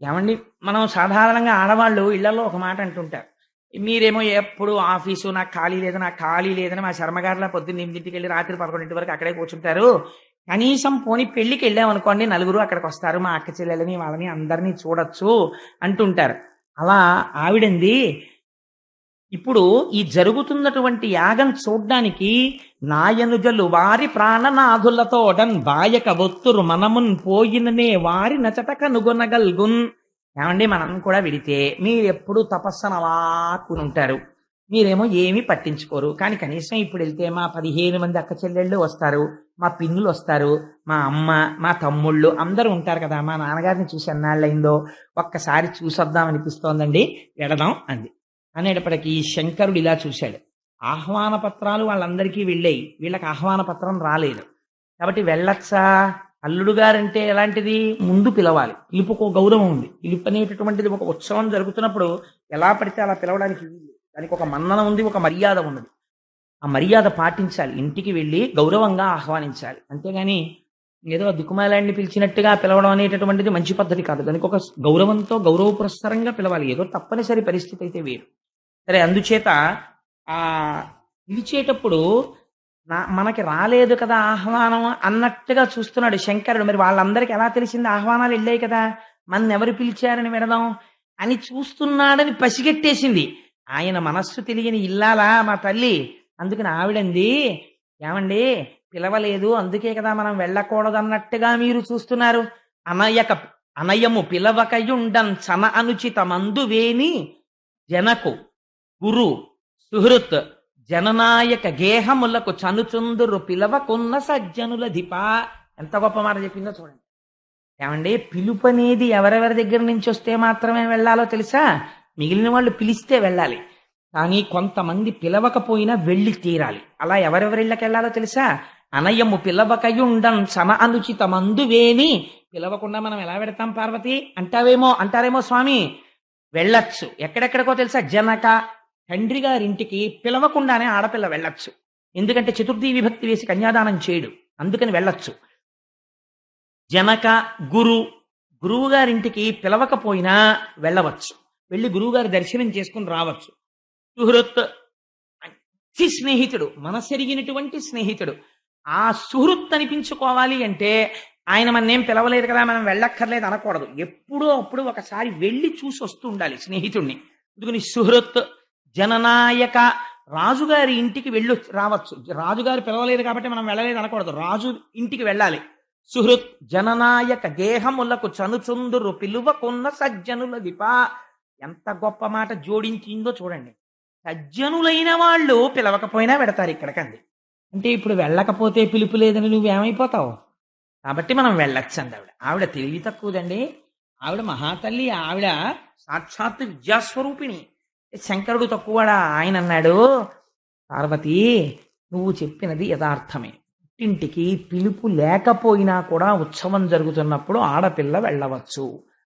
ఏమండి, మనం సాధారణంగా ఆడవాళ్ళు ఇళ్లలో ఒక మాట అంటుంటారు. మీరేమో ఎప్పుడు ఆఫీసు, నాకు ఖాళీ లేదని మా శర్మగారిలా పొద్దున్న 8ంటికి వెళ్ళి రాత్రి 11 వరకు అక్కడే కూర్చుంటారు. కనీసం పోని పెళ్లికి వెళ్ళామనుకోండి, నలుగురు అక్కడికి వస్తారు, మా అక్క చెల్లెలని వాళ్ళని అందరినీ చూడొచ్చు అంటుంటారు. అలా ఆవిడంది, ఇప్పుడు ఈ జరుగుతున్నటువంటి యాగం చూడ్డానికి నాయనుజలు వారి ప్రాణనాథులతోడన్ బాయక ఒత్తురు మనమున్ పోయిననే వారి నచటక నుగొనగల్గున్. ఏమండి, మనం కూడా విడితే మీరెప్పుడు తపస్సన అలాక్కుని ఉంటారు, మీరేమో ఏమీ పట్టించుకోరు. కానీ కనీసం ఇప్పుడు వెళ్తే మా 15 మంది అక్క చెల్లెళ్ళు వస్తారు, మా పిన్నులు వస్తారు, మా అమ్మ, మా తమ్ముళ్ళు అందరూ ఉంటారు కదా, మా నాన్నగారిని చూసి ఎన్నాళ్ళైందో, ఒక్కసారి చూసొద్దాం అనిపిస్తోందండి, వెడదాం అంది. అనేటప్పటికీ శంకరుడు ఇలా చూశాడు. ఆహ్వాన పత్రాలు వాళ్ళందరికీ వెళ్ళాయి, వీళ్ళకి ఆహ్వాన పత్రం రాలేదు. కాబట్టి వెళ్ళచ్చా? అల్లుడు గారంటే ఎలాంటిది, ముందు పిలవాలి, పిలుపుకు ఒక గౌరవం ఉంది. పిలుపు అనేటటువంటిది ఒక ఉత్సవం జరుగుతున్నప్పుడు ఎలా పడితే అలా పిలవడానికి వీలు, దానికి ఒక మన్నన ఉంది, ఒక మర్యాద ఉన్నది. ఆ మర్యాద పాటించాలి, ఇంటికి వెళ్ళి గౌరవంగా ఆహ్వానించాలి. అంతేగాని ఏదో దిక్కుమాలాన్ని పిలిచినట్టుగా పిలవడం అనేటటువంటిది మంచి పద్ధతి కాదు. దానికి ఒక గౌరవంతో గౌరవ పురస్సరంగా పిలవాలి. ఏదో తప్పనిసరి పరిస్థితి అయితే వేరు. సరే, అందుచేత ఆ పిలిచేటప్పుడు మనకి రాలేదు కదా ఆహ్వానం అన్నట్టుగా చూస్తున్నాడు శంకరుడు. మరి వాళ్ళందరికీ ఎలా తెలిసింది ఆహ్వానాలు వెళ్ళాయి కదా, మన ఎవరు పిలిచారని విడదాం అని చూస్తున్నాడని పసిగట్టేసింది. ఆయన మనస్సు తెలియని ఇల్లాలా మా తల్లి. అందుకని ఆవిడంది, ఏమండి, పిలవలేదు అందుకే కదా మనం వెళ్ళకూడదన్నట్టుగా మీరు చూస్తున్నారు. అనయము పిలవకయుండన్ చన అనుచిత మందువేని జనకు గురు సుహృత్ జననాయక గేహములకు చనుచుందురు పిలవకున్న సజ్జనుల ధిప. ఎంత గొప్ప మాట చెప్పిందో చూడండి. ఏమండి, పిలుపు అనేది ఎవరెవరి దగ్గర నుంచి వస్తే మాత్రమే వెళ్ళాలో తెలుసా? మిగిలిన వాళ్ళు పిలిస్తే వెళ్ళాలి, కానీ కొంతమంది పిలవకపోయినా వెళ్ళి తీరాలి. అలా ఎవరెవరిళ్ళకి వెళ్ళాలో తెలుసా? అనయము పిలవకయుండం చన అనుచిత మందువేని. పిలవకుండా మనం ఎలా పెడతాం పార్వతి అంటారేమో స్వామి. వెళ్ళొచ్చు, ఎక్కడెక్కడికో తెలుసా? జనక, తండ్రి గారింటికి పిలవకుండానే ఆడపిల్ల వెళ్ళొచ్చు. ఎందుకంటే చతుర్థి విభక్తి వేసి కన్యాదానం చేయడు, అందుకని వెళ్ళొచ్చు. జనక, గురువు గారింటికి పిలవకపోయినా వెళ్ళవచ్చు, వెళ్ళి గురువుగారి దర్శనం చేసుకుని రావచ్చు. సుహృత్, మంచి స్నేహితుడు, మనసెరిగినటువంటి స్నేహితుడు. ఆ సుహృత్ అనిపించుకోవాలి అంటే ఆయన మన్నేం పిలవలేదు కదా మనం వెళ్ళక్కర్లేదు అనకూడదు. ఎప్పుడో అప్పుడు ఒకసారి వెళ్ళి చూసి వస్తూ ఉండాలి స్నేహితుడిని. అందుకని సుహృత్. జననాయక, రాజుగారి ఇంటికి వెళ్ళి రావచ్చు. రాజుగారు పిలవలేదు కాబట్టి మనం వెళ్ళలేదు అనకూడదు, రాజు ఇంటికి వెళ్ళాలి. సుహృత్ జననాయక గేహములకు చనుచుందురు పిలువకున్న సజ్జనుల దిప. ఎంత గొప్ప మాట జోడించిందో చూడండి. సజ్జనులైన వాళ్ళు పిలవకపోయినా పెడతారు ఇక్కడికంది. అంటే ఇప్పుడు వెళ్ళకపోతే పిలుపు లేదని నువ్వేమైపోతావు, కాబట్టి మనం వెళ్ళొచ్చు అంది ఆవిడ. ఆవిడ తెలివి తక్కువదండి, ఆవిడ మహాతల్లి, ఆవిడ సాక్షాత్తు విద్యాస్వరూపిణి. శంకరుడు తక్కువడా? ఆయన అన్నాడు, పార్వతి నువ్వు చెప్పినది యథార్థమే. ఇంటికి పిలుపు లేకపోయినా కూడా ఉత్సవం జరుగుతున్నప్పుడు ఆడపిల్ల వెళ్ళవచ్చు,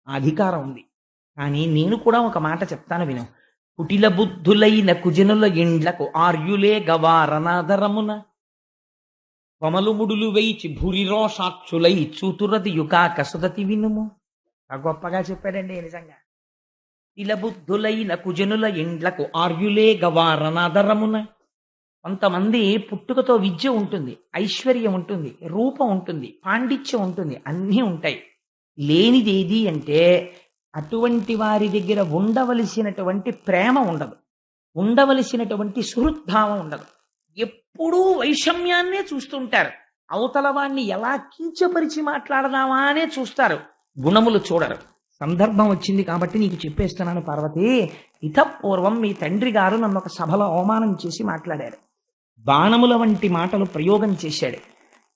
ఆ అధికారం ఉంది. కానీ నేను కూడా ఒక మాట చెప్తాను విను. కుటిల బుద్ధులైన కుజనుల ఇండ్లకు ఆర్యులే గవారనాదరమున కొమలుముడులు వేయిచి భూరిరోషాక్షులై చూతురది యుగాక సుదతి వినుము. గొప్పగా చెప్పాడండి నిజంగా. కుటిల బుద్ధులైన కుజనుల ఇండ్లకు ఆర్యులే గవారనాదరమున కొంతమంది పుట్టుకతో విద్య ఉంటుంది, ఐశ్వర్యం ఉంటుంది, రూపం ఉంటుంది, పాండిత్యం ఉంటుంది, అన్నీ ఉంటాయి. లేనిదేది అంటే అటువంటి వారి దగ్గర ఉండవలసినటువంటి ప్రేమ ఉండదు, ఉండవలసినటువంటి సుహృద్భావం ఉండదు. ఎప్పుడూ వైషమ్యాన్నే చూస్తుంటారు. అవతల వాణ్ణి ఎలా కించపరిచి మాట్లాడదామా అనే చూస్తారు, గుణములు చూడరు. సందర్భం వచ్చింది కాబట్టి నీకు చెప్పేస్తున్నాను పార్వతి. ఇతపూర్వం మీ తండ్రి గారు నన్ను ఒక సభలో అవమానం చేసి మాట్లాడారు. బాణముల వంటి మాటలు ప్రయోగం చేశాడు.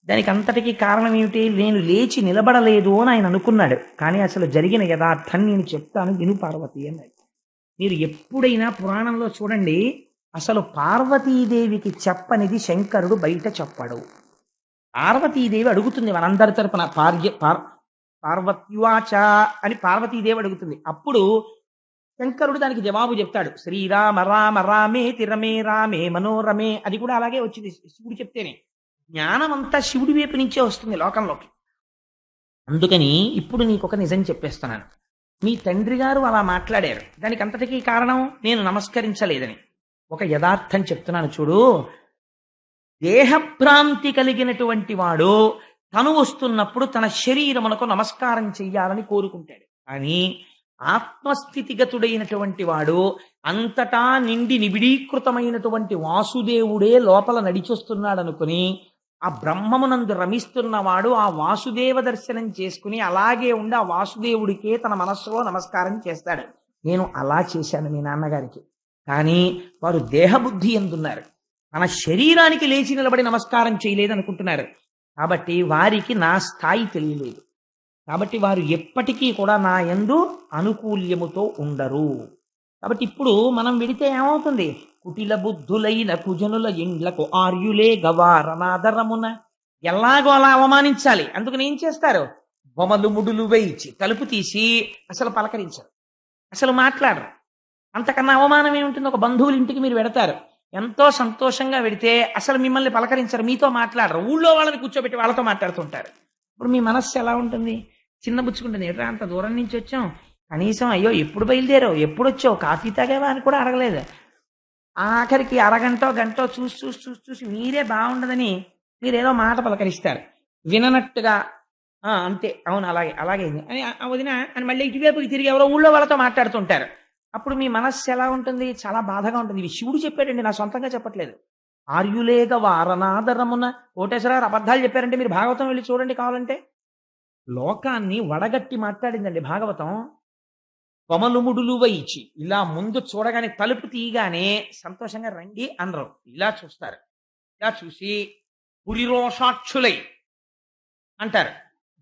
దానికి అంతటికీ కారణం ఏమిటి? నేను లేచి నిలబడలేదు అని ఆయన అనుకున్నాడు. కానీ అసలు జరిగిన యథార్థాన్ని నేను చెప్తాను, విను పార్వతి అన్నాడు. మీరు ఎప్పుడైనా పురాణంలో చూడండి, అసలు పార్వతీదేవికి చెప్పనిది శంకరుడు బయట చెప్పడు. పార్వతీదేవి అడుగుతుంది మనందరి తరపున, పార్వత్యువాచ అని పార్వతీదేవి అడుగుతుంది. అప్పుడు శంకరుడు దానికి జవాబు చెప్తాడు. శ్రీరామ రామ రామే తిరమే రామే మనోరమే. అది కూడా అలాగే వచ్చింది శివుడు చెప్తేనే. జ్ఞానం అంతా శివుడి వైపు నుంచే వస్తుంది లోకంలోకి. అందుకని ఇప్పుడు నీకొక నిజం చెప్పేస్తున్నాను. మీ తండ్రి గారు అలా మాట్లాడారు, దానికి అంతటికీ కారణం నేను నమస్కరించలేదని. ఒక యథార్థం చెప్తున్నాను చూడు. దేహభ్రాంతి కలిగినటువంటి వాడు తను వస్తున్నప్పుడు తన శరీరమునకు నమస్కారం చెయ్యాలని కోరుకుంటాడు. కానీ ఆత్మస్థితిగతుడైనటువంటి వాడు అంతటా నిండి నిబిడీకృతమైనటువంటి వాసుదేవుడే లోపల నడిచొస్తున్నాడు అనుకుని ఆ బ్రహ్మమునందు రమిస్తున్నవాడు ఆ వాసుదేవ దర్శనం చేసుకుని అలాగే ఉండి ఆ వాసుదేవుడికే తన మనస్సులో నమస్కారం చేస్తాడు. నేను అలా చేశాను మీ నాన్నగారికి. కానీ వారు దేహబుద్ధి ఎందున్నారు, తన శరీరానికి లేచి నిలబడి నమస్కారం చేయలేదు అనుకుంటున్నారు. కాబట్టి వారికి నా స్థాయి తెలియలేదు. కాబట్టి వారు ఎప్పటికీ కూడా నా యందు అనుకూల్యముతో ఉండరు. కాబట్టి ఇప్పుడు మనం విడితే ఏమవుతుంది? కుటిల బుద్ధులైన కుజనుల ఇండ్లకు ఆర్యులే గవారనాదరమున. ఎలాగో అలా అవమానించాలి. అందుకని ఏం చేస్తారు? బొమలు ముడులు వేయించి తలుపు తీసి అసలు పలకరించరు, అసలు మాట్లాడరు. అంతకన్నా అవమానం ఏముంటుంది? ఒక బంధువుల ఇంటికి మీరు వెడతారు, ఎంతో సంతోషంగా వెడితే అసలు మిమ్మల్ని పలకరించరు, మీతో మాట్లాడరు, ఊళ్ళో వాళ్ళని కూర్చోబెట్టి వాళ్ళతో మాట్లాడుతుంటారు. ఇప్పుడు మీ మనస్సు ఎలా ఉంటుంది? చిన్నబుచ్చుకుంటుంది. ఎట్రా అంత దూరం నుంచి వచ్చాం, కనీసం అయ్యో ఎప్పుడు బయలుదేరావు, ఎప్పుడు వచ్చావు, కాఫీ తాగేవా అని కూడా అడగలేదు. ఆఖరికి అరగంటో గంటో చూసి చూసి చూసి చూసి మీరే బాగుండదని మీరేదో మాట పలకరిస్తారు. విననట్టుగా అంతే, అవును అలాగే అలాగే అని వదిన అని మళ్ళీ ఇటువైపుకి తిరిగి ఎవరో ఊళ్ళో వాళ్ళతో మాట్లాడుతుంటారు. అప్పుడు మీ మనస్సు ఎలా ఉంటుంది? చాలా బాధగా ఉంటుంది. ఇవి శివుడు చెప్పాడండి, నా సొంతంగా చెప్పట్లేదు. ఆర్యులేగ వారనాదరమున. కోటేశ్వరరావు అబద్ధాలు చెప్పారంటే మీరు భాగవతం వెళ్ళి చూడండి కావాలంటే. లోకాన్ని వడగట్టి మాట్లాడిందండి భాగవతం. కొమలుముడులు వైచి ఇలా ముందు చూడగానే తలుపు తీయగానే సంతోషంగా రండి అనరు, ఇలా చూస్తారు. ఇలా చూసి పురిరోషాక్షులై అంటారు.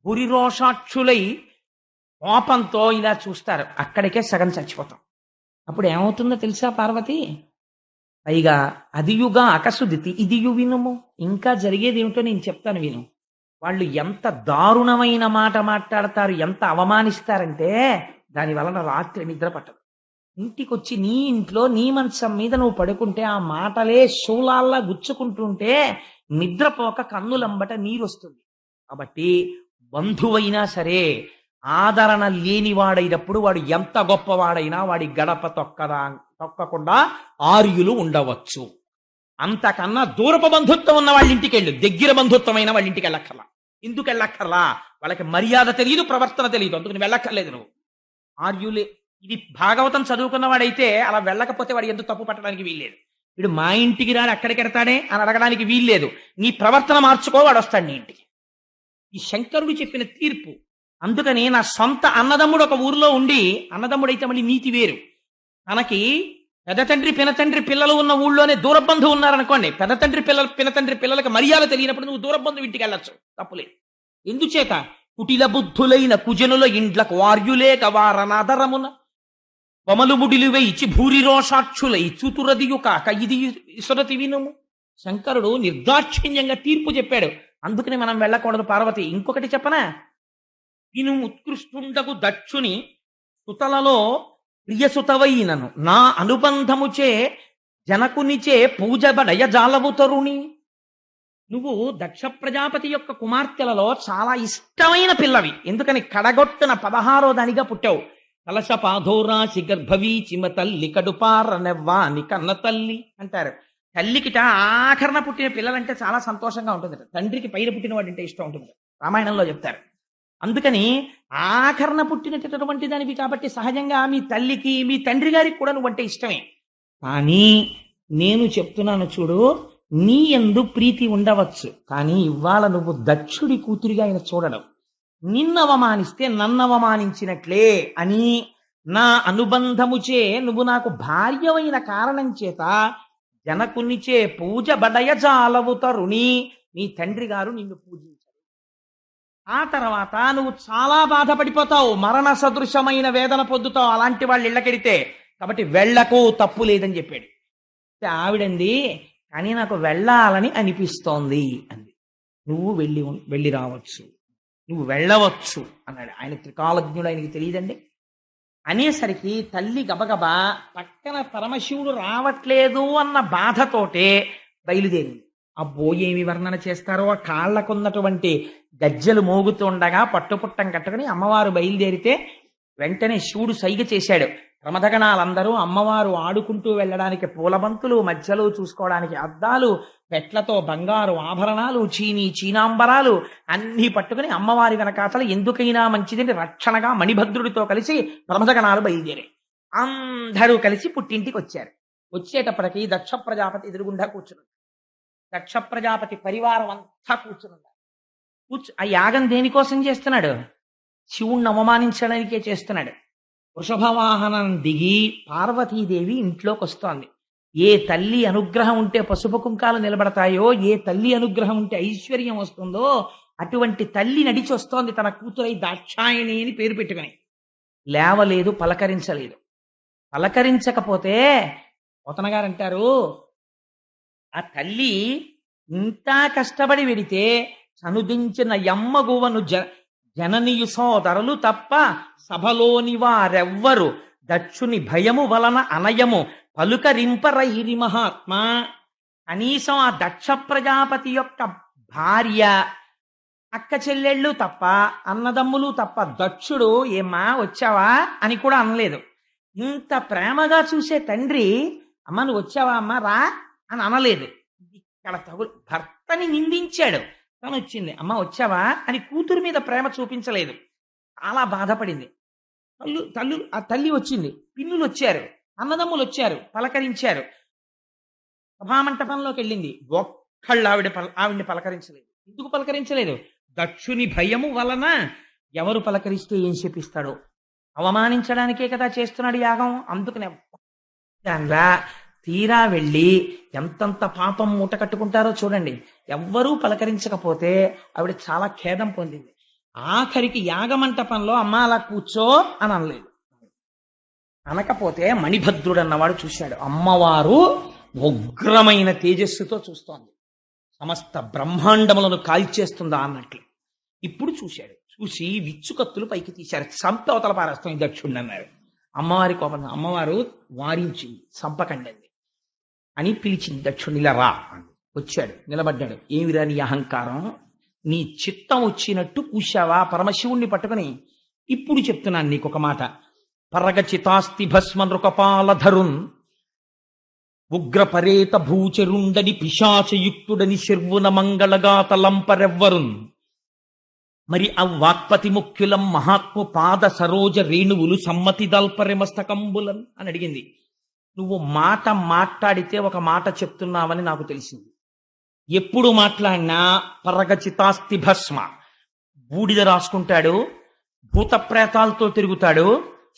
పురిరోషాక్షులై కోపంతో ఇలా చూస్తారు. అక్కడికే సగం చచ్చిపోతాం. అప్పుడు ఏమవుతుందో తెలుసా పార్వతి? పైగా అదియుగా అకసుదితి ఇదియు వినుము. ఇంకా జరిగేది ఏమిటో నేను చెప్తాను విను. వాళ్ళు ఎంత దారుణమైన మాట మాట్లాడతారు, ఎంత అవమానిస్తారంటే దాని వలన రాత్రి నిద్ర పట్టదు. ఇంటికొచ్చి నీ ఇంట్లో నీ మంచం మీద నువ్వు పడుకుంటే ఆ మాటలే శూలాల్లా గుచ్చుకుంటుంటే నిద్రపోక కన్నులంబట నీరొస్తుంది. కాబట్టి బంధువైనా సరే ఆదరణ లేనివాడైనప్పుడు వాడు ఎంత గొప్పవాడైనా వాడి గడప తొక్కకుండా ఆర్యులు ఉండవచ్చు. అంతకన్నా దూరపు బంధుత్వం ఉన్న వాళ్ళ ఇంటికి వెళ్ళు, దగ్గర బంధుత్వమైన వాళ్ళ ఇంటికి వెళ్ళక్కర్లా. ఎందుకు వెళ్ళక్కర్లా? వాళ్ళకి మర్యాద తెలియదు, ప్రవర్తన తెలియదు, అందుకని వెళ్ళక్కర్లేదు నువ్వు. ఆర్యులే. ఇది భాగవతం చదువుకున్న వాడైతే అలా వెళ్ళకపోతే వాడు ఎందుకు తప్పు పట్టడానికి వీల్లేదు. వీడు మా ఇంటికి రాని అక్కడికి వెడతాడే అని అడగడానికి వీల్లేదు. నీ ప్రవర్తన మార్చుకో, వాడు వస్తాడు నీ ఇంటికి. ఈ శంకరుడు చెప్పిన తీర్పు. అందుకని నా సొంత అన్నదమ్ముడు ఒక ఊరిలో ఉండి, అన్నదమ్ముడైతే మళ్ళీ నీతి వేరు. తనకి పెదతండ్రి పినతండ్రి పిల్లలు ఉన్న ఊళ్ళోనే దూరబంధువు ఉన్నారనుకోండి, పెదతండ్రి పినతండ్రి పిల్లలకి మర్యాద తెలియనప్పుడు నువ్వు దూరబంధువు ఇంటికి వెళ్ళొచ్చు, తప్పులేదు. ఎందుచేత? కుటిల బుద్ధులైన కుజనుల ఇండ్లకు వార్యులే కవారనాదరమున కొమలు ముడిలు వేయిచి భూరి రోషాక్షులై చూతురదియు కాక ఇది ఇసురతి వినుము. శంకరుడు నిర్దాక్షిణ్యంగా తీర్పు చెప్పాడు. అందుకని మనం వెళ్ళకూడదు పార్వతి. ఇంకొకటి చెప్పనా? విను ఉత్కృష్టుండకు దక్షుని సుతలలో ప్రియసుతవైనను నా అనుబంధముచే జనకునిచే పూజబడయ జాలవు తరుణి. నువ్వు దక్ష ప్రజాపతి యొక్క కుమార్తెలలో చాలా ఇష్టమైన పిల్లవి. ఎందుకని? కడగొట్టున 16వ దానిగా పుట్టావు. కలశ పాధోరాశి గర్భవీ చిమ తల్లి కడుపార నెవ్వాని కన్న తల్లి అంటారు. తల్లికిట ఆఖరణ పుట్టిన పిల్లలంటే చాలా సంతోషంగా ఉంటుంది, తండ్రికి పైన పుట్టిన వాడంటే ఇష్టం ఉంటుంది, రామాయణంలో చెప్తారు. అందుకని ఆఖరణ పుట్టినటువంటి దానివి కాబట్టి సహజంగా మీ తల్లికి మీ తండ్రి గారికి కూడా నువ్వంటే ఇష్టమే. కానీ నేను చెప్తున్నాను చూడు, నీ యందు ప్రీతి ఉండవచ్చు, కానీ ఇవాళ నువ్వు దక్షుడి కూతురిగా ఆయన చూడడం, నిన్ను అవమానిస్తే నన్ను అవమానించినట్లే అని నా అనుబంధముచే నువ్వు నాకు భార్యవైన కారణం చేత జనకునిచే పూజ బడయ జాలవు తరుణి, నీ తండ్రి గారు నిన్ను పూజించారు. ఆ తర్వాత నువ్వు చాలా బాధపడిపోతావు, మరణ సదృశమైన వేదన పొందుతావు అలాంటి వాళ్ళు ఇళ్ళకెడితే. కాబట్టి వెళ్ళకు, తప్పు లేదని చెప్పాడు. ఆవిడంది, కానీ నాకు వెళ్ళాలని అనిపిస్తోంది అంది. నువ్వు వెళ్ళి రావచ్చు, నువ్వు వెళ్ళవచ్చు అన్నాడు. ఆయన త్రికాలజ్ఞుడు, ఆయనకి తెలియదండి. అనేసరికి తల్లి గబగబా పక్కన పరమశివుడు రావట్లేదు అన్న బాధతోటే బయలుదేరింది. అబ్బో ఏమి వర్ణన చేస్తారో, ఆ కాళ్లకున్నటువంటి గజ్జలు మోగుతుండగా పట్టుపుట్టం కట్టుకుని అమ్మవారు బయలుదేరితే వెంటనే శివుడు సైగ చేశాడు. ప్రమథగణాలందరూ అమ్మవారు ఆడుకుంటూ వెళ్ళడానికి పూలబంతులు, మధ్యలో చూసుకోవడానికి అద్దాలు, పెట్లతో బంగారు ఆభరణాలు, చీనాంబరాలు అన్నీ పట్టుకుని అమ్మవారి వెనకాతల ఎందుకైనా మంచిదని రక్షణగా మణిభద్రుడితో కలిసి ప్రమథగణాలు బయలుదేరాయి. అందరూ కలిసి పుట్టింటికి వచ్చారు. వచ్చేటప్పటికి దక్ష ప్రజాపతి ఎదురుగుండా కూర్చున్నారు. దక్ష ప్రజాపతి పరివారం అంతా కూర్చున్నారు. ఆ యాగం దేనికోసం చేస్తున్నాడు? శివుణ్ణి అవమానించడానికే చేస్తున్నాడు. వృషభవాహనం దిగి పార్వతీదేవి ఇంట్లోకి వస్తోంది. ఏ తల్లి అనుగ్రహం ఉంటే పసుపు కుంకాలు నిలబడతాయో, ఏ తల్లి అనుగ్రహం ఉంటే ఐశ్వర్యం వస్తుందో, అటువంటి తల్లి నడిచి వస్తోంది తన కూతురై దాక్షాయణి అని పేరు పెట్టుకుని. లేవలేదు, పలకరించలేదు. పలకరించకపోతే పోతనగారు అంటారు, ఆ తల్లి ఇంత కష్టపడి వెడితే చనుదించిన యమ్మగువను జననియు సోదరులు తప్ప సభలోని వారెవ్వరు దక్షుని భయము వలన అనయము పలుకరింపరైరి మహాత్మా. కనీసం ఆ దక్ష ప్రజాపతి యొక్క భార్య, అక్క చెల్లెళ్ళు తప్ప, అన్నదమ్ములు తప్ప దక్షుడు ఏమ్మా వచ్చావా అని కూడా అనలేదు. ఇంత ప్రేమగా చూసే తండ్రి అమ్మ నువ్వు వచ్చావా అమ్మ రా అని అనలేదు. ఇక్కడ భర్తని నిందించాడు. తను వచ్చింది, అమ్మ వచ్చావా అని కూతురు మీద ప్రేమ చూపించలేదు. చాలా బాధపడింది. ఆ తల్లి వచ్చింది, పిన్నులు వచ్చారు, అన్నదమ్ములు వచ్చారు, పలకరించారు. సభామంటపంలోకి వెళ్ళింది, ఒక్కళ్ళు ఆవిడ్ని పలకరించలేదు. ఎందుకు పలకరించలేదు? దక్షుని భయము వలన. ఎవరు పలకరిస్తే ఏం చెప్పిస్తాడో, అవమానించడానికే కదా చేస్తున్నాడు యాగం. అందుకనే దానిలా తీరా వెళ్ళి ఎంతంత పాపం మూట కట్టుకుంటారో చూడండి. ఎవ్వరూ పలకరించకపోతే ఆవిడ చాలా ఖేదం పొందింది. ఆఖరికి యాగమంటపంలో అమ్మ అలా కూర్చో అని అనలేదు. అనకపోతే మణిభద్రుడు అన్నవాడు చూశాడు. అమ్మవారు ఉగ్రమైన తేజస్సుతో చూస్తోంది, సమస్త బ్రహ్మాండములను కాల్చేస్తుందా అన్నట్లు. ఇప్పుడు చూశాడు. చూసి విచ్చుకత్తులు పైకి తీశారు. చంప అవతల పారేస్తాం దక్షుణ్ణి అన్నారు. అమ్మవారి కోపం, అమ్మవారు వారించింది, చంపకండి అని పిలిచింది. దక్షుణ్ణి ఇలా రా అని వచ్చాడు, నిలబడ్డాడు. ఏమిరా నీ అహంకారం? నీ చిత్తం వచ్చినట్టు కూశావా పరమశివుణ్ణి పట్టుకుని? ఇప్పుడు చెప్తున్నాను నీకు ఒక మాట. పరగచితాస్తి భస్మ నృకపాలధరున్ ఉగ్రపరేత భూచరుండని పిశాచయుక్తుడని శర్వున మంగళగాతలంపరెవ్వరున్ మరి అవ్వాక్పతి ముఖ్యులం మహాత్ము పాద సరోజ రేణువులు సమ్మతి దల్పరె మస్తకంబులం అని అడిగింది. నువ్వు మాట మాట్లాడితే ఒక మాట చెప్తున్నావని నాకు తెలిసింది. ఎప్పుడు మాట్లాడినా పరగచితాస్తి భస్మ, బూడిద రాసుకుంటాడు, భూత ప్రేతాలతో తిరుగుతాడు,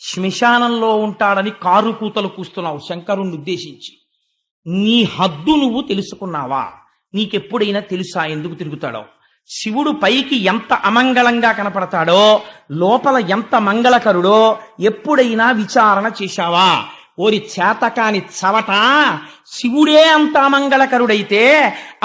శ్మశానంలో ఉంటాడని కారు కూతలు కూస్తున్నావు శంకరుణ్ణి ఉద్దేశించి. నీ హద్దు నువ్వు తెలుసుకున్నావా? నీకెప్పుడైనా తెలుసా ఎందుకు తిరుగుతాడో? శివుడు పైకి ఎంత అమంగళంగా కనపడతాడో లోపల ఎంత మంగళకరుడో ఎప్పుడైనా విచారణ చేశావా? ఓరి చేతకాని చవట, శివుడే అంత అమంగళకరుడైతే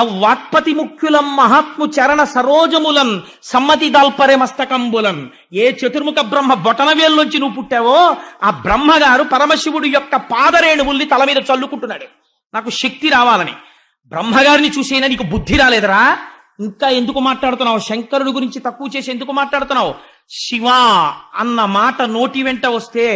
ఆ వాక్పతి ముఖ్యులం మహాత్ము చరణ సరోజములం సమ్మతి దాల్పరే మస్తకంబులం, ఏ చతుర్ముఖ బ్రహ్మ బొటనవేల్లోంచి నువ్వు పుట్టావో ఆ బ్రహ్మగారు పరమశివుడు యొక్క పాదరేణువుల్ని తల మీద చల్లుకుంటున్నాడు నాకు శక్తి రావాలని. బ్రహ్మగారిని చూసేనా నీకు బుద్ధి రాలేదరా? ఇంకా ఎందుకు మాట్లాడుతున్నావు? శంకరుడి గురించి తక్కువ చేసి ఎందుకు మాట్లాడుతున్నావు? శివ అన్న మాట నోటి వెంట వస్తే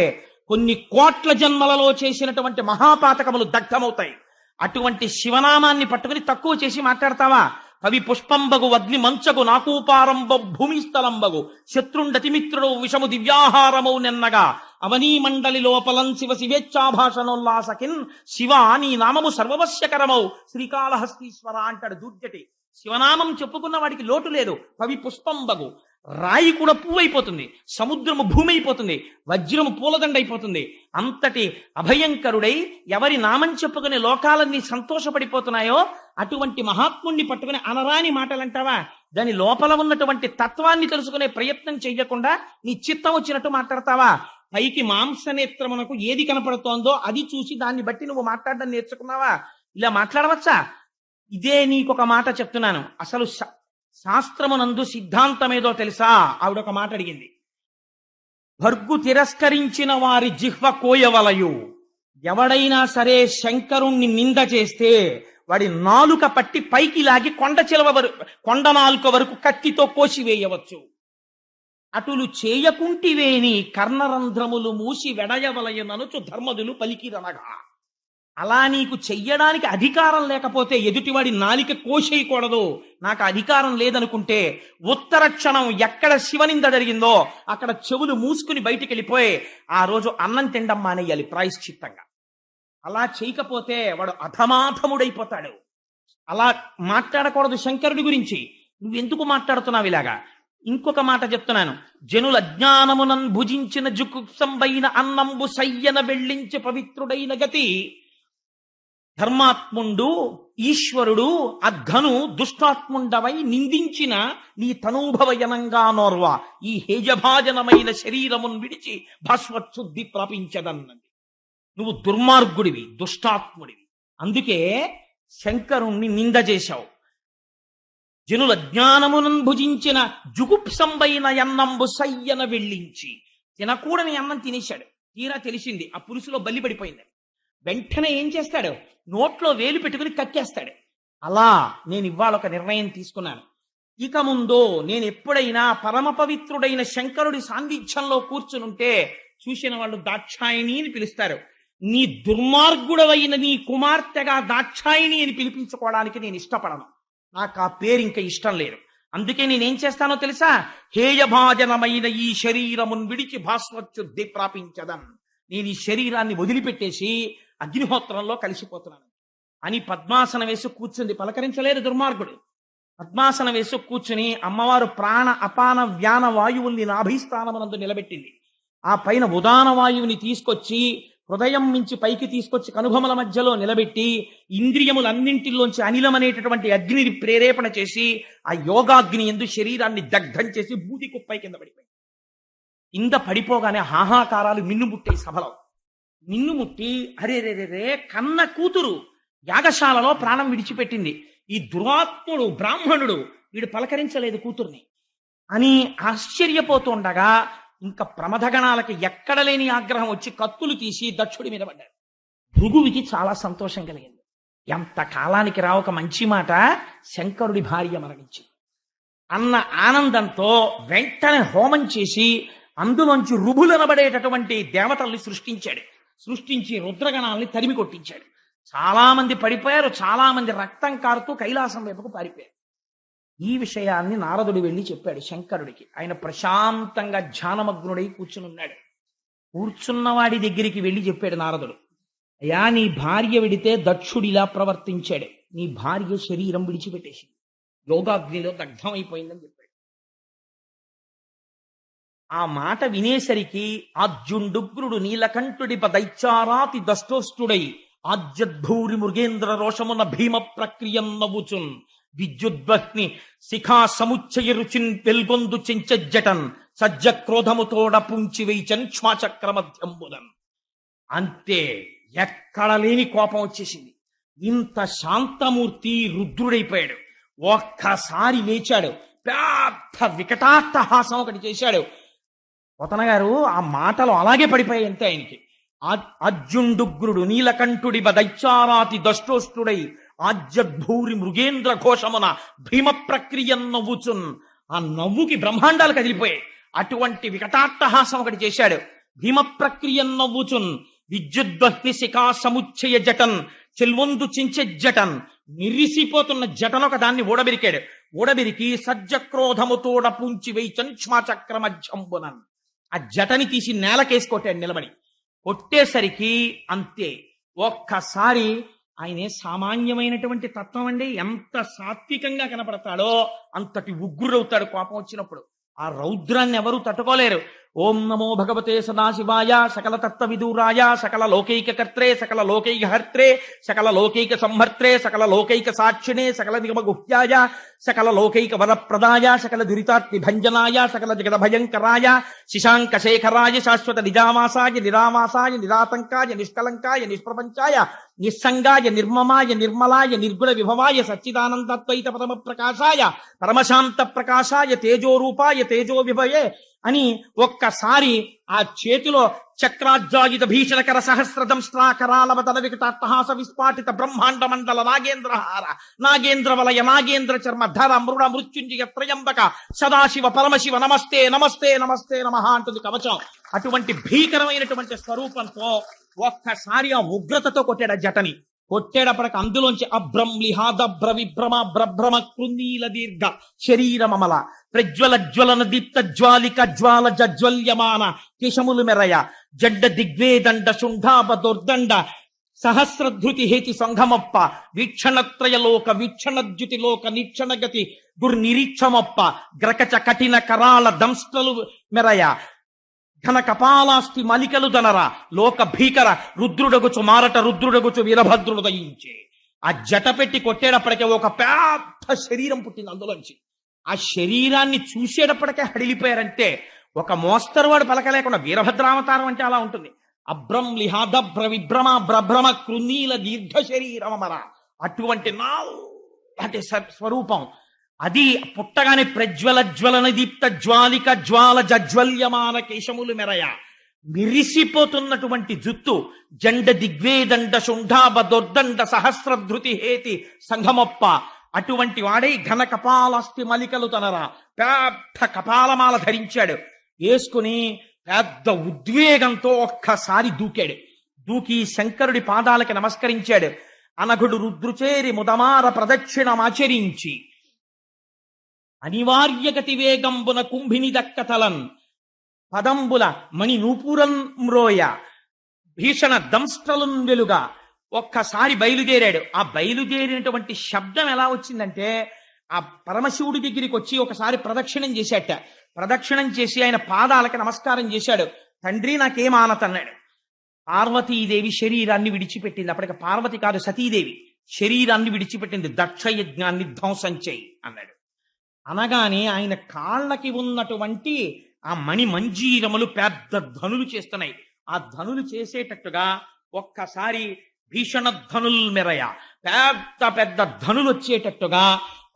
కొన్ని కోట్ల జన్మలలో చేసినటువంటి మహాపాతకములు దగ్ధమవుతాయి. అటువంటి శివనామాన్ని పట్టుకుని తక్కువ చేసి మాట్లాడతావా? కవి పుష్పంబగు అగ్ని మంచగు నాకూపారంబ భూమి స్థలంబగు శత్రుండతిమిత్రుడు విషము దివ్యాహారమౌ నెన్నగా అవనీ మండలి లోపలం శివ శివేచ్ఛాభాషణోల్లాసకిన్ శివ నీ నామము సర్వవశ్యకరమౌ శ్రీకాళహస్తీశ్వర అంటాడు దూర్జటి. శివనామం చెప్పుకున్న వాడికి లోటు లేదు. కవి పుష్పంబగు, రాయి కూడా పువ్వు అయిపోతుంది, సముద్రము భూమి అయిపోతుంది, వజ్రము పూలదండ అయిపోతుంది. అంతటి అభయంకరుడై ఎవరి నామం చెప్పుకుని లోకాలన్నీ సంతోషపడిపోతున్నాయో అటువంటి మహాత్ముణ్ణి పట్టుకుని అనరాని మాటలంటావా? దాని లోపల ఉన్నటువంటి తత్వాన్ని తెలుసుకునే ప్రయత్నం చెయ్యకుండా నీ చిత్తం వచ్చినట్టు మాట్లాడతావా? పైకి మాంసనేత్రమునకు ఏది కనపడుతోందో అది చూసి దాన్ని బట్టి నువ్వు మాట్లాడడం నేర్చుకున్నావా? ఇలా మాట్లాడవచ్చా? ఇదే నీకొక మాట చెప్తున్నాను. అసలు శాస్త్రమునందు సిద్ధాంతమేదో తెలుసా? ఆవిడొక మాట అడిగింది. భర్గు తిరస్కరించిన వారి జిహ్వ కోయవలయు. ఎవడైనా సరే శంకరుణ్ణి నింద చేస్తే వాడి నాలుక పట్టి పైకి లాగి కొండ నాలుక వరకు కత్తితో కోసివేయవచ్చు. అటులు చేయకుంటివేని కర్ణరంధ్రములు మూసి వెడయవలయననుచు ధర్మదులు పలికిరనగా. అలా నీకు చెయ్యడానికి అధికారం లేకపోతే ఎదుటివాడి నాలిక కోసేయకూడదు, నాకు అధికారం లేదనుకుంటే ఉత్తర క్షణం ఎక్కడ శివనింద జరిగిందో అక్కడ చెవులు మూసుకుని బయటికి వెళ్ళిపోయి ఆ రోజు అన్నం తినడం మానేయాలి ప్రాయశ్చిత్తంగా. అలా చేయకపోతే వాడు అధమాధముడైపోతాడు. అలా మాట్లాడకూడదు శంకరుడి గురించి. నువ్వెందుకు మాట్లాడుతున్నావు ఇలాగా? ఇంకొక మాట చెప్తున్నాను. జనుల అజ్ఞానమునన్ భుజించిన జుకుప్సంబైన అన్నంబు సయ్యన వెళ్ళించి పవిత్రుడైన గతి. ధర్మాత్ముండు ఈశ్వరుడు అఘను దుష్టాత్ముండవై నిందించిన నీ తనూభవయనంగా నోర్వ ఈ హేజభాజనమైన శరీరమును విడిచి భాస్వచ్ఛుద్ధి ప్రాపించదన్నది. నువ్వు దుర్మార్గుడివి, దుష్టాత్ముడివి. అందుకే శంకరుణ్ణి నింద చేశావు. జనుల జ్ఞానమును భుజించిన జుగుప్సంబైన అన్నంబు సయ్యన వెళ్ళించి. తినకూడని అన్నం తినేశాడు. తీరా తెలిసింది ఆ పులుసులో బల్లి పడిపోయింది. వెంటనే ఏం చేస్తాడు? నోట్లో వేలు పెట్టుకుని కక్కేస్తాడు. అలా నేను ఇవాళ ఒక నిర్ణయం తీసుకున్నాను. ఇక ముందు నేను ఎప్పుడైనా పరమ పవిత్రుడైన శంకరుడి సాన్నిధ్యంలో కూర్చునుంటే చూసిన వాళ్ళు దాక్షాయిణి అని పిలుస్తారు. నీ దుర్మార్గుడవైన నీ కుమార్తెగా దాక్షాయిణి అని పిలిపించుకోవడానికి నేను ఇష్టపడను. నాకు ఆ పేరు ఇంకా ఇష్టం లేదు. అందుకే నేనేం చేస్తానో తెలుసా? హేయభాజనమైన ఈ శరీరమును విడిచి భాస్వచ్ఛుద్ధి ప్రాపించదం. నేను ఈ శరీరాన్ని వదిలిపెట్టేసి అగ్నిహోత్రంలో కలిసిపోతున్నాను అని పద్మాసనం వేసి కూర్చుంది. పలకరించలేదు దుర్మార్గుడు. పద్మాసనం వేసి కూర్చుని అమ్మవారు ప్రాణ అపాన వ్యాన వాయువుల్ని నాభిస్థానమునందు నిలబెట్టింది. ఆ పైన ఉదాన వాయువుని తీసుకొచ్చి హృదయం మించి పైకి తీసుకొచ్చి కనుభముల మధ్యలో నిలబెట్టి ఇంద్రియములన్నింటిలోంచి అనిలం అనేటటువంటి అగ్నిని ప్రేరేపణ చేసి ఆ యోగాగ్ని ఎందు శరీరాన్ని దగ్ధం చేసి బూది కుప్పై కింద పడిపోయింది. కింద పడిపోగానే హాహాకారాలు మిన్నుముట్టాయి సభలో. మిన్నుముట్టి అరేరేరే కన్న కూతురు యాగశాలలో ప్రాణం విడిచిపెట్టింది. ఈ దురాత్ముడు బ్రాహ్మణుడు వీడు పలకరించలేదు కూతుర్ని అని ఆశ్చర్యపోతుండగా ఇంకా ప్రమథగణాలకి ఎక్కడ లేని ఆగ్రహం వచ్చి కత్తులు తీసి దక్షుడి మీద పడ్డారు. భృగువికి చాలా సంతోషం కలిగింది. ఎంత కాలానికి రా ఒక మంచి మాట, శంకరుడి భార్య మరణించింది అన్న ఆనందంతో వెంటనే హోమం చేసి అందులోంచి రుభులనబడేటటువంటి దేవతల్ని సృష్టించి రుద్రగణాలని తరిమి కొట్టించాడు. చాలా మంది పడిపోయారు. చాలా మంది రక్తం కారుతూ కైలాసం వైపుకు పారిపోయారు. ఈ విషయాన్ని నారదుడు వెళ్ళి చెప్పాడు శంకరుడికి. ఆయన ప్రశాంతంగా ధ్యానమగ్నుడై కూర్చునున్నాడు. కూర్చున్నవాడి దగ్గరికి వెళ్ళి చెప్పాడు నారదుడు, అయ్యా నీ భార్య విడితే దక్షుడిలా ప్రవర్తించాడు. నీ భార్య శరీరం విడిచిపెట్టేసింది, యోగాగ్నిలో దగ్ధమైపోయిందని చెప్పాడు. ఆ మాట వినేసరికి ఆజ్యుండుగ్రుడు నీలకంఠుడి దైత్యారాతి దష్టోష్టుడై ఆజ్యద్భూరి మృగేంద్ర రోషమున భీమ ప్రక్రియం నవ్వుచున్ విద్యుద్వహ్ని శిఖా సముచ్చయ రుచిన్ పెల్గొందు చెంచజ్జటన్ సజ్జ క్రోధముతోడ పుంచి వేయిచన్ శ్వాచక్రమధ్యంబుదన్. అంతే, ఎక్కడ లేని కోపం వచ్చేసింది. ఇంత శాంతమూర్తి రుద్రుడైపోయాడు. ఒక్కసారి లేచాడు, పెద్ద వికటాట్టహాసం ఒకటి చేశాడు. పోతన గారు ఆ మాటలు అలాగే పడిపోయాయి అంతే ఆయనకి. అర్జుండుగ్రుడు నీలకంఠుడి దైత్యారాతి దష్టోష్టుడై ఆజ్యద్భూరి మృగేంద్ర ఘోషమున భీమ ప్రక్రియ నవ్వుచున్. ఆ నవ్వుకి బ్రహ్మాండాలు కదిలిపోయాయి. అటువంటి వికటాట్టహాసం ఒకటి చేశాడు. భీమ ప్రక్రియ నవ్వుచున్ విద్యుద్వహ్ని శిఖా సముచ్చయ జటన్ చెల్వొందు చించె జటన్, మిరిసిపోతున్న జటను ఒక దాన్ని ఊడబిరికాడు. ఊడబిరికి సజ్జక్రోధముతోడ పుంచి వెయ్యి చక్రమజ్జంబునన్, ఆ జటని తీసి నేలకేసి కొట్టాడు నిలబడి. కొట్టేసరికి అంతే, ఒక్కసారి ఆయనే సామాన్యమైనటువంటి తత్వం అండి. ఎంత సాత్వికంగా కనపడతాడో అంతటి ఉగ్రుడవుతాడు కోపం వచ్చినప్పుడు. ఆ రౌద్రాన్ని ఎవరూ తట్టుకోలేరు. ఓం నమో భగవతే సదాశివాయ, సకల తత్వ విదూరాయ, సకల లోకైక కర్త్రే, సకల లోకైక హర్త్రే, సకల లోకైక సంహర్త్రే, సకల లోకైక సాక్షిణే, సకల నిగమ గుహ్యాయ, సకల లోకైక వరప్రదాయ, సకల దురితాత్మి భంజనాయ, సకల జగద భయంకరాయ, శశాంక శేఖరాయ, శాశ్వత నిజావాసాయ, నిరావాసాయ, నిరాతంకాయ, నిష్కలంకాయ, నిష్ప్రపంచాయ, నిస్సంగాయ, నిర్మమాయ, నిర్మలాయ, నిర్గుణ విభవాయ, సచ్చిదానందద్వైత పరమ ప్రకాశాయ, పరమశాంత ప్రకాశాయ, తేజోరూపాయ, తేజో విభయే అని ఒక్కసారి ఆ చేతిలో చక్రాజ్జాయుధ భీషణకర సహస్రదంష్ట్రాకరాలవతల వికటాట్టహాస విస్ఫాటిత బ్రహ్మాండ మండల నాగేంద్రహార నాగేంద్ర వలయ నాగేంద్ర చర్మ ధర మృడ మృత్యుంజయ త్రయంబక సదాశివ పరమశివ నమస్తే నమస్తే నమస్తే నమః అంటుంది కవచం. అటువంటి భీకరమైనటువంటి స్వరూపంతో ఒక్కసారి ఆ ఉగ్రతతో కొట్టాడు ఆ జటని. కొట్టేటప్పటికి అందులోంచి అభ్రం లిహాదభ్ర విభ్రమ భ్రభ్రమ కృనీల దీర్ఘ శరీరమమల ప్రజ్వల జ్వలన దీప్త జ్వాలిక జ్వాల జజ్వల్యమాన కేశములు మెరయ జడ్డ దిగ్వేదండ శుంఠాప దుర్దండ సహస్రధృతి హేతి సంఘమప్ప వీక్షణత్రయలోక వీక్షణద్యుతిలోక నీక్షణగతి దుర్నిరీక్షమప్ప గ్రకచ కఠిన కరాళ దంస్ట్రలు మెరయ ఘన కపాలాస్తి మలికలు దనర లోక భీకర రుద్రుడగుచు మారట రుద్రుడగుచు వీరభద్రుడు దయించే. ఆ జట పెట్టి కొట్టేటప్పటికే ఒక పెద్ద శరీరం పుట్టింది అందులోంచి. ఆ శరీరాన్ని చూసేటప్పటికే హడిలిపోయారంటే ఒక మోస్తరువాడు పలకలేకుండా వీరభద్రావతారం అంటే అలా ఉంటుంది. అభ్రం లిహాదభ్ర విభ్రమ భ్రభ్రమ కృనీల దీర్ఘ శరీరమర, అటువంటి నాటి స్వరూపం. అది పుట్టగానే ప్రజ్వల జ్వలన దీప్త జ్వాలిక జ్వాల జజ్వల్యమాన కేశములు మెరయ, మిరిసిపోతున్నటువంటి జుత్తు, జండ దిగ్వేదండ శుంఠాబ దుర్దండ సహస్రధృతి హేతి సంఘమొప్ప, అటువంటి వాడై ఘన కపాలాస్తి మలికలు తనరా పెద్ద కపాలమాల ధరించాడు. వేసుకుని పెద్ద ఉద్వేగంతో ఒక్కసారి దూకాడు. దూకి శంకరుడి పాదాలకి నమస్కరించాడు. అనఘుడు రుద్రుచేరి ముదమార ప్రదక్షిణమాచరించి అనివార్యగతి వేగంబున కుంభిని దక్కతలన్ పదంబుల మణి నూపురం మ్రోయ భీషణ దంస్ట్రలున్ వెలుగా ఒక్కసారి బయలుదేరాడు. ఆ బయలుదేరినటువంటి శబ్దం ఎలా వచ్చిందంటే ఆ పరమశివుడి దగ్గరికి వచ్చి ఒకసారి ప్రదక్షిణం చేశాట. ప్రదక్షిణం చేసి ఆయన పాదాలకి నమస్కారం చేశాడు. తండ్రి నాకేం ఆనతన్నాడు. పార్వతీదేవి శరీరాన్ని విడిచిపెట్టింది. అప్పటికి పార్వతి కాదు సతీదేవి శరీరాన్ని విడిచిపెట్టింది. దక్ష యజ్ఞాన్ని ధ్వంసం చేయి అన్నాడు. అనగానే ఆయన కాళ్ళకి ఉన్నటువంటి ఆ మణి మంజీరములు పెద్ద ధనులు చేస్తున్నాయి. ఆ ధనులు చేసేటట్టుగా ఒక్కసారి భీషణ ధనుల్ మెరయ పెద్ద పెద్ద ధనులు వచ్చేటట్టుగా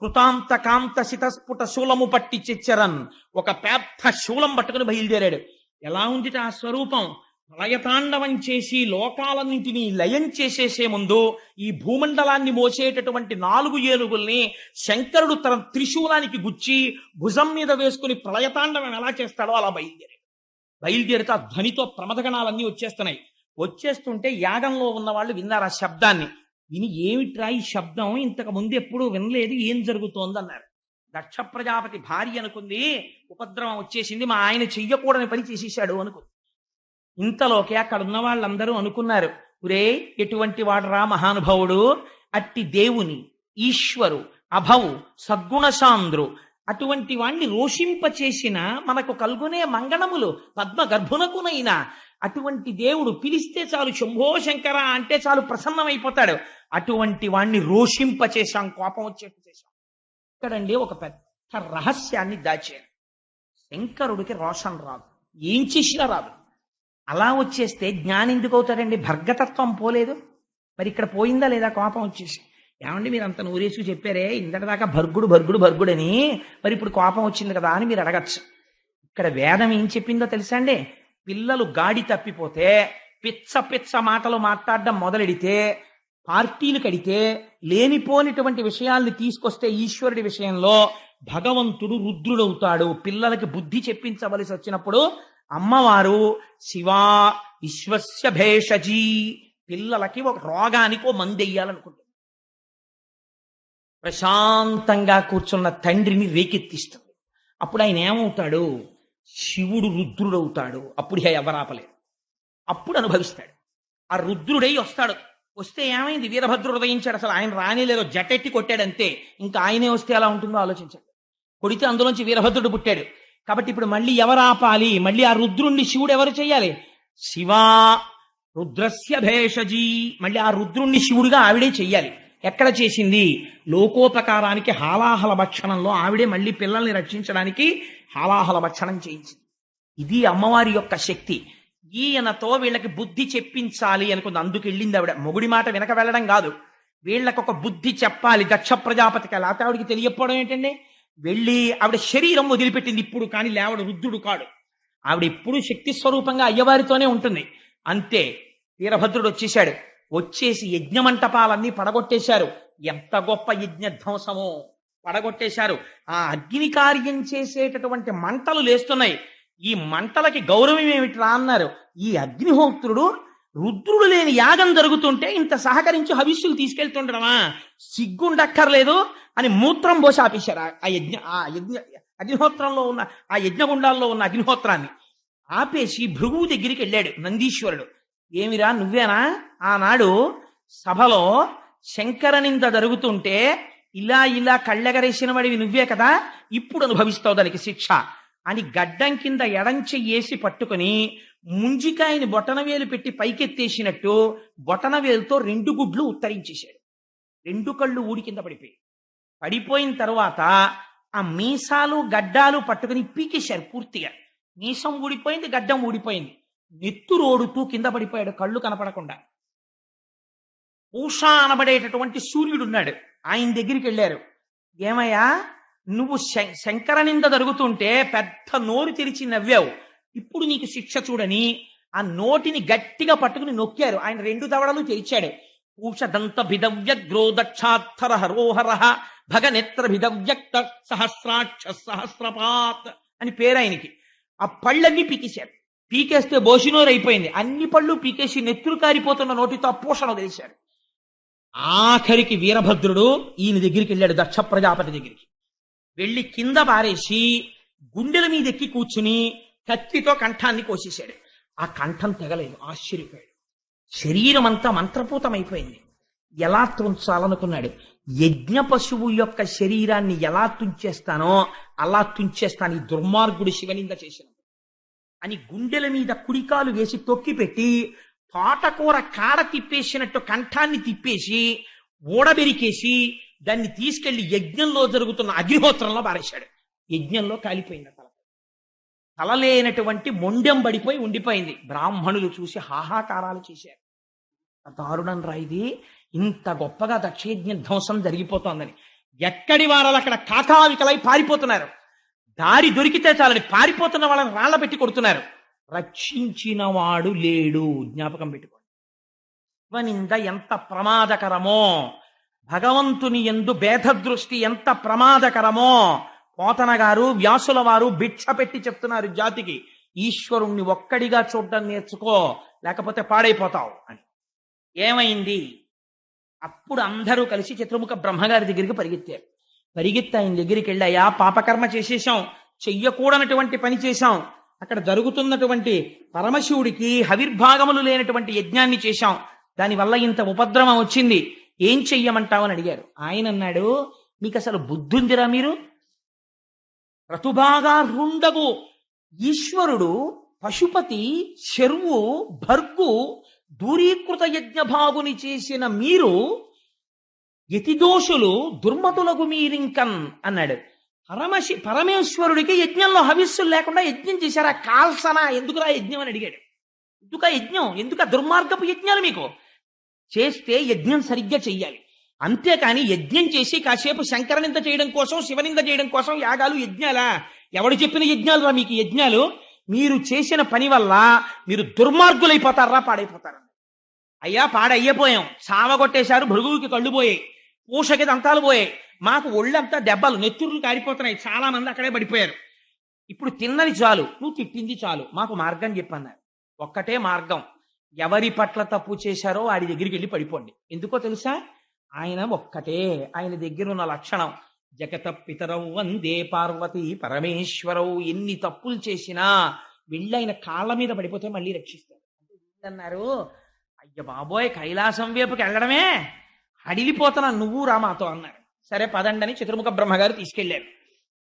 కృతాంత కాంత శితస్ఫుట శూలము పట్టి చెచ్చరన్ ఒక పెద్ద శూలం పట్టుకుని బయలుదేరాడు. ఎలా ఉంది ఆ స్వరూపం? ప్రళయతాండవం చేసి లోకాలన్నింటినీ లయం చేసేసే ముందు ఈ భూమండలాన్ని మోసేటటువంటి 4 ఏనుగుల్ని శంకరుడు తన త్రిశూలానికి గుచ్చి భుజం మీద వేసుకుని ప్రళయతాండవం ఎలా చేస్తాడో అలా బయలుదేరితే ఆ ధ్వనితో ప్రమదగణాలన్నీ వచ్చేస్తున్నాయి. వచ్చేస్తుంటే యాగంలో ఉన్న వాళ్ళు విన్నారు ఆ శబ్దాన్ని. విని ఏమిట్రా ఈ శబ్దం, ఇంతకు ముందు ఎప్పుడూ వినలేదు, ఏం జరుగుతోంది అన్నారు. దక్ష ప్రజాపతి భార్య అనుకుంది ఉపద్రవం వచ్చేసింది, మా ఆయన చెయ్యకూడని పని చేసేసాడు అనుకుంది. ఇంతలోకి అక్కడ ఉన్న వాళ్ళందరూ అనుకున్నారు, ఒరే ఎటువంటి వాడరా మహానుభావుడు, అట్టి దేవుని ఈశ్వరు అభవు సద్గుణశాంద్రు అటువంటి వాణ్ణి రోషింపచేసిన మనకు కల్గొనే మంగళములు పద్మ గర్భునకునైనా అటువంటి దేవుడు పిలిస్తే చాలు శంభో శంకర అంటే చాలు ప్రసన్నమైపోతాడు. అటువంటి వాణ్ణి రోషింపచేశాం, కోపం వచ్చేట్టు చేశాం. ఇక్కడండి ఒక పెద్ద రహస్యాన్ని దాచారు. శంకరుడికి రోషం రాదు, ఏం చేసినా రాదు. అలా వచ్చేస్తే జ్ఞాని ఎందుకు అవుతాడండి? భర్గతత్వం పోలేదు. మరి ఇక్కడ పోయిందా లేదా కోపం వచ్చేసి? ఏమండి మీరు అంత నూరేసుకు చెప్పారే ఇంతటిదాకా భర్గుడని, మరి ఇప్పుడు కోపం వచ్చింది కదా అని మీరు అడగచ్చు. ఇక్కడ వేదం ఏం చెప్పిందో తెలుసా అండి? పిల్లలు గాడి తప్పిపోతే పిచ్చ మాటలు మాట్లాడడం మొదలెడితే, పార్టీలు కడితే, లేనిపోనిటువంటి విషయాల్ని తీసుకొస్తే ఈశ్వరుడి విషయంలో భగవంతుడు రుద్రుడవుతాడు. పిల్లలకి బుద్ధి చెప్పించవలసి వచ్చినప్పుడు అమ్మవారు శివా విశ్వస్య భేషజీ పిల్లలకి ఒక రోగానికి ఓ మందు వెయ్యాలనుకుంటుంది. ప్రశాంతంగా కూర్చున్న తండ్రిని రేకెత్తిస్తుంది. అప్పుడు ఆయన ఏమవుతాడు? శివుడు రుద్రుడవుతాడు. అప్పుడు ఎవరాపలేరు. అప్పుడు అనుభవిస్తాడు. ఆ రుద్రుడై వస్తాడు. వస్తే ఏమైంది? వీరభద్రుడు ఉదయించాడు. అసలు ఆయన రానేలేదో జటెట్టి కొట్టాడంతే. ఇంకా ఆయనే వస్తే ఎలా ఉంటుందో ఆలోచించండి. కొడితే అందులోంచి వీరభద్రుడు పుట్టాడు. కాబట్టి ఇప్పుడు మళ్ళీ ఎవరు ఆపాలి? మళ్ళీ ఆ రుద్రుణ్ణి శివుడు ఎవరు చెయ్యాలి? శివా రుద్రస్య భేషజీ. మళ్ళీ ఆ రుద్రుణ్ణి శివుడిగా ఆవిడే చెయ్యాలి. ఎక్కడ చేసింది? లోకోపకారానికి హాలాహల భక్షణంలో ఆవిడే మళ్ళీ పిల్లల్ని రక్షించడానికి హాలాహల భక్షణం చేయించింది. ఇది అమ్మవారి యొక్క శక్తి. ఈయనతో వీళ్ళకి బుద్ధి చెప్పించాలి అనుకుంది. అందుకు వెళ్ళింది ఆవిడ. మొగుడి మాట వెనక వెళ్ళడం కాదు, వీళ్ళకి ఒక బుద్ధి చెప్పాలి దక్ష ప్రజాపతికి. లేకపోతే ఆవిడికి తెలియకపోవడం ఏంటండి? వెళ్ళి ఆవిడ శరీరం వదిలిపెట్టింది ఇప్పుడు, కానీ లేవడు రుద్రుడు కాడు. ఆవిడ ఎప్పుడు శక్తి స్వరూపంగా అయ్యవారితోనే ఉంటుంది. అంతే. వీరభద్రుడు వచ్చేశాడు. వచ్చేసి యజ్ఞమంటపాలన్నీ పడగొట్టేశారు. ఎంత గొప్ప యజ్ఞ ధ్వంసమో! పడగొట్టేశారు. ఆ అగ్ని కార్యం చేసేటటువంటి మంటలు లేస్తున్నాయి. ఈ మంటలకి గౌరవం ఏమిట్రా అన్నారు. ఈ అగ్నిహోత్రుడు రుద్రుడు లేని యాగం జరుగుతుంటే ఇంత సహకరించి హవిస్సులు తీసుకెళ్తుండడమా? సిగ్గుండక్కర్లేదు అని మూత్రం పోసి ఆపేశారు ఆ యజ్ఞ అగ్నిహోత్రంలో ఉన్న ఆ యజ్ఞగుండాల్లో ఉన్న అగ్నిహోత్రాన్ని ఆపేసి భృగువు దగ్గరికి వెళ్ళాడు నందీశ్వరుడు. ఏమిరా నువ్వేనా ఆనాడు సభలో శంకరనింద జరుగుతుంటే ఇలా కళ్ళెగరేసిన వాడివి నువ్వే కదా, ఇప్పుడు అనుభవిస్తావు దానికి శిక్ష అని గడ్డం కింద ఎడంచెయ్యేసి పట్టుకుని ముంజికాయని బొటనవేలు పెట్టి పైకెత్తేసినట్టు బొటనవేలుతో 2 గుడ్లు ఉత్తరించేశాడు. 2 కళ్ళు ఊడి కింద పడిపోయిన తర్వాత ఆ మీసాలు గడ్డాలు పట్టుకుని పీకేశారు పూర్తిగా. మీసం ఊడిపోయింది, గడ్డం ఊడిపోయింది. నెత్తురోడుతూ కింద పడిపోయాడు కళ్ళు కనపడకుండా. పూష అనబడేటటువంటి సూర్యుడున్నాడు. ఆయన దగ్గరికి వెళ్ళారు. ఏమయ్యా నువ్వు శంకరనింద జరుగుతుంటే పెద్ద నోరు తెరిచి నవ్వావు, ఇప్పుడు నీకు శిక్ష చూడని ఆ నోటిని గట్టిగా పట్టుకుని నొక్కారు. ఆయన 2 దవడలు తెరిచాడు. పూషదంత భిదవ్యగ్రో దక్షాత్తర హరోహర భగనేత్ర భిదవ్యక్త సహస్రాక్ష సహస్రపాత్ అని పేరు ఆయనకి. ఆ పళ్ళన్నీ పీకేశారు. పీకేస్తే బోసినోరు అయిపోయింది. అన్ని పళ్ళు పీకేసి నెత్తురు కారిపోతున్న నోటితో ఆ పూషణ వదిలేశాడు. ఆఖరికి వీరభద్రుడు ఈయన దగ్గరికి వెళ్ళాడు, దక్ష ప్రజాపతి దగ్గరికి. వెళ్ళి కింద పారేసి గుండెల మీద ఎక్కి కూర్చుని కత్తితో కంఠాన్ని కోసేశాడు. ఆ కంఠం తెగలేదు. ఆశ్చర్యపోయాడు. శరీరం అంతా మంత్రపూతమైపోయింది. ఎలా తుంచాలనుకున్నాడు. యజ్ఞ పశువు యొక్క శరీరాన్ని ఎలా తుంచేస్తానో అలా తుంచేస్తాను ఈ దుర్మార్గుడు శివనింద చేసిన అని గుండెల మీద కుడికాలు వేసి తొక్కి పెట్టి తోటకూర కాడ తిప్పేసినట్టు కంఠాన్ని తిప్పేసి ఊడబెరికేసి దాన్ని తీసుకెళ్లి యజ్ఞంలో జరుగుతున్న అగ్నిహోత్రంలో పారేశాడు. యజ్ఞంలో కాలిపోయింది తల. తలలేనటువంటి మొండెం పడిపోయి ఉండిపోయింది. బ్రాహ్మణులు చూసి హాహాకారాలు చేశారు. దారుణం రా ఇది, ఇంత గొప్పగా దక్షయజ్ఞ ధ్వంసం జరిగిపోతోందని. ఎక్కడి వారాలు అక్కడ కాకావికలై పారిపోతున్నారు. దారి దొరికితే చాలని పారిపోతున్న వాళ్ళని రాళ్ల పెట్టి కొడుతున్నారు. రక్షించిన వాడు లేడు. జ్ఞాపకం పెట్టుకోండి. శివనింద ఎంత ప్రమాదకరమో, భగవంతుని యందు భేదదృష్టి ఎంత ప్రమాదకరమో పోతన గారు వ్యాసుల వారు భిక్ష పెట్టి చెప్తున్నారు జాతికి. ఈశ్వరుణ్ణి ఒక్కడిగా చూడడం నేర్చుకో, లేకపోతే పాడైపోతావు అని. ఏమైంది? అప్పుడు అందరూ కలిసి చతుర్ముఖ బ్రహ్మగారి దగ్గరికి పరిగెత్తారు. పరిగెత్తి ఆయన దగ్గరికి వెళ్ళాయా, పాపకర్మ చేసేశాం, చెయ్యకూడనటువంటి పని చేశాం, అక్కడ జరుగుతున్నటువంటి పరమశివుడికి హవిర్భాగములు లేనటువంటి యజ్ఞాన్ని చేశాం, దానివల్ల ఇంత ఉపద్రవం వచ్చింది, ఏం చెయ్యమంటావు అని అడిగారు. ఆయన అన్నాడు, మీకు అసలు బుద్ధుందిరా? మీరు ఋతుభాగారుండగు ఈశ్వరుడు పశుపతి శర్వు భర్గు దూరీకృత యజ్ఞభాగుని చేసిన మీరు యతిదోషులు దుర్మతులకు మీరింకన్ అన్నాడు. పరమేశ్వరుడికి యజ్ఞంలో హవిస్సులు లేకుండా యజ్ఞం చేశారా? కాల్సన ఎందుకురా యజ్ఞం అని అడిగాడు. ఎందుక యజ్ఞం? ఎందుక దుర్మార్గపు యజ్ఞాలు? మీకు చేస్తే యజ్ఞం సరిగ్గా చెయ్యాలి, అంతేకాని యజ్ఞం చేసి కాసేపు శంకరనింద చేయడం కోసం శివనింద చేయడం కోసం యాగాలు యజ్ఞాలా? ఎవడు చెప్పిన యజ్ఞాలు రా మీకు యజ్ఞాలు? మీరు చేసిన పని వల్ల మీరు దుర్మార్గులైపోతారా, పాడైపోతారా? అయ్యా పాడయ్యపోయాం, చావగొట్టేశారు, భృగువుకి కళ్ళు పోయాయి, పూషకి దంతాలు పోయాయి, మాకు ఒళ్ళంతా దెబ్బలు నెత్తుర్లు కారిపోతున్నాయి, చాలా మంది అక్కడే పడిపోయారు. ఇప్పుడు తిన్నది చాలు, నువ్వు తిట్టింది చాలు, మాకు మార్గం చెప్పన్నారు. ఒక్కటే మార్గం, ఎవరి పట్ల తప్పు చేశారో వాడి దగ్గరికి వెళ్ళి పడిపోండి. ఎందుకో తెలుసా? ఆయన ఒక్కటే. ఆయన దగ్గర ఉన్న లక్షణం జగత పితరౌ వందే పార్వతీ పరమేశ్వరౌ. ఎన్ని తప్పులు చేసినా వెళ్ళి ఆయన కాళ్ళ మీద పడిపోతే మళ్ళీ రక్షిస్తారు. అంటే వీళ్ళన్నారు, అయ్య బాబోయ్ కైలాసం వైపుకి వెళ్ళడమే అడిలిపోతున్నా, నువ్వు రా మాతో అన్నారు. సరే పదండని చతుర్ముఖ బ్రహ్మగారు తీసుకెళ్లారు.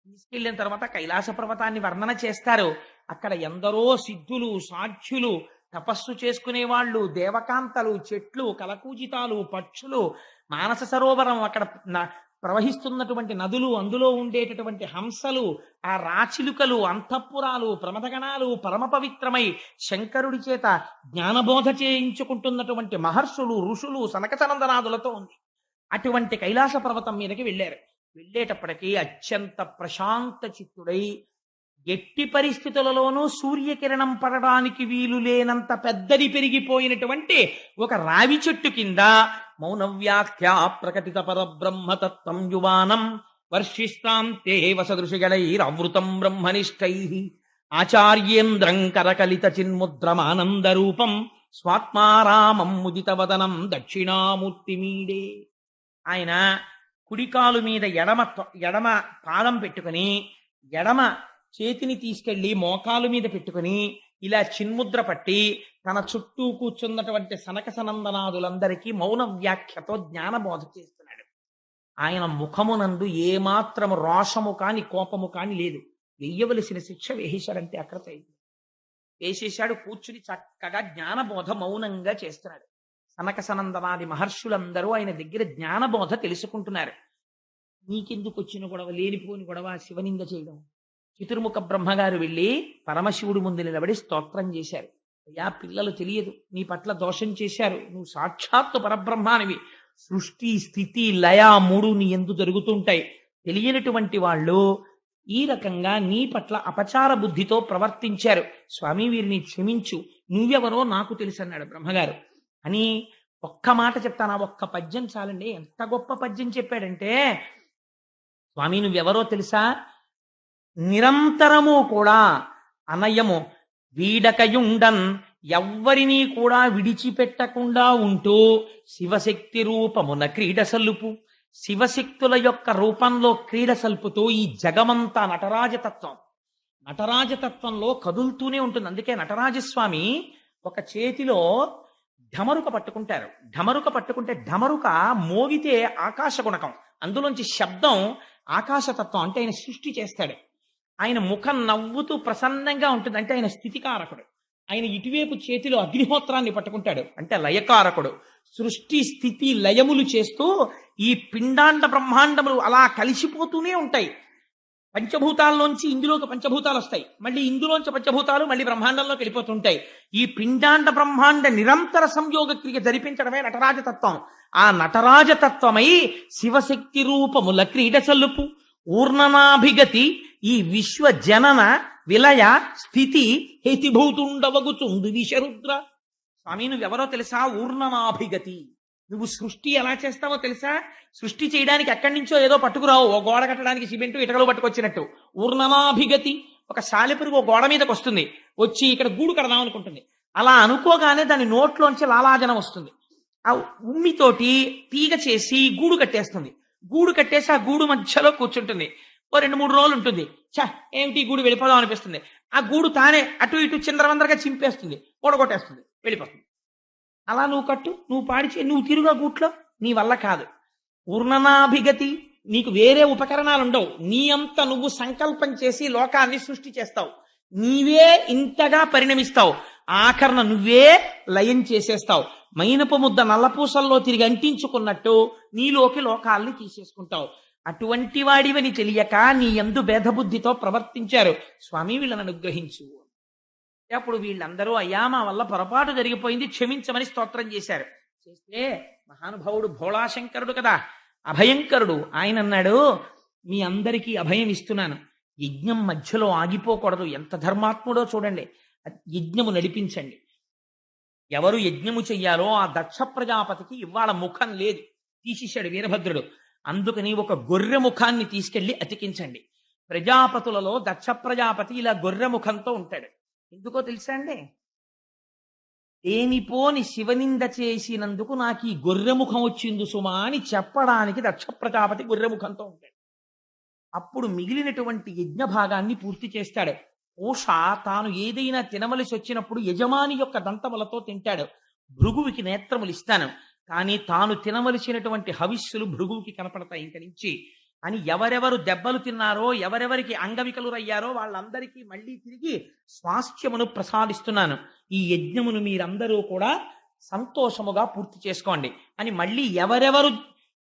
తీసుకెళ్లిన తర్వాత కైలాస పర్వతాన్ని వర్ణన చేస్తారు. అక్కడ ఎందరో సిద్ధులు, సాధ్యులు, తపస్సు చేసుకునే వాళ్ళు, దేవకాంతలు, చెట్లు, కలకూజితాలు, పక్షులు, మానస సరోవరం, అక్కడ ప్రవహిస్తున్నటువంటి నదులు, అందులో ఉండేటటువంటి హంసలు, ఆ రాచిలుకలు, అంతఃపురాలు, ప్రమథగణాలు, పరమ పవిత్రమై శంకరుడి చేత జ్ఞానబోధ చేయించుకుంటున్నటువంటి మహర్షులు, ఋషులు, సనకసనందనాదులతో ఉంది. అటువంటి కైలాస పర్వతం మీదకి వెళ్ళారు. వెళ్ళేటప్పటికీ అత్యంత ప్రశాంత చిత్తుడై, ఎట్టి పరిస్థితులలోనూ సూర్యకిరణం పడడానికి వీలు లేనంత పెద్దది పెరిగిపోయినటువంటి ఒక రావి చెట్టు కింద మౌనవ్యాఖ్యా ప్రకటిత పరబ్రహ్మతత్వం యువానం వర్షిస్తాం తే వసదృషిగళైరవృతం బ్రహ్మనిష్టై ఆచార్యేంద్రం కరకలిత చిన్ముద్రమానందరూపం స్వాత్మారామం ముదితవదనం దక్షిణామూర్తిమీడే. ఆయన కుడికాలు మీద ఎడమ పాదం పెట్టుకుని, ఎడమ చేతిని తీసుకెళ్లి మోకాలు మీద పెట్టుకుని ఇలా చిన్ముద్ర పట్టి తన చుట్టూ కూర్చున్నటువంటి సనక సనందనాదులందరికీ మౌన వ్యాఖ్యతో జ్ఞానబోధ చేస్తున్నాడు. ఆయన ముఖమునందు ఏమాత్రము రోషము కాని కోపము కాని లేదు. వెయ్యవలసిన శిక్ష వేసేశాడంతే. అక్కడ వేసేశాడు. కూర్చుని చక్కగా జ్ఞానబోధ మౌనంగా చేస్తున్నాడు. సనక సనందనాది మహర్షులందరూ ఆయన దగ్గర జ్ఞానబోధ తెలుసుకుంటున్నారు. నీకెందుకు వచ్చిన గొడవ, లేనిపోని గొడవ, శివనింద చేయడం. చతుర్ముఖ బ్రహ్మగారు వెళ్ళి పరమశివుడి ముందు నిలబడి స్తోత్రం చేశారు. అయ్యా పిల్లలు తెలియదు, నీ పట్ల దోషం చేశారు, నువ్వు సాక్షాత్తు పరబ్రహ్మానివి, సృష్టి స్థితి లయ మూడు నీ ఎందు జరుగుతుంటాయి. తెలియనటువంటి వాళ్ళు ఈ రకంగా నీ పట్ల అపచార బుద్ధితో ప్రవర్తించారు. స్వామి వీరిని క్షమించు, నువ్వెవరో నాకు తెలుసు అన్నాడు బ్రహ్మగారు. అని ఒక్క మాట చెప్తాను, ఒక్క పద్యం చాలండి. ఎంత గొప్ప పద్యం చెప్పాడంటే, స్వామి నువ్వెవరో తెలుసా, నిరంతరము కూడా అనయము వీడకయుండన్ ఎవ్వరినీ కూడా విడిచిపెట్టకుండా ఉంటూ శివశక్తి రూపమున క్రీడ సల్లుపు, శివశక్తుల యొక్క రూపంలో క్రీడ సల్పుతూ ఈ జగమంతా నటరాజతత్వం, నటరాజతత్వంలో కదులుతూనే ఉంటుంది. అందుకే నటరాజస్వామి ఒక చేతిలో ఢమరుక పట్టుకుంటారు. ఢమరుక పట్టుకుంటే ఢమరుక మోగితే ఆకాశ గుణకం, అందులోంచి శబ్దం ఆకాశతత్వం. అంటే ఆయన సృష్టి చేస్తాడు. ఆయన ముఖం నవ్వుతూ ప్రసన్నంగా ఉంటుంది, అంటే ఆయన స్థితికారకుడు. ఆయన ఇటువైపు చేతిలో అగ్నిహోత్రాన్ని పట్టుకుంటాడు, అంటే లయకారకుడు. సృష్టి స్థితి లయములు చేస్తూ ఈ పిండాండ బ్రహ్మాండములు అలా కలిసిపోతూనే ఉంటాయి. పంచభూతాల్లోంచి ఇందులోకి పంచభూతాలు వస్తాయి, మళ్ళీ ఇందులోంచి పంచభూతాలు మళ్ళీ బ్రహ్మాండంలోకి వెళ్ళిపోతుంటాయి. ఈ పిండాండ బ్రహ్మాండ నిరంతర సంయోగ క్రియ జరిపించడమే నటరాజతత్వం. ఆ నటరాజతత్వమై శివశక్తి రూపముల క్రీడ చల్లుపు ఊర్ణనాభిగతి ఈ విశ్వ జనన విలయ స్థితి హేతిభూతుండవగుచుందు విశరుద్ర. స్వామి నువ్వెవరో తెలుసా? ఊర్ణనాభిగతి. నువ్వు సృష్టి ఎలా చేస్తావో తెలుసా? సృష్టి చేయడానికి ఎక్కడి నుంచో ఏదో పట్టుకురావు, ఓ గోడ కట్టడానికి సిమెంటు ఇటకలు పట్టుకొచ్చినట్టు. ఊర్ణనాభిగతి. ఒక సాలెపురుగు ఓ గోడ మీదకి వస్తుంది, వచ్చి ఇక్కడ గూడు కడదాం అనుకుంటుంది. అలా అనుకోగానే దాని నోట్లోంచి లాలాజనం వస్తుంది. ఆ ఉమ్మితోటి తీగ చేసి గూడు కట్టేస్తుంది. గూడు కట్టేసి ఆ గూడు మధ్యలో కూర్చుంటుంది. ఓ 2-3 రోజులు ఉంటుంది. ఏమిటి గూడు వెళ్ళిపోదాం అనిపిస్తుంది. ఆ గూడు తానే అటు ఇటు చిందరవందరగా చింపేస్తుంది, ఓడగొట్టేస్తుంది, వెళ్ళిపోతుంది. అలా నువ్వు కట్టు, నువ్వు పాడిచే, నువ్వు తిరుగా గూట్లో, నీ వల్ల కాదు. ఊర్ణనాభిగతి. నీకు వేరే ఉపకరణాలు ఉండవు. నీ అంత నువ్వు సంకల్పం చేసి లోకాన్ని సృష్టి చేస్తావు. నీవే ఇంతగా పరిణమిస్తావు. ఆఖరణ నువ్వే లయం చేసేస్తావు. మైనపు ముద్ద నల్లపూసల్లో తిరిగి అంటించుకున్నట్టు నీలోకి లోకాల్ని తీసేసుకుంటావు. అటువంటి వాడివని తెలియక నీ యందు భేదబుద్ధితో ప్రవర్తించారు. స్వామి వీళ్ళని అనుగ్రహించు. అప్పుడు వీళ్ళందరూ అయ్యా మా వల్ల పొరపాటు జరిగిపోయింది, క్షమించమని స్తోత్రం చేశారు. చేస్తే మహానుభావుడు భోళాశంకరుడు కదా, అభయంకరుడు. ఆయన అన్నాడు, మీ అందరికీ అభయం ఇస్తున్నాను, యజ్ఞం మధ్యలో ఆగిపోకూడదు. ఎంత ధర్మాత్ముడో చూడండి. యజ్ఞము నడిపించండి. ఎవరు యజ్ఞము చెయ్యాలో ఆ దక్ష ప్రజాపతికి ఇవాళ ముఖం లేదు, తీసేశాడు వీరభద్రుడు. అందుకని ఒక గొర్రె ముఖాన్ని తీసుకెళ్లి అతికించండి. ప్రజాపతులలో దక్ష ప్రజాపతి ఇలా గొర్రె ముఖంతో ఉంటాడు. ఎందుకో తెలుసా అండి? దేనిపోని శివనింద చేసినందుకు నాకు ఈ గొర్రెముఖం వచ్చింది సుమా అని చెప్పడానికి దక్ష ప్రజాపతి గొర్రెముఖంతో ఉంటాడు. అప్పుడు మిగిలినటువంటి యజ్ఞ భాగాన్ని పూర్తి చేస్తాడు. పూష తాను ఏదైనా తినవలసి వచ్చినప్పుడు యజమాని యొక్క దంతములతో తింటాడు. భృగువుకి నేత్రములు ఇస్తాను, కానీ తాను తినవలసినటువంటి హవిస్సులు భృగువుకి కనపడతాయి ఇంక నుంచి అని ఎవరెవరు దెబ్బలు తిన్నారో, ఎవరెవరికి అంగవికలురయ్యారో వాళ్ళందరికీ మళ్ళీ తిరిగి స్వాస్థ్యమును ప్రసాదిస్తున్నాను. ఈ యజ్ఞమును మీరందరూ కూడా సంతోషముగా పూర్తి చేసుకోండి అని మళ్ళీ ఎవరెవరు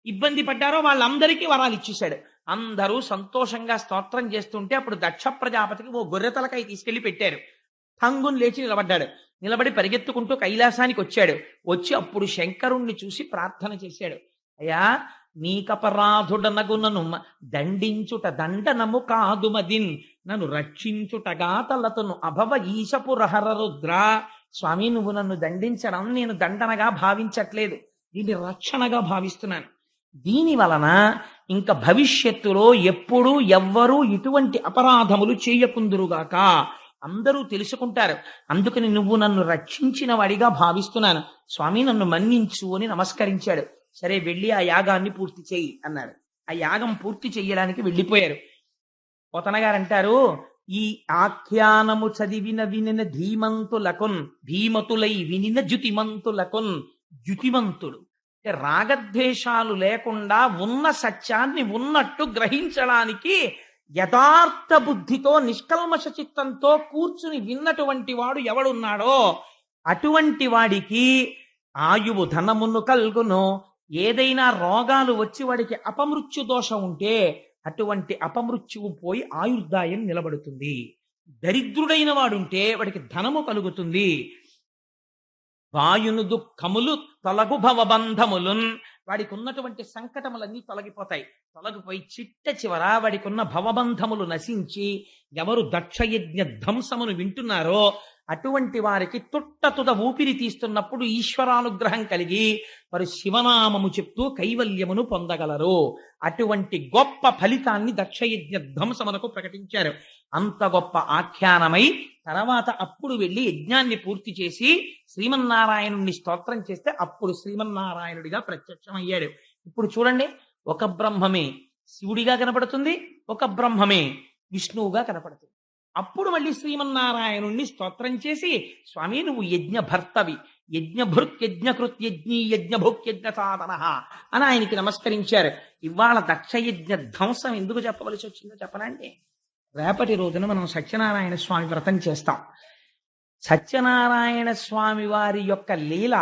ఇబ్బంది పడ్డారో వాళ్ళందరికీ వరాలు ఇచ్చేశాడు. అందరూ సంతోషంగా స్తోత్రం చేస్తుంటే అప్పుడు దక్ష ప్రజాపతికి ఓ గొర్రె తలకాయ తీసుకెళ్లి పెట్టారు. ఠంగుని లేచి నిలబడ్డాడు. నిలబడి పరిగెత్తుకుంటూ కైలాసానికి వచ్చాడు. వచ్చి అప్పుడు శంకరుణ్ణి చూసి ప్రార్థన చేశాడు. అయ్యా, నీకపరాధుడనగు నన్ను దండించుట దండనము కాదు మదిన్, నన్ను రక్షించుటగా తలతను అభవ ఈశపు రహర రుద్ర. స్వామి, నువ్వు నన్ను దండించడం నేను దండనగా భావించట్లేదు, దీన్ని రక్షణగా భావిస్తున్నాను. దీని వలన ఇంకా భవిష్యత్తులో ఎప్పుడూ ఎవ్వరూ ఇటువంటి అపరాధములు చేయకుందురుగాక, అందరూ తెలుసుకుంటారు. అందుకని నువ్వు నన్ను రక్షించిన వాడిగా భావిస్తున్నాను స్వామి, నన్ను మన్నించు అని నమస్కరించాడు. సరే, వెళ్ళి ఆ యాగాన్ని పూర్తి చెయ్యి అన్నాడు. ఆ యాగం పూర్తి చెయ్యడానికి వెళ్ళిపోయారు. పోతన గారు అంటారు, ఈ ఆఖ్యానము చదివిన వినిన ధీమంతులకున్ ధీమతులై వినిన జుతిమంతులకున్. జుతిమంతుడు అంటే రాగద్వేషాలు లేకుండా ఉన్న సత్యాన్ని ఉన్నట్టు గ్రహించడానికి యథార్థ బుద్ధితో నిష్కల్మష చిత్తంతో కూర్చుని విన్నటువంటి వాడు ఎవడున్నాడో అటువంటి వాడికి ఆయువు ధనమును కల్గును. ఏదైనా రోగాలు వచ్చి వాడికి అపమృత్యు దోషం ఉంటే అటువంటి అపమృత్యువు పోయి ఆయుర్దాయం నిలబడుతుంది. దరిద్రుడైన వాడుంటే వాడికి ధనము కలుగుతుంది. వాయును దుఃఖములు తొలగు భవబంధములున్. వాడికి ఉన్నటువంటి సంకటములన్నీ తొలగిపోయి చిట్ట చివర వాడికి ఉన్న భవబంధములు నశించి ఎవరు దక్షయజ్ఞ ధ్వంసమును వింటున్నారో అటువంటి వారికి తుట్ట ఊపిరి తీస్తున్నప్పుడు ఈశ్వరానుగ్రహం కలిగి వారు శివనామము చెప్తూ కైవల్యమును పొందగలరు. అటువంటి గొప్ప ఫలితాన్ని దక్షయజ్ఞ ధ్వంసమునకు ప్రకటించారు. అంత గొప్ప ఆఖ్యానమై తర్వాత అప్పుడు వెళ్ళి యజ్ఞాన్ని పూర్తి చేసి శ్రీమన్నారాయణుణ్ణి స్తోత్రం చేస్తే అప్పుడు శ్రీమన్నారాయణుడిగా ప్రత్యక్షమయ్యాడు. ఇప్పుడు చూడండి, ఒక బ్రహ్మమే శివుడిగా కనపడుతుంది, ఒక బ్రహ్మమే విష్ణువుగా కనపడుతుంది. అప్పుడు మళ్ళీ శ్రీమన్నారాయణుణ్ణి స్తోత్రం చేసి, స్వామి నువ్వు యజ్ఞ భర్తవి, యజ్ఞభృత్ యజ్ఞకృత్ యజ్ఞీ యజ్ఞభుక్ యజ్ఞ సాధన అని ఆయనకి నమస్కరించారు. ఇవాళ దక్షయజ్ఞ ధ్వంసం ఎందుకు చెప్పవలసి వచ్చిందో చెప్పనండి. రేపటి రోజున మనం సత్యనారాయణ స్వామి వ్రతం చేస్తాం. సత్యనారాయణ స్వామి వారి యొక్క లీల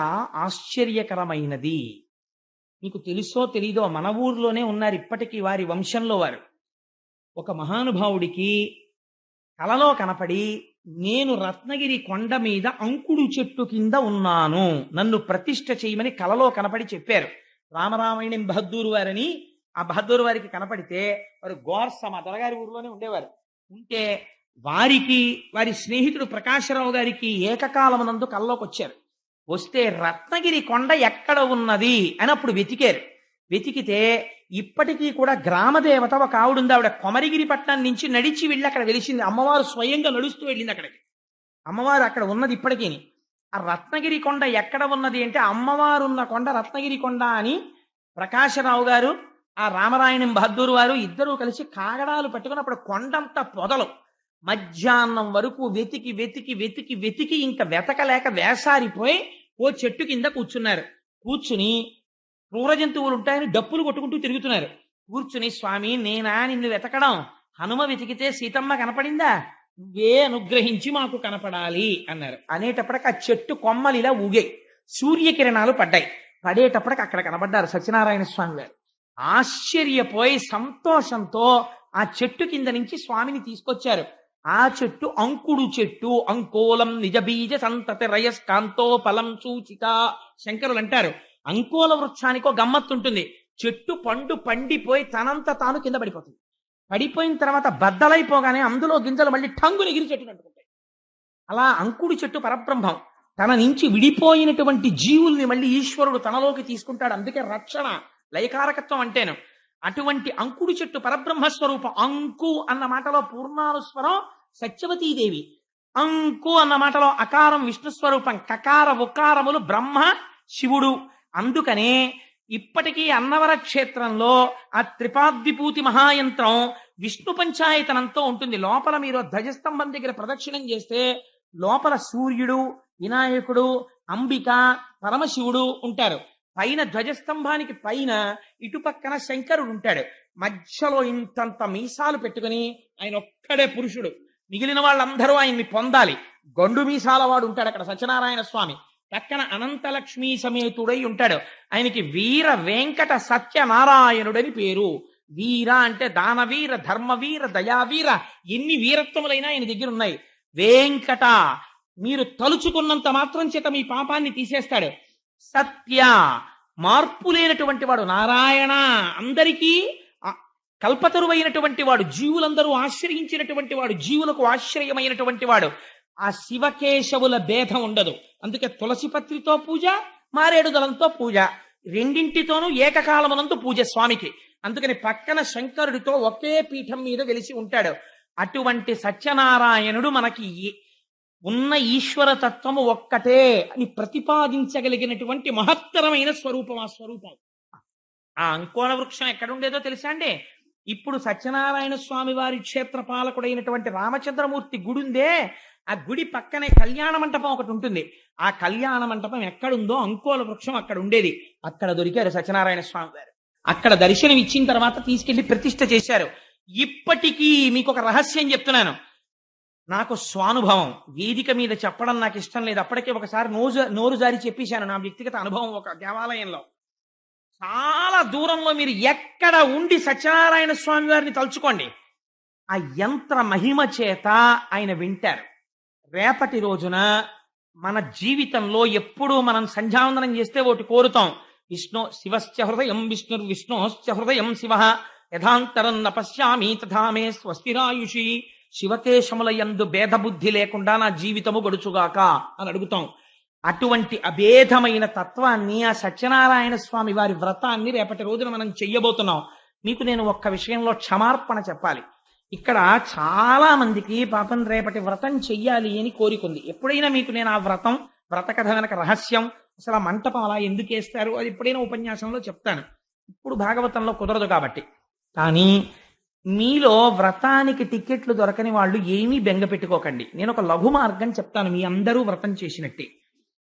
ఆశ్చర్యకరమైనది. మీకు తెలుసో తెలీదో, మన ఊర్లోనే ఉన్నారు ఇప్పటికీ వారి వంశంలో వారు. ఒక మహానుభావుడికి కలలో కనపడి, నేను రత్నగిరి కొండ మీద అంకుడు చెట్టు కింద ఉన్నాను, నన్ను ప్రతిష్ఠ చేయమని కలలో కనపడి చెప్పారు. రామరామాయణం బహద్దూరు వారని ఆ బహద్దూరు వారికి కనపడితే వారు గోర్స మా దొరగారి ఊరిలోనే ఉండేవారు. ఉంటే వారికి వారి స్నేహితుడు ప్రకాశరావు గారికి ఏకకాలమునందు కల్లోకి వచ్చారు. వస్తే రత్నగిరి కొండ ఎక్కడ ఉన్నది అని అప్పుడు వెతికారు. వెతికితే ఇప్పటికీ కూడా గ్రామదేవత ఒక ఆవిడుంది. ఆవిడ కొమరిగిరి పట్టణం నుంచి నడిచి వెళ్ళి అక్కడ వెలిసింది. అమ్మవారు స్వయంగా నడుస్తూ వెళ్ళింది అక్కడికి. అమ్మవారు అక్కడ ఉన్నది ఇప్పటికీ. ఆ రత్నగిరి కొండ ఎక్కడ ఉన్నది అంటే అమ్మవారు ఉన్న కొండ రత్నగిరి కొండ అని ప్రకాశరావు గారు ఆ రామరాయణం బహద్దూరు వారు ఇద్దరూ కలిసి కాగడాలు పట్టుకుని అప్పుడు కొండంత పొదలు మధ్యాహ్నం వరకు వెతికి వెతికి వెతికి వెతికి ఇంకా వెతకలేక వేసారిపోయి ఓ చెట్టు కింద కూర్చున్నారు. కూర్చుని క్రూర జంతువులు ఉంటాయని డప్పులు కొట్టుకుంటూ తిరుగుతున్నారు. కూర్చుని, స్వామి నేనా నిన్ను వెతకడం, హనుమ వెతికితే సీతమ్మ కనపడిందా, నువ్వే అనుగ్రహించి మాకు కనపడాలి అన్నారు. అనేటప్పటికి ఆ చెట్టు కొమ్మలు ఇలా ఊగాయి, సూర్యకిరణాలు పడ్డాయి. పడేటప్పటికి అక్కడ కనపడ్డారు సత్యనారాయణ స్వామి వారు. ఆశ్చర్యపోయి సంతోషంతో ఆ చెట్టు కింద నుంచి స్వామిని తీసుకొచ్చారు. ఆ చెట్టు అంకుడు చెట్టు. అంకోలం నిజబీజ సంతతి రయస్కాంతో ఫలం సూచిక. శంకరులు అంటారు, అంకోల వృక్షానికో గమ్మత్తుంటుంది. చెట్టు పండు పండిపోయి తనంత తాను కింద పడిపోతుంది. పడిపోయిన తర్వాత బద్దలైపోగానే అందులో గింజలు మళ్ళీ టంగుని ఎగిరి చెట్టు అంటుకుంటాయి. అలా అంకుడు చెట్టు పరబ్రహ్మం. తన నుంచి విడిపోయినటువంటి జీవుల్ని మళ్ళీ ఈశ్వరుడు తనలోకి తీసుకుంటాడు. అందుకే రక్షణ, లయకారకత్వం అంటేను. అటువంటి అంకుడు చెట్టు పరబ్రహ్మస్వరూపం. అంకు అన్న మాటలో పూర్ణానుస్వరం సత్యవతీదేవి. అంకు అన్న మాటలో అకారం విష్ణు స్వరూపం, కకార ఉకారములు బ్రహ్మ శివుడు. అందుకనే ఇప్పటికీ అన్నవర క్షేత్రంలో ఆ త్రిపాద్విభూతి మహాయంత్రం విష్ణు పంచాయతనంతో ఉంటుంది. లోపల మీరు ధ్వజస్తంభం దగ్గర ప్రదక్షిణం చేస్తే లోపల సూర్యుడు, వినాయకుడు, అంబిక, పరమశివుడు ఉంటారు. పైన ధ్వజస్తంభానికి పైన ఇటుపక్కన శంకరుడు ఉంటాడు. మధ్యలో ఇంతంత మీసాలు పెట్టుకుని ఆయన ఒక్కడే పురుషుడు, మిగిలిన వాళ్ళందరూ ఆయన్ని పొందాలి. గొండు మీసాల వాడు ఉంటాడు అక్కడ సత్యనారాయణ స్వామి. పక్కన అనంతలక్ష్మీ సమేతుడై ఉంటాడు. ఆయనకి వీర వెంకట సత్యనారాయణుడని పేరు. వీర అంటే దానవీర, ధర్మవీర, దయావీర, ఎన్ని వీరత్వములైనా ఆయన దగ్గర ఉన్నాయి. వెంకట, మీరు తలుచుకున్నంత మాత్రం చేత మీ పాపాన్ని తీసేస్తాడు. సత్య, మార్పు లేనటువంటి వాడు. నారాయణ, అందరికీ కల్పతరువైనటువంటి వాడు, జీవులందరూ ఆశ్రయించినటువంటి వాడు, జీవులకు ఆశ్రయమైనటువంటి వాడు. ఆ శివకేశవుల భేదం ఉండదు. అందుకే తులసి పత్రితో పూజ, మారేడు దళంతో పూజ, రెండింటితోనూ ఏకకాలమునందు పూజ స్వామికి. అందుకని పక్కన శంకరుడితో ఒకే పీఠం మీద వెలిసి ఉంటాడు. అటువంటి సత్యనారాయణుడు మనకి ఉన్న ఈశ్వర తత్వము ఒక్కటే అని ప్రతిపాదించగలిగినటువంటి మహత్తరమైన స్వరూపం. ఆ స్వరూపం, ఆ అంకోణ వృక్షం ఎక్కడుండేదో తెలుసా అండి? ఇప్పుడు సత్యనారాయణ స్వామి వారి క్షేత్ర పాలకుడైనటువంటి రామచంద్రమూర్తి గుడి ఉందే, ఆ గుడి పక్కనే కళ్యాణ మంటపం ఒకటి ఉంటుంది. ఆ కళ్యాణ మంటపం ఎక్కడుందో అంకోల వృక్షం అక్కడ ఉండేది. అక్కడ దొరికారు సత్యనారాయణ స్వామి వారు. అక్కడ దర్శనం ఇచ్చిన తర్వాత తీసుకెళ్లి ప్రతిష్ఠ చేశారు. ఇప్పటికీ మీకు ఒక రహస్యం చెప్తున్నాను. నాకు స్వానుభవం, వేదిక మీద చెప్పడం నాకు ఇష్టం లేదు. అప్పటికే ఒకసారి నోరు జారి చెప్పేశాను నా వ్యక్తిగత అనుభవం. ఒక దేవాలయంలో చాలా దూరంలో మీరు ఎక్కడ ఉండి సత్యనారాయణ స్వామి వారిని తలుచుకోండి, ఆ యంత్ర మహిమ చేత ఆయన వింటారు. రేపటి రోజున మన జీవితంలో ఎప్పుడూ మనం సంధ్యావందనం చేస్తే ఒకటి కోరుతాం, విష్ణు శివశ్చ హృదయం విష్ణోశ్చ హృదయం శివ యథాంతరం న పశ్యామి తథా మే స్వస్తిరాయుషి. శివకేశముల యందు భేదబుద్ధి లేకుండా నా జీవితము గడుచుగాక అని అడుగుతాం. అటువంటి అభేదమైన తత్వాన్ని, ఆ సత్యనారాయణ స్వామి వారి వ్రతాన్ని రేపటి రోజున మనం చెయ్యబోతున్నాం. మీకు నేను ఒక్క విషయంలో క్షమార్పణ చెప్పాలి. ఇక్కడ చాలా మందికి పాపం రేపటి వ్రతం చెయ్యాలి అని కోరికుంది. ఎప్పుడైనా మీకు నేను ఆ వ్రత కథ వెనక రహస్యం, అసలు ఆ మంటపం అలా ఎందుకు వేస్తారు, అది ఎప్పుడైనా ఉపన్యాసంలో చెప్తాను. ఇప్పుడు భాగవతంలో కుదరదు కాబట్టి. కానీ మీలో వ్రతానికి టికెట్లు దొరకని వాళ్ళు ఏమీ బెంగ పెట్టుకోకండి. నేను ఒక లఘు మార్గం చెప్తాను, మీ అందరూ వ్రతం చేసినట్టే.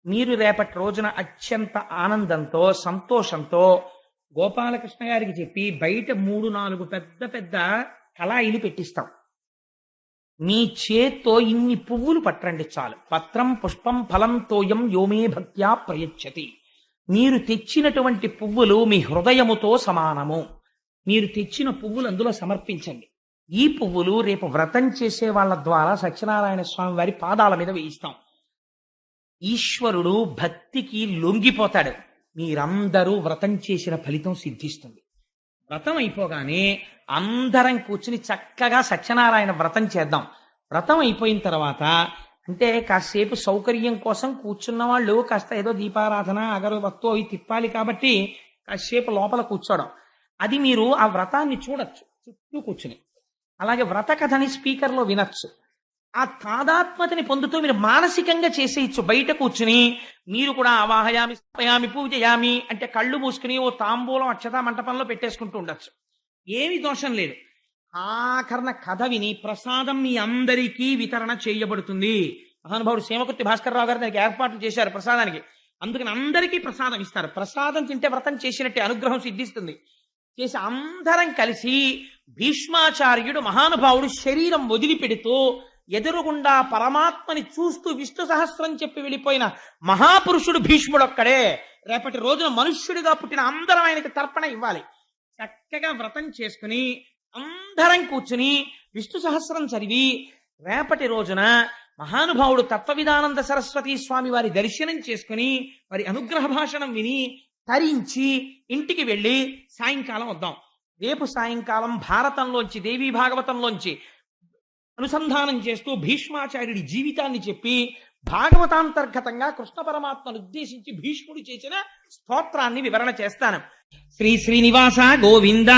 మీరు రేపటి రోజున అత్యంత ఆనందంతో, సంతోషంతో గోపాలకృష్ణ గారికి చెప్పి బయట 3-4 పెద్ద పెద్ద కళాయిలు పెట్టిస్తాం. మీ చేత్తో ఇన్ని పువ్వులు పట్టండి చాలు. పత్రం పుష్పం ఫలం తోయం యోమే భక్త్యా ప్రయచ్చతి. మీరు తెచ్చినటువంటి పువ్వులు మీ హృదయముతో సమానము. మీరు తెచ్చిన పువ్వులు అందులో సమర్పించండి. ఈ పువ్వులు రేపు వ్రతం చేసే వాళ్ళ ద్వారా సత్యనారాయణ స్వామి వారి పాదాల మీద వేయిస్తాం. ఈశ్వరుడు భక్తికి లొంగిపోతాడు. మీరందరూ వ్రతం చేసిన ఫలితం సిద్ధిస్తుంది. వ్రతం అయిపోగానే అందరం కూర్చుని చక్కగా సత్యనారాయణ వ్రతం చేద్దాం. వ్రతం అయిపోయిన తర్వాత అంటే కాసేపు సౌకర్యం కోసం కూర్చున్న వాళ్ళు కాస్త ఏదో దీపారాధన అగరబత్తు అవి తిప్పాలి కాబట్టి కాసేపు లోపల కూర్చోవడం, అది మీరు ఆ వ్రతాన్ని చూడొచ్చు చుట్టూ కూర్చుని. అలాగే వ్రత కథని స్పీకర్లో వినొచ్చు. ఆ తాదాత్మతని పొందుతూ మీరు మానసికంగా చేసేయచ్చు. బయట కూర్చుని మీరు కూడా ఆవాహయామి స్థాపయామి పూజయామి అంటే కళ్ళు మూసుకుని ఓ తాంబూలం అక్షతా మంటపంలో పెట్టేసుకుంటూ ఉండొచ్చు. ఏమి దోషం లేదు. ఆఖరణ కథ విని ప్రసాదం మీ అందరికీ వితరణ చేయబడుతుంది. మహానుభావుడు సేమకుర్తి భాస్కర్రావు గారు దానికి ఏర్పాట్లు చేశారు ప్రసాదానికి. అందుకని అందరికీ ప్రసాదం ఇస్తారు. ప్రసాదం తింటే వ్రతం చేసినట్టే, అనుగ్రహం సిద్ధిస్తుంది. చేసి అందరం కలిసి భీష్మాచార్యుడు మహానుభావుడు శరీరం వదిలిపెడుతూ ఎదురుగుండా పరమాత్మని చూస్తూ విష్ణు సహస్రం చెప్పి వెళ్ళిపోయిన మహాపురుషుడు భీష్ముడొక్కడే. రేపటి రోజున మనుష్యుడిగా పుట్టిన అందరం ఆయనకి తర్పణ ఇవ్వాలి. చక్కగా వ్రతం చేసుకుని అందరం కూర్చుని విష్ణు సహస్రం చదివి రేపటి రోజున మహానుభావుడు తత్వవిధానంద సరస్వతీ స్వామి వారి దర్శనం చేసుకుని వారి అనుగ్రహ భాషణం విని తరించి ఇంటికి వెళ్ళి సాయంకాలం వద్దాం. రేపు సాయంకాలం భారతంలోంచి, దేవీ భాగవతంలోంచి అనుసంధానం చేస్తూ భీష్మాచార్యుడి జీవితాన్ని చెప్పి భాగవతాంతర్గతంగా కృష్ణ పరమాత్మను ఉద్దేశించి భీష్ముడు చేసిన స్తోత్రాన్ని వివరణ చేస్తాను. శ్రీ శ్రీనివాస గోవింద.